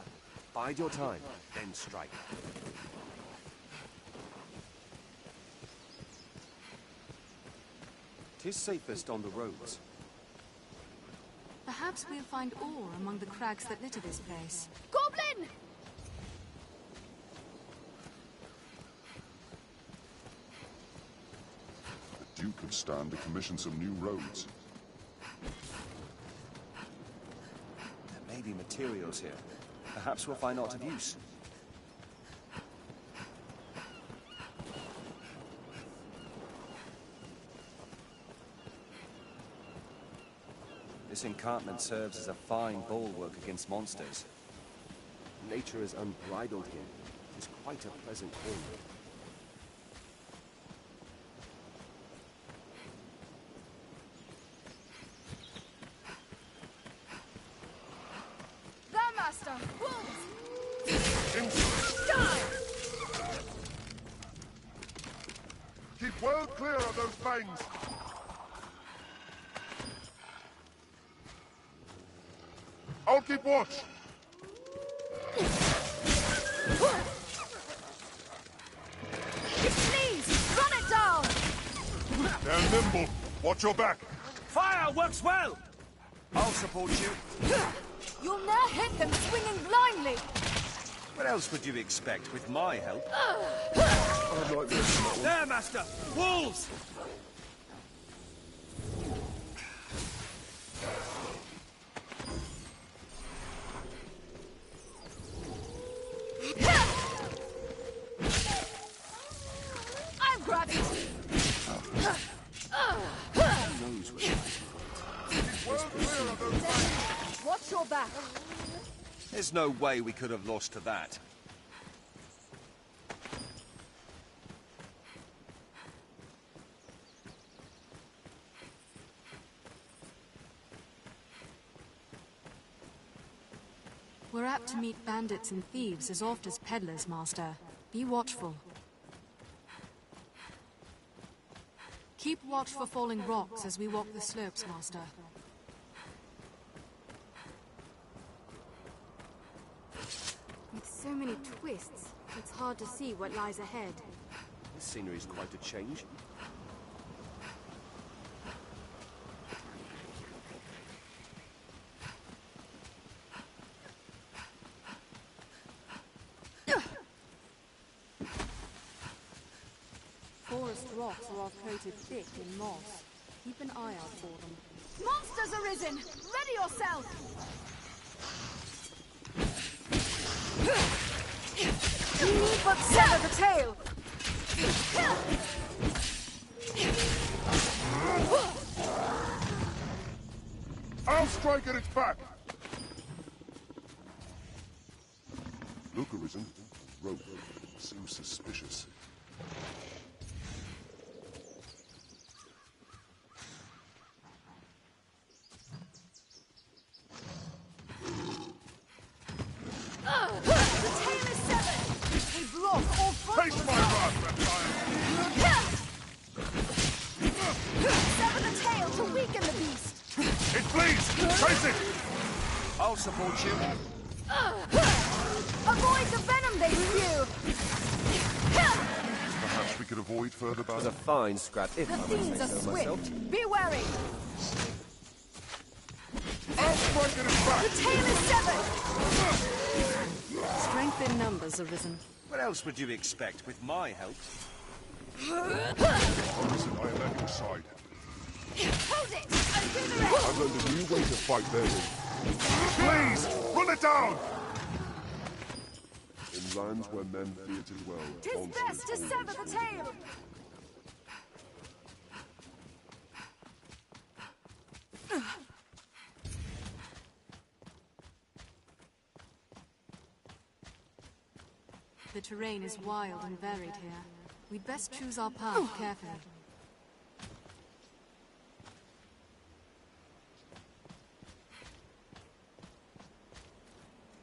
Bide your time, then strike. 'Tis safest on the roads. Perhaps we'll find ore among the crags that litter this place. Goblin! The Duke of Stan to commission some new roads. There may be materials here. Perhaps we'll find aught of use. This encampment serves as a fine bulwark against monsters. Nature is unbridled here. It is quite a pleasant inn. There, Master! Wolves! Die! Keep well clear of those fangs! I'll keep watch! Please, run it down! They're nimble. Watch your back. Fire works well! I'll support you. You'll ne'er hit them swinging blindly! What else would you expect with my help? There, Master! Wolves! I'm grabbing! Watch your back! There's no way we could have lost to that. We're apt to meet bandits and thieves as oft as peddlers, Master. Be watchful. Keep watch for falling rocks as we walk the slopes, Master. With so many twists, it's hard to see what lies ahead. This scenery's quite a change. Forest rocks are all coated thick in moss. Keep an eye out for them. Monsters arisen! Ready yourself! You need but sever the tail! I'll strike at its back! Lookerism? Rope. Seems suspicious. The tail is severed! A block all frontal assault! Sever the tail to weaken the beast! It flees! Trace it! I'll support you. Avoid the venom they spew! Perhaps we could avoid further It was battle. a fine scrap, if The I must fiends say are so myself. swift! Be wary! I'll strike at its back! The tail is severed! Strength in numbers, Arisen. What else would you expect with my help? Listen, I am at your side. Hold it! I'll do the rest! I've learned a new way to fight therein. Please! Run it down! In lands where men fear to dwell, 'Tis best to sever the tail! The terrain is wild and varied here. We'd best choose our path carefully.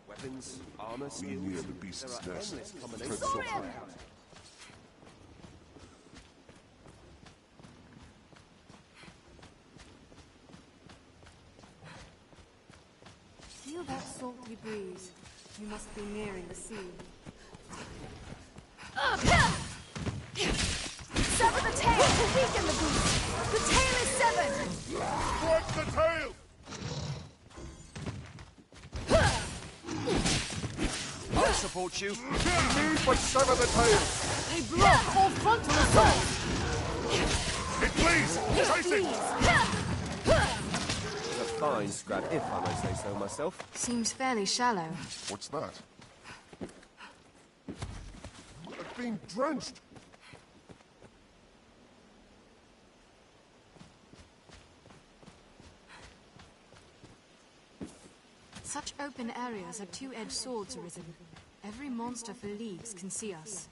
Weapons, armor, We skills. near the beast's There are nest. endless Tread combinations. softly. Feel that salty breeze. You must be nearing the sea. Sever the tail to weaken the beast! The tail is severed! Strike the tail! I'll support you. Need but sever the tail! A block all frontal assault! It flees! Chase it! It's a fine scrap, if I may say so myself. Seems fairly shallow. What's that? I've been drenched! Such open areas are two-edged swords, Arisen. Every monster for leagues can see us.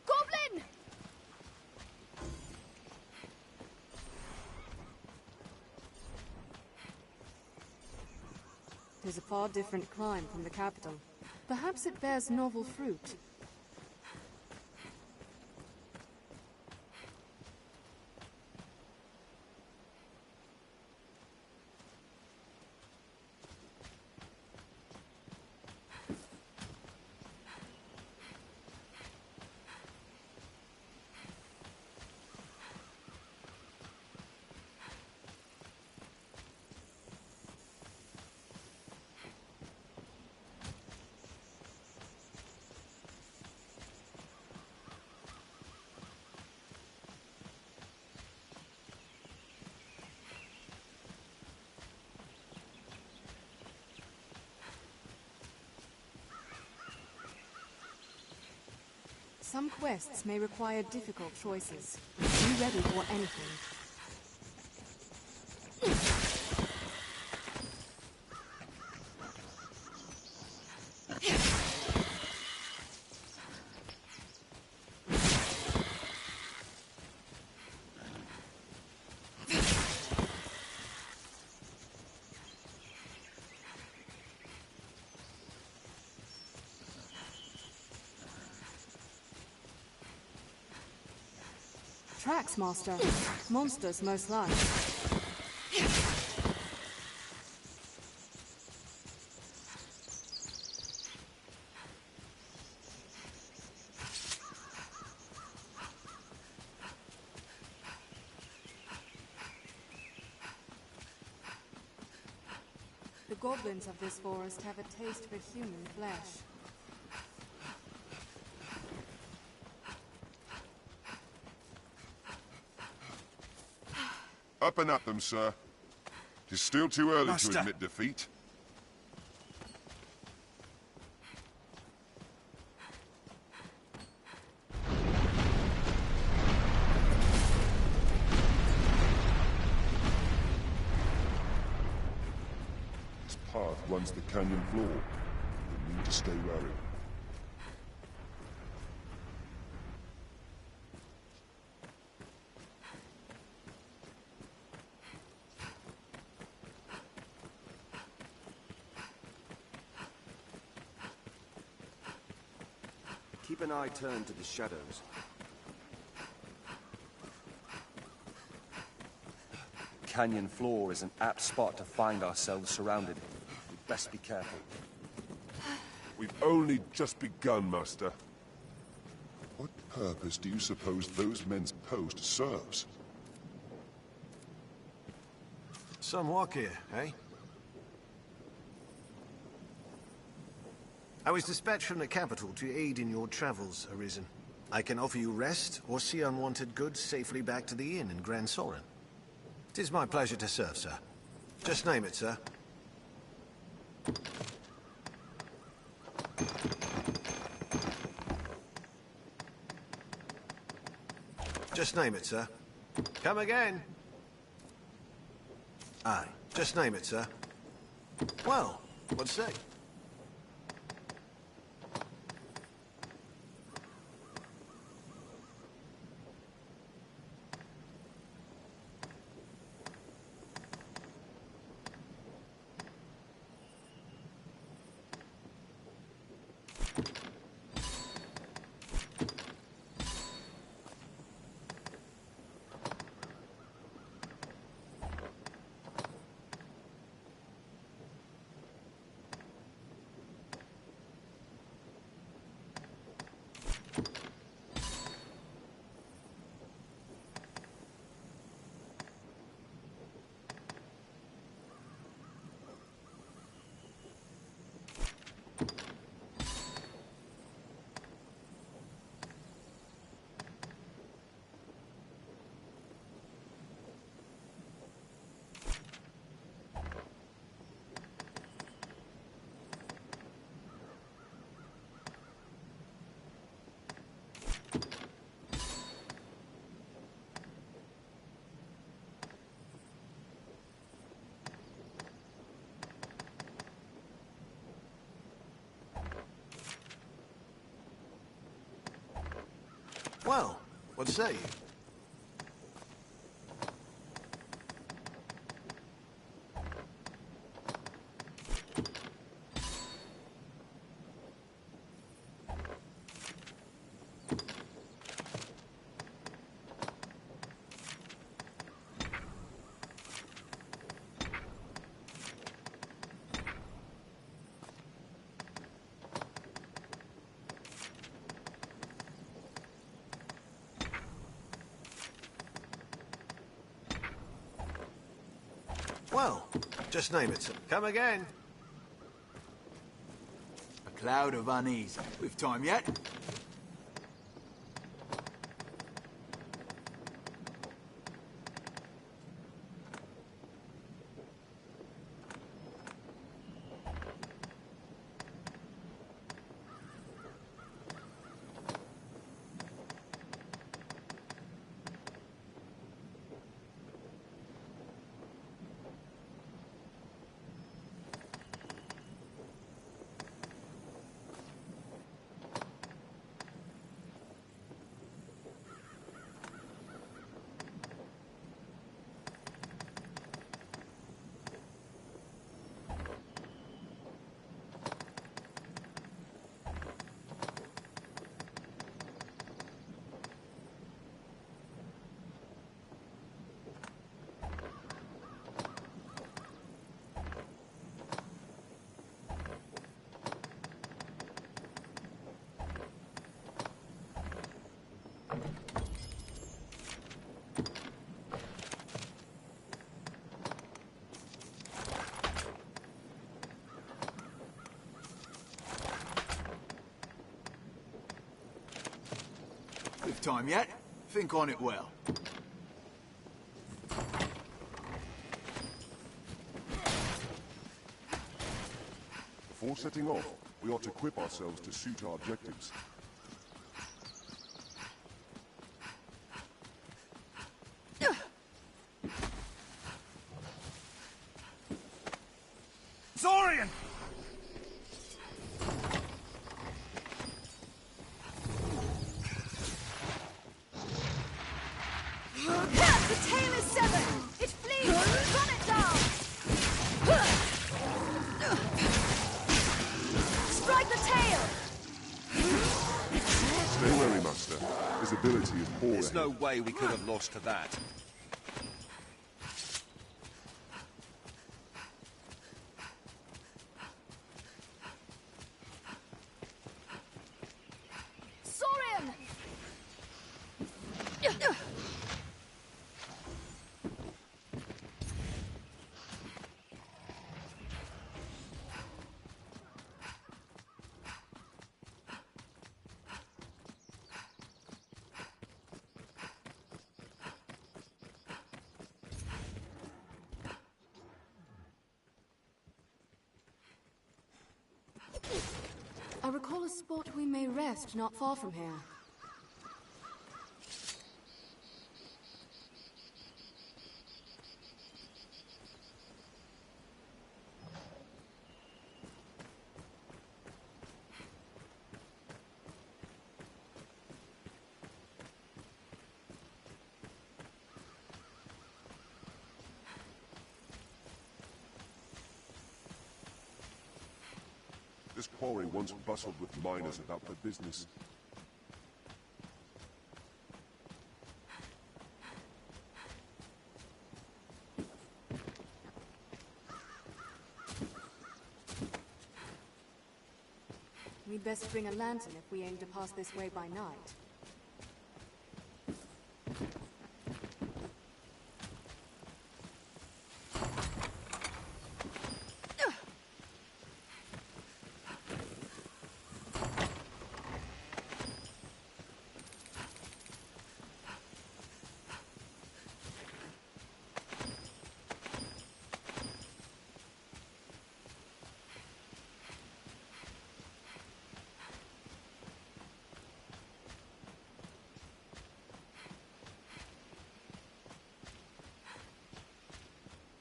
Goblin! Tis a far different climb from the capital. Perhaps it bears novel fruit. Some quests may require difficult choices. Be ready for anything. Tracks, Master. Monsters, most like. The goblins of this forest have a taste for human flesh. Up and at them, sir. It is still too early Master. to admit defeat. This path runs the canyon floor. We need to stay wary. Keep an eye turned to the shadows. Canyon floor is an apt spot to find ourselves surrounded. We'd best be careful. We've only just begun, Master. What purpose do you suppose those men's post serves? Some work here, eh? I was dispatched from the capital to aid in your travels, Arisen. I can offer you rest or see unwanted goods safely back to the inn in Grand Soren. It is my pleasure to serve, sir. Just name it, sir. Just name it, sir. Come again. Aye, just name it, sir. Well, what say? Well, what say you? Well, just name it, sir. Come again. A cloud of unease. We've time yet? We've time yet. Think on it well. Before setting off, we ought to equip ourselves to suit our objectives. Zorian! The tail is severed! It flees! Run it down! Strike the tail! Stay wary, Master. His ability is poor. There's no way we could have lost to that. Saurian! I recall a spot we may rest not far from here. This quarry once bustled with miners about their business. We'd best bring a lantern if we aim to pass this way by night.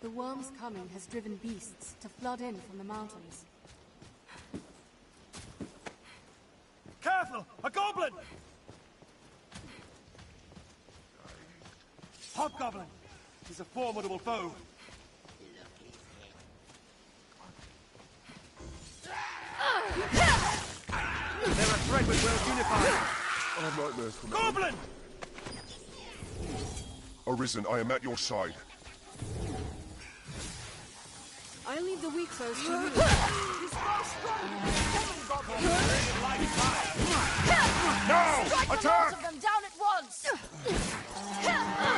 The worm's coming has driven beasts to flood in from the mountains. Careful! A goblin! Hobgoblin! He's a formidable foe. They're a threat with well unified. I have nightmares from Goblin! Arisen, I am at your side. I leave the weak foes to you. He's far stronger than the common goblin! Now! Strike the Attack! lot of them down at once!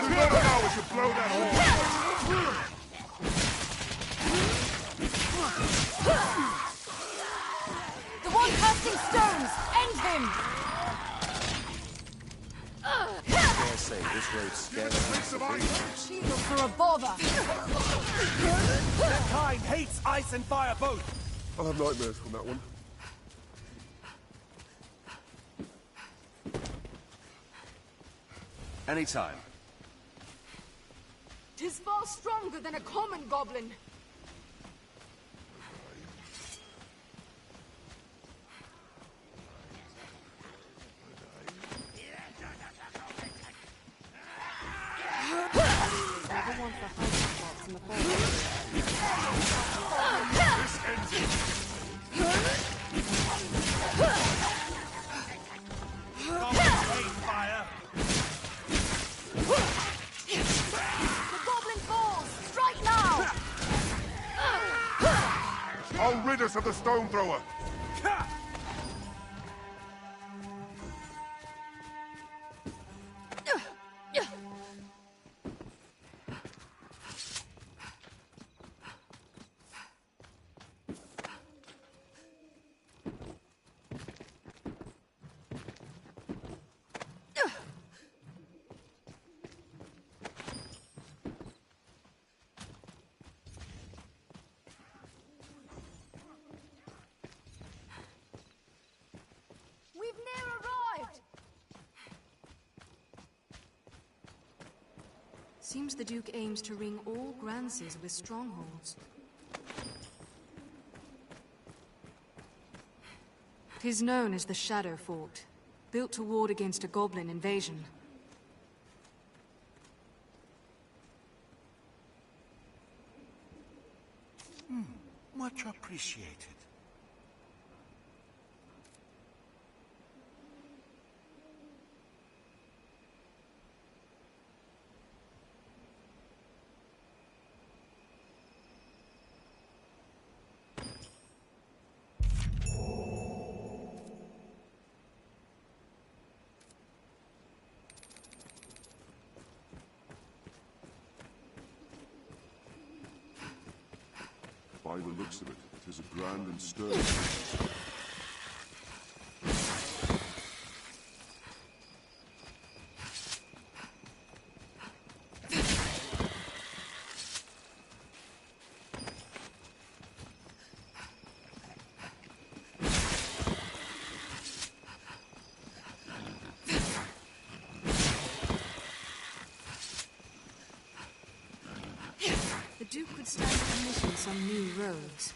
Together now we should blow that hole! The one casting stones! End him! I dare say this road's scarce. Shield for a bother! That kind hates ice and fire both! I'll have nightmares from that one. Anytime. 'Tis far stronger than a common goblin. Never want the hiding spots in the forest. This ends it! Goblins hate fire! The goblin falls! Strike now! I'll rid us of the stone thrower! Seems the Duke aims to ring all Grances with strongholds. 'Tis known as the Shadow Fort, built to ward against a goblin invasion. Much appreciated. By the looks of it, it is a grand and sturdy. The Duke could stand to commission some new roads.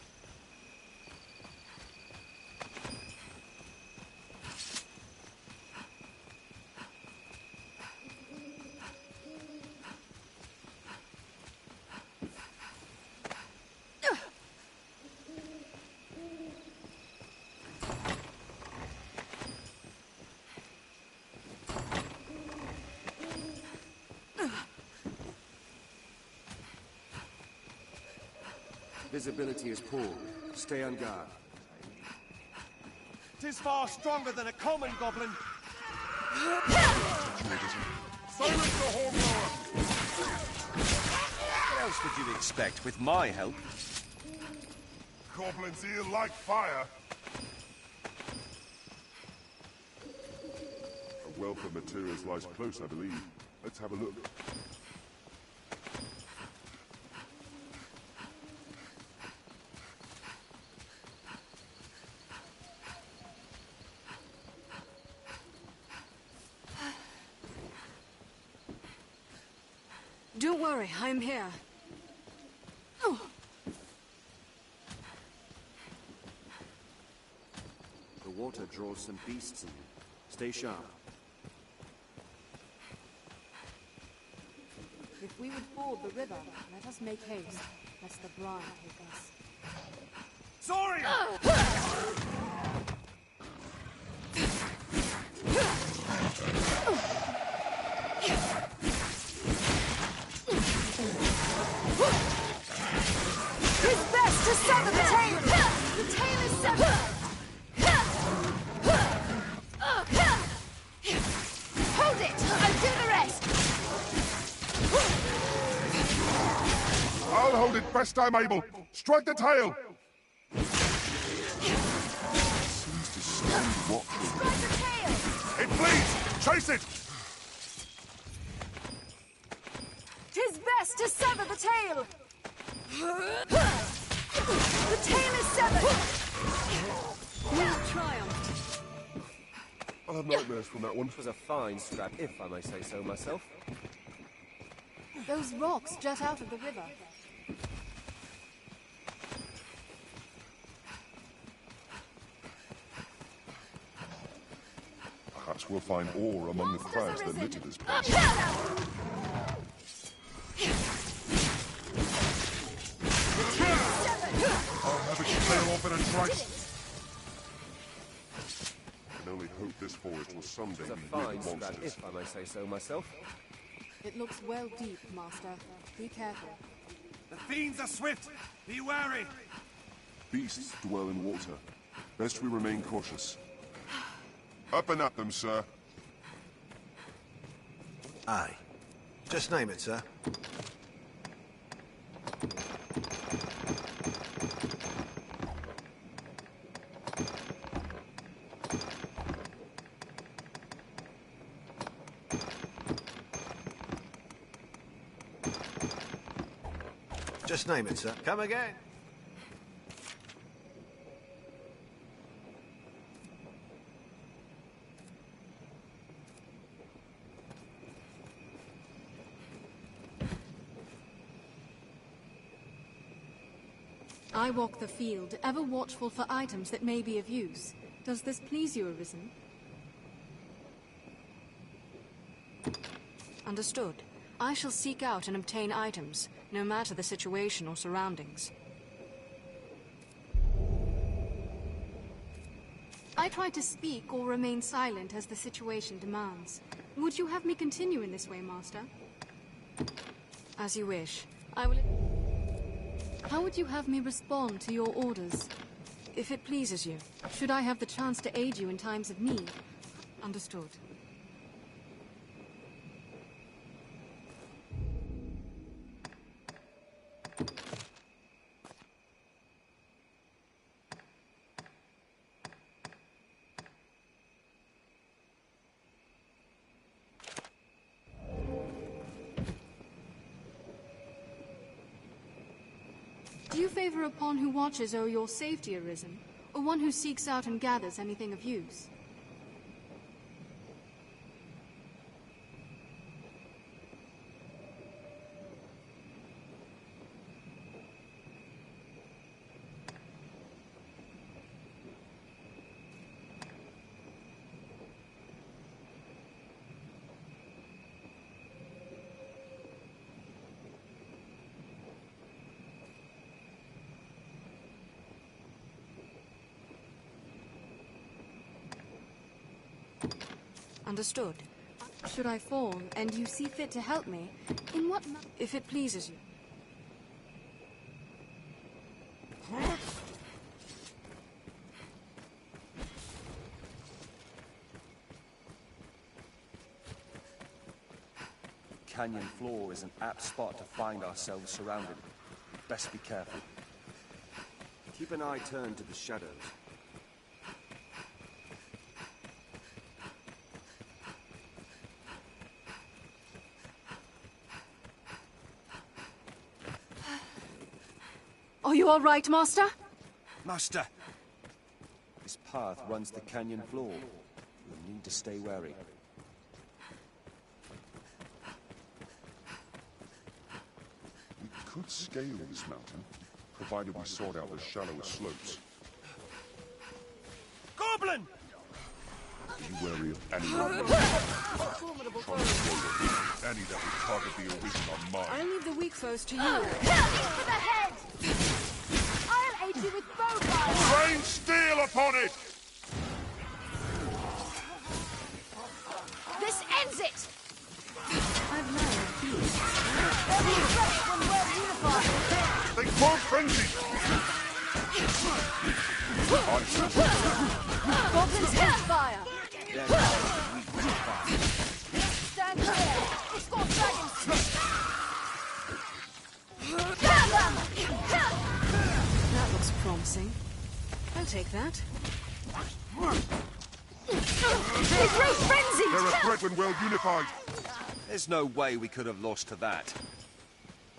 Visibility is poor. Stay on guard. 'Tis far stronger than a common goblin. Silence the hornblower! What else would you expect with my help? Goblins here like fire. A wealth of materials lies close, I believe. Let's have a look. Don't worry, I'm here. Oh. The water draws some beasts in. Stay sharp. If we would ford the river, let us make haste, lest the brine take us. Sorry! It's best to sever the tail! The tail is severed! Hold it! I'll do the rest! I'll hold it best I'm able. Strike the tail! Seems to stand watch over Strike the tail! it. It bleeds! Chase it! 'Tis best to sever the tail! The tail is severed! We triumphed. I'll have nightmares from that one. It was a fine scrap, if I may say so myself. Those rocks jut out of the river. Perhaps we'll find ore among the crags that litter this place. I'll have it tail off in a trice. I can only hope this forest will someday It was a be rid fine of scrap, monsters. if I may say so myself. It looks well deep, Master. Be careful. The fiends are swift! Be wary! Beasts dwell in water. Best we remain cautious. Up and at them, sir. Aye. Just name it, sir. Just name it, sir. Come again. I walk the field, ever watchful for items that may be of use. Does this please you, Arisen? Understood. I shall seek out and obtain items, no matter the situation or surroundings. I try to speak or remain silent as the situation demands. Would you have me continue in this way, Master? As you wish. I will... How would you have me respond to your orders? If it pleases you. Should I have the chance to aid you in times of need? Understood. Do you favor a pawn who watches o'er your safety, Arisen, or one who seeks out and gathers anything of use? Understood. Should I fall, and you see fit to help me, in what if it pleases you? Canyon floor is an apt spot to find ourselves surrounded. Best be careful. Keep an eye turned to the shadows. Are you all right, Master? Master! This path runs the canyon floor. We'll need to stay wary. We could scale this mountain, provided we sought out the shallower slopes. Goblin! Be wary of anyone trying to throw any that would target the Arisen are mine. I'll leave the weak foes to you. For the head! I'll aid you with bow fire! Rain steel upon it! This ends it! I've learned peace. They'll be fresh when well unified! They quote frenzy! Goblin's hellfire! Stand clear! It's got dragons! That looks promising. I'll take that. They grow frenzied! They're a threat when well unified. There's no way we could have lost to that.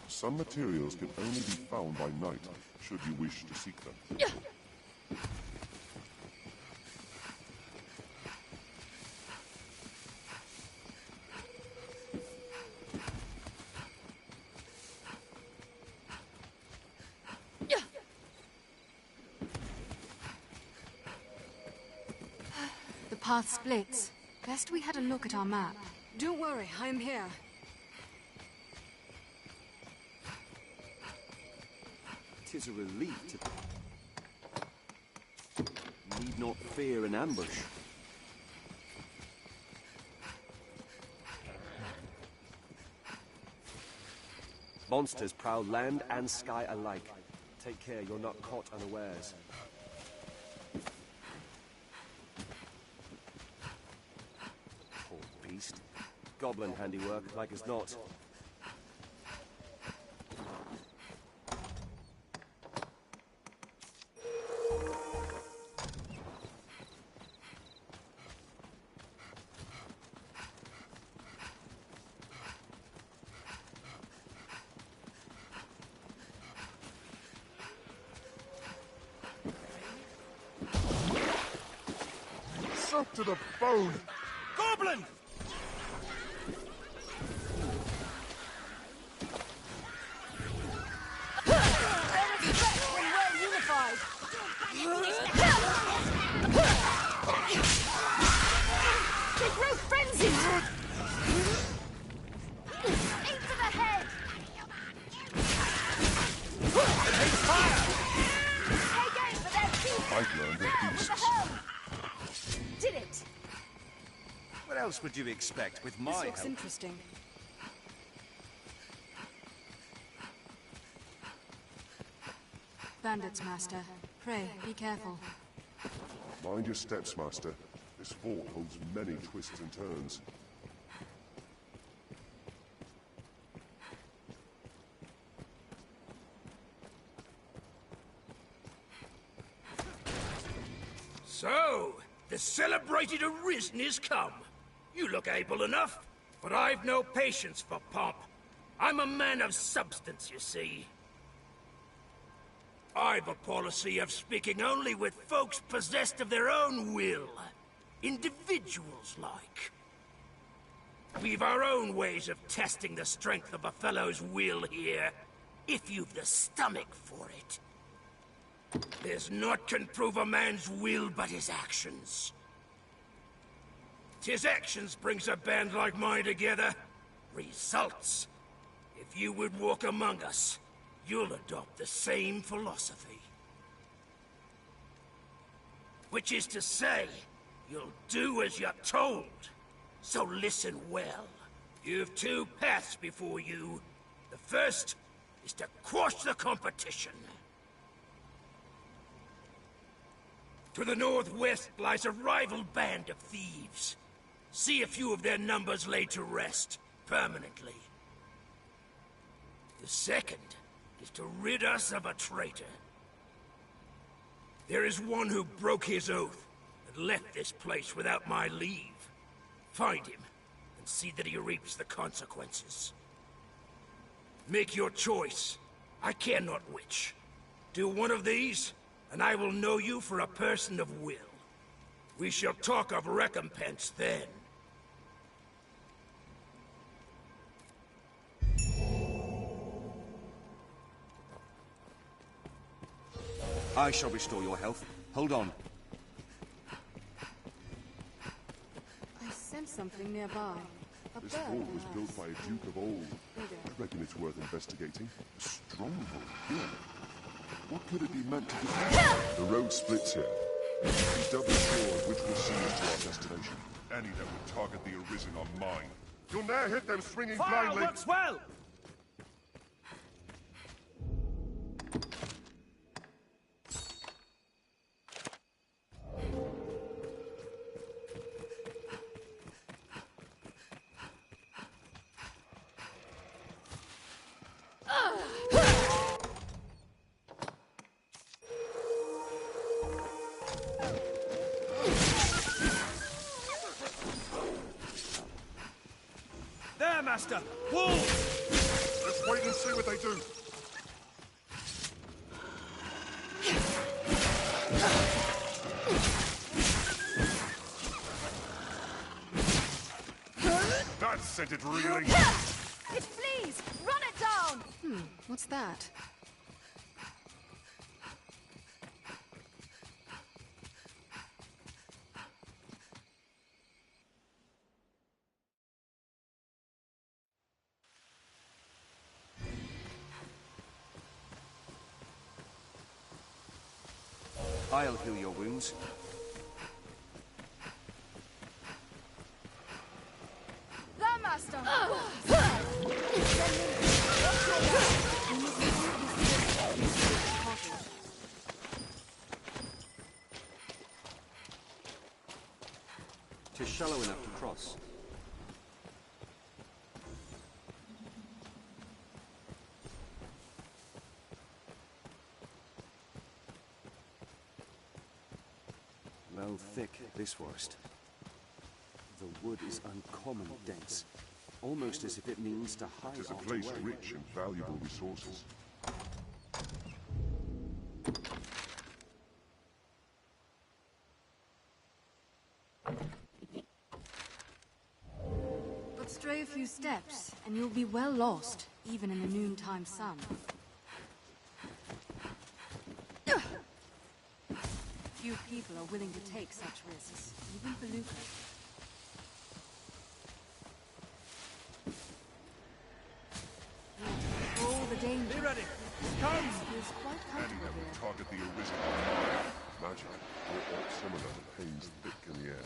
Some materials can only be found by night, should you wish to seek them. The path splits. Best we had a look at our map. Don't worry, I'm here. Tis a relief to... Need not fear an ambush. Monsters prowl land and sky alike. Take care you're not caught unawares. Poor beast. Goblin handiwork, like as not. Soaked to the bone! Goblin! They grow frenzied! Aim for the head! Take fire! Take aim for their teeth! I've learned that beasts. Did it! What else would you expect with my This looks help? interesting. Bandits, Master. Pray, be careful. Mind your steps, Master. This fort holds many twists and turns. So, the celebrated Arisen is come. You look able enough, but I've no patience for pomp. I'm a man of substance, you see. I've a policy of speaking only with folks possessed of their own will. Individuals like. We've our own ways of testing the strength of a fellow's will here, if you've the stomach for it. There's naught can prove a man's will but his actions. 'Tis actions brings a band like mine together. Results. If you would walk among us, you'll adopt the same philosophy. Which is to say, you'll do as you're told. So listen well. You've two paths before you. The first is to quash the competition. To the northwest lies a rival band of thieves. See a few of their numbers laid to rest, permanently. The second is to rid us of a traitor. There is one who broke his oath and left this place without my leave. Find him, and see that he reaps the consequences. Make your choice. I care not which. Do one of these, and I will know you for a person of will. We shall talk of recompense then. I shall restore your health. Hold on. I sense something nearby. A This bird, fort was perhaps. built by a duke of old. Bigger. I reckon it's worth investigating. A stronghold here. What could it be meant to do? The road splits here. Be doubly sure which will see us to our destination. Any that would target the Arisen are mine. You'll ne'er hit them swinging Fire blindly. works well! There, Master! Wolves! Let's wait and see what they do. That sent it reeling. It flees! Run it down! What's that? I'll heal your wounds. The Master! Tis shallow enough to cross. Well thick, this forest. The wood is uncommon dense, almost as if it means to hide It is a our place way. rich in valuable resources. But stray a few steps, and you'll be well lost, even in the noontime sun. few people are willing to take such risks, even for Lucas. For all the danger. Be ready. Come! He's quite Any comfortable that would here. target the Arisen Empire. Magic, or aught similar that hangs thick in the air.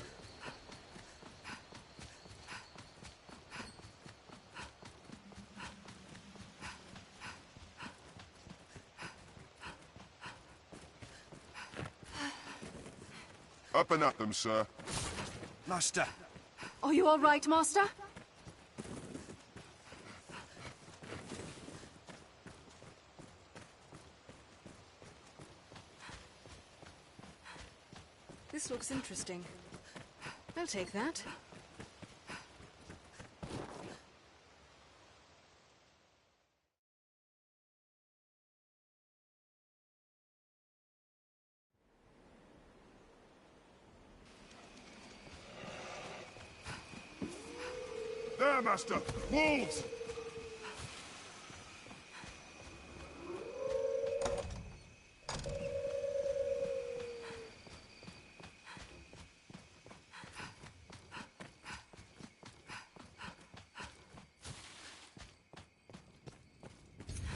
Up and at them, sir. Master. Are you all right, Master? This looks interesting. I'll take that. There, Master! Wolves!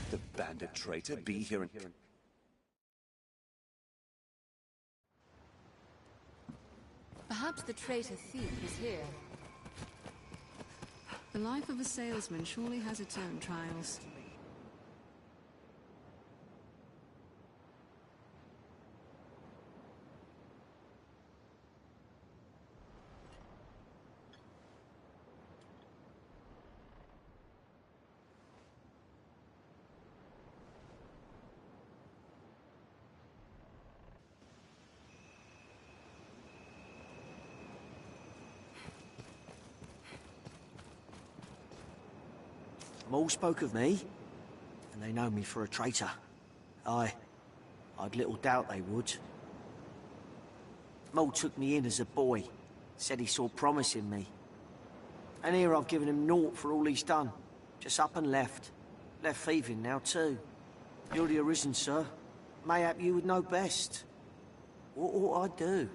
The bandit traitor be here and... Perhaps the traitor thief is here. The life of a salesman surely has its own trials. Them all spoke of me, and they know me for a traitor. I'd little doubt they would. Mole took me in as a boy, said he saw promise in me. And here I've given him naught for all he's done. Just up and left. Left thieving now too. You're the Arisen, sir. Mayhap you would know best. What ought I do?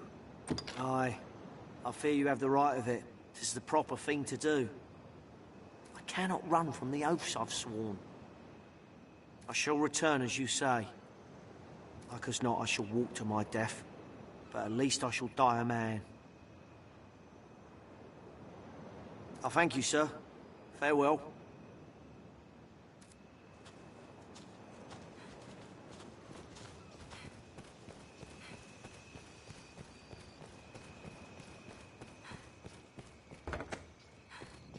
I fear you have the right of it. 'Tis the proper thing to do. I cannot run from the oaths I've sworn. I shall return as you say. Like as not, I shall walk to my death. But at least I shall die a man. I thank you, sir. Farewell.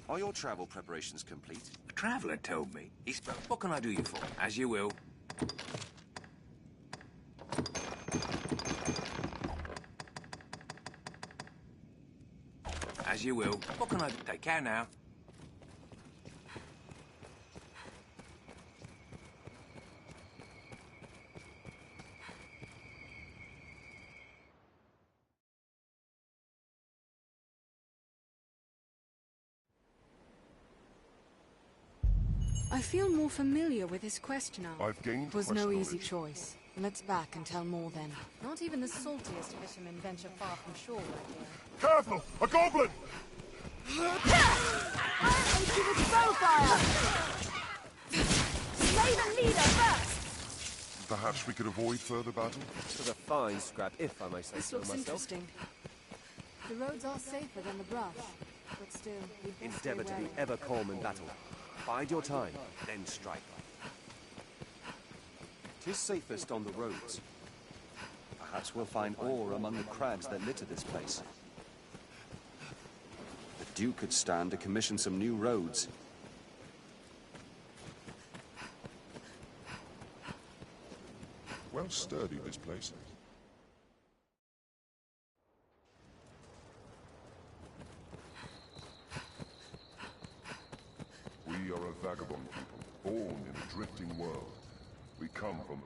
Are your travel preparations complete? A traveller told me. He spoke. What can I do you for? As you will. As you will. What can I do? Take care now. I feel more familiar with his quest now. I've gained It was quest no easy knowledge. choice. Let's back and tell more then. Not even the saltiest fishermen venture far from shore right here. Careful! A goblin! I'll hit you with bowfire! Slay the leader first! Perhaps we could avoid further battle? This was a fine scrap, if I may say This so looks myself. interesting. The roads are safer than the brush, but still, we'd best stay Endeavour to be wary. ever calm in battle. Bide your time, then strike. 'Tis safest on the roads. Perhaps we'll find ore among the crags that litter this place. The Duke could stand to commission some new roads. Well sturdy, this place. We are a vagabond people, born in a drifting world. We come from...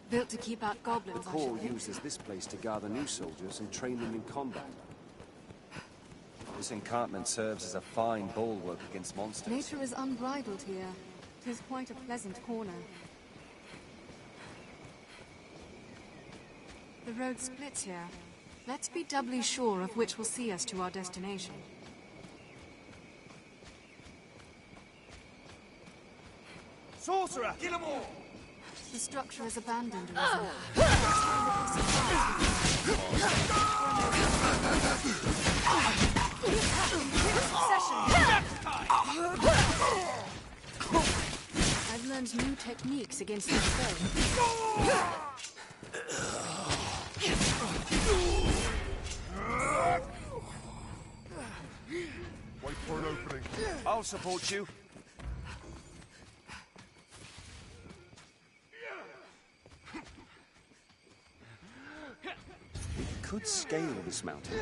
Built to keep out The goblins, Corps uses this place to gather new soldiers and train them in combat. This encampment serves as a fine bulwark against monsters. Nature is unbridled here. 'Tis quite a pleasant corner. The road splits here. Let's be doubly sure of which will see us to our destination. Sorcerer! Kill them all! The structure is abandoned, Arisen. I've learned new techniques against this foe. Wait for an opening. I'll support you. We could scale this mountain,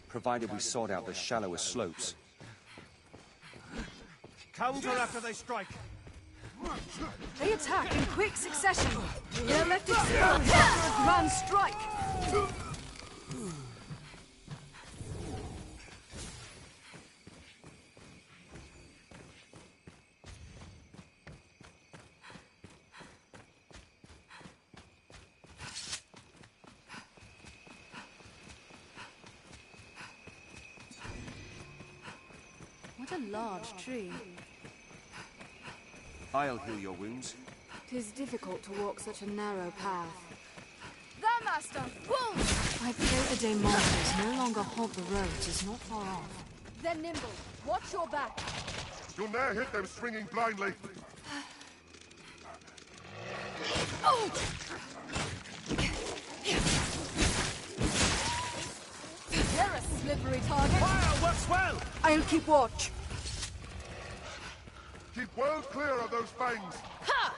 provided we sought out the shallower slopes. Counter after they strike. They attack in quick succession. They're left exposed after a grand strike. What a large tree. I'll heal your wounds. 'Tis difficult to walk such a narrow path. There, Master! Wolves! I pray the day monsters no longer haunt the roads is not far off. They're nimble. Watch your back. You'll ne'er hit them swinging blindly. Oh! They're a slippery target. Fire works well! I'll keep watch. Keep well clear of those fangs. Ha!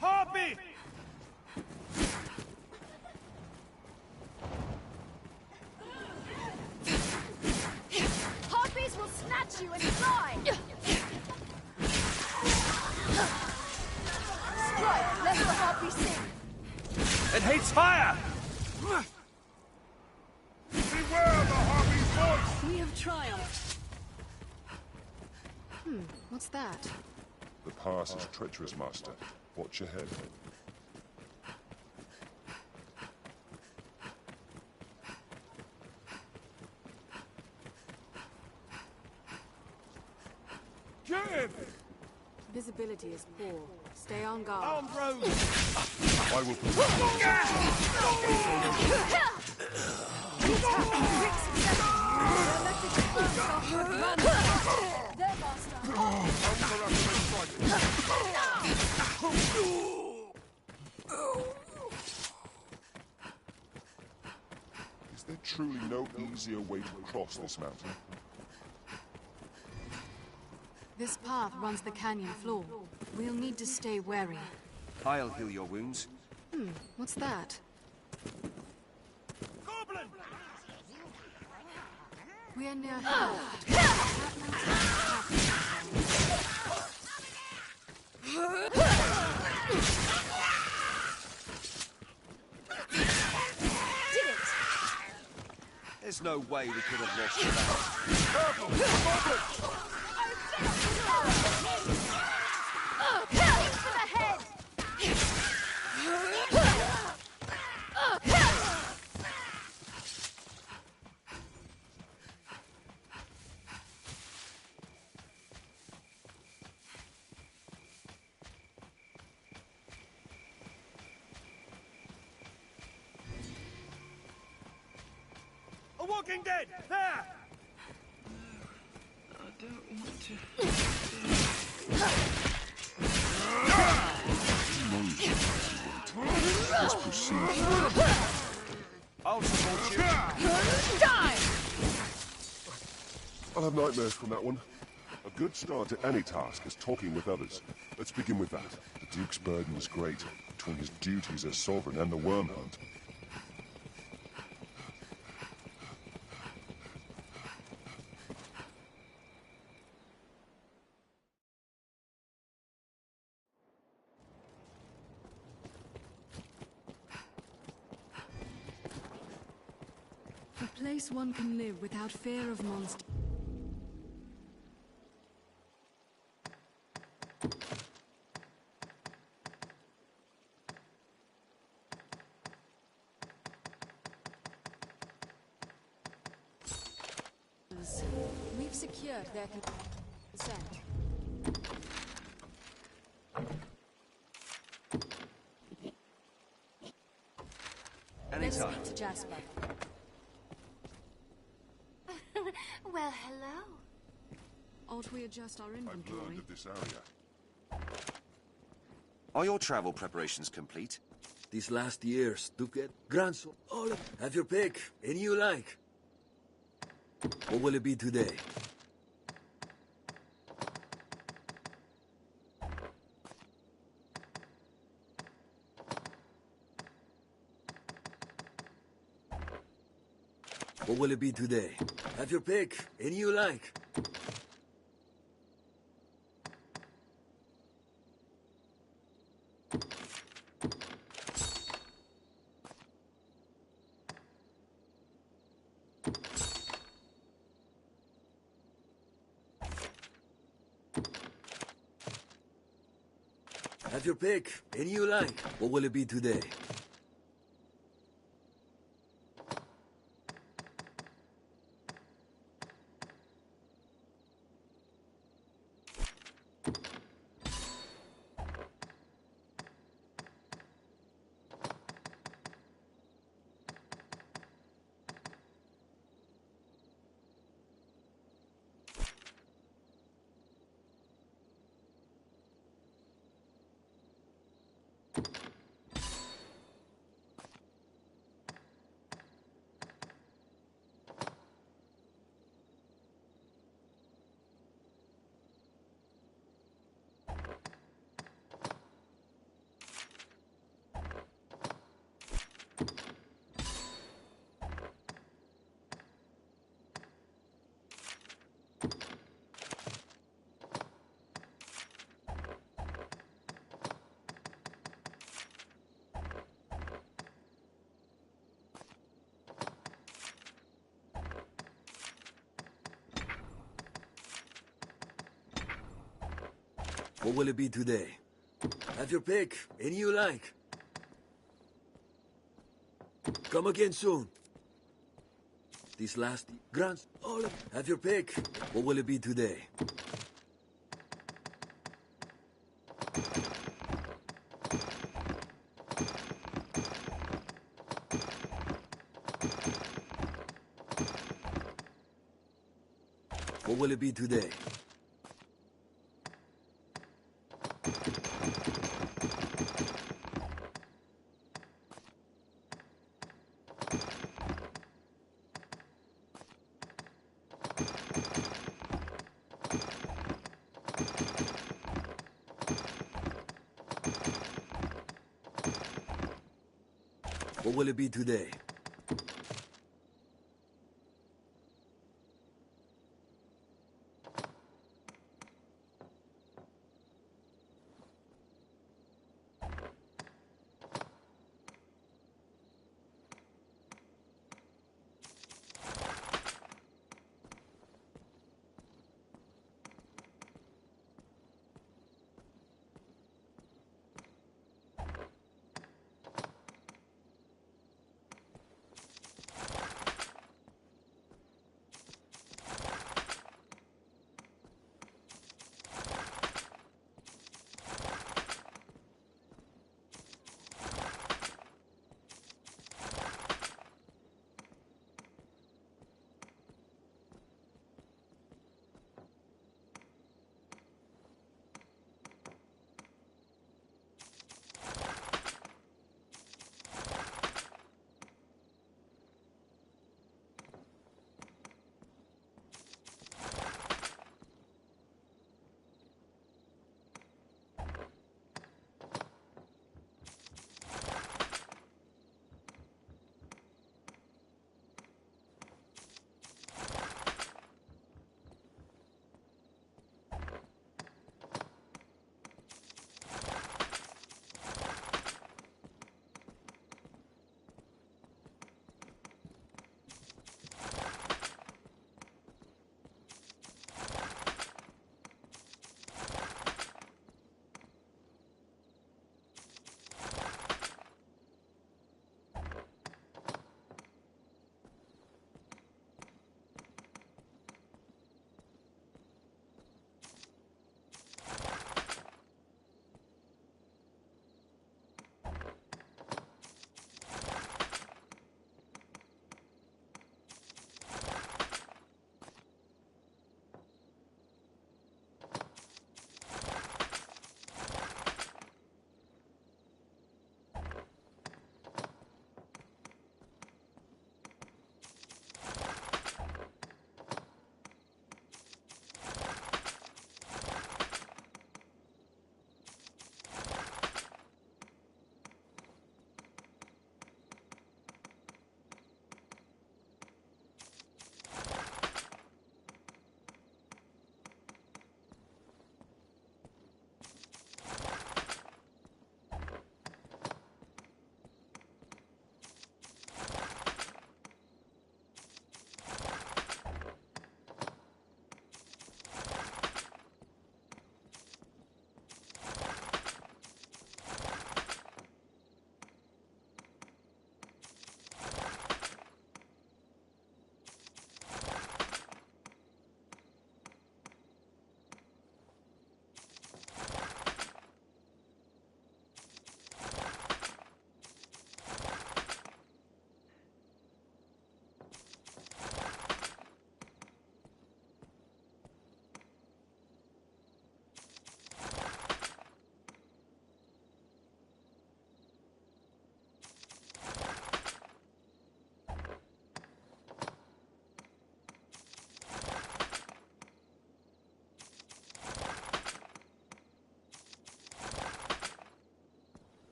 Harpy! Harpies will snatch you and fly! Strike, let the harpy sing! It hates fire! Beware the harpy's voice! We have triumphed. What's that? The pass is treacherous, Master. Watch your head. Get him! Visibility is poor. Stay on guard. Armed road! I will protect Quick succession! They're left exposed after a grand strike. There, Master! Is there truly no easier way to cross this mountain? This path runs the canyon floor. We'll need to stay wary. I'll heal your wounds. What's that? Goblin! We're near here. Did it! There's no way we could have lost that. Careful! Goblin! Aim for the head! A walking dead! There! I don't want to. Let's proceed. I'll support you. Die! I'll have nightmares from that one. A good start to any task is talking with others. Let's begin with that. The Duke's burden is great, between his duties as sovereign and the worm hunt. A place one can live without fear of monsters. We've secured their consent. Let's speak to Jasper. Well, hello. Ought we adjust our I've inventory? learned of this area. Are your travel preparations complete? These last years to get grandson. Oh, have your pick. Any you like. What will it be today? What will it be today? Have your pick. Any you like. Have your pick. Any you like. What will it be today? What will it be today? Have your pick. Any you like. Come again soon. These last grants. Oh, have your pick. What will it be today? What will it be today? What will it be today?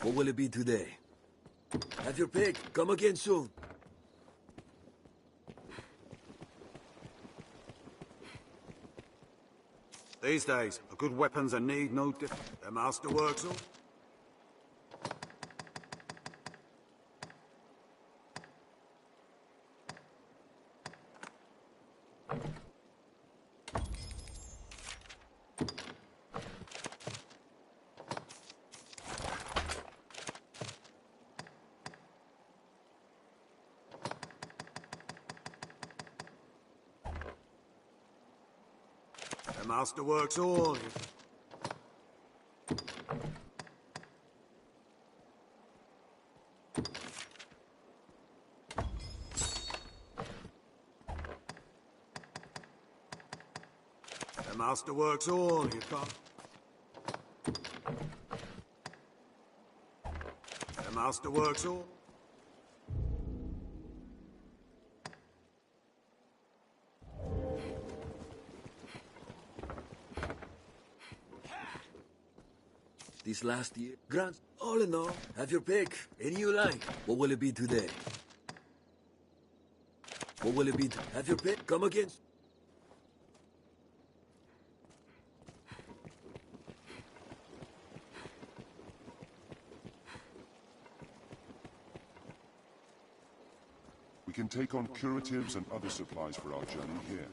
What will it be today? Have your pick. Come again soon. These days, a good weapon's a need no different. The master works all. The master works all. The master works all. You can't. The master works all. This last year, Grant, all in all, have your pick. Any you like. What will it be today? What will it be? Have your pick. Come again. We can take on curatives and other supplies for our journey here.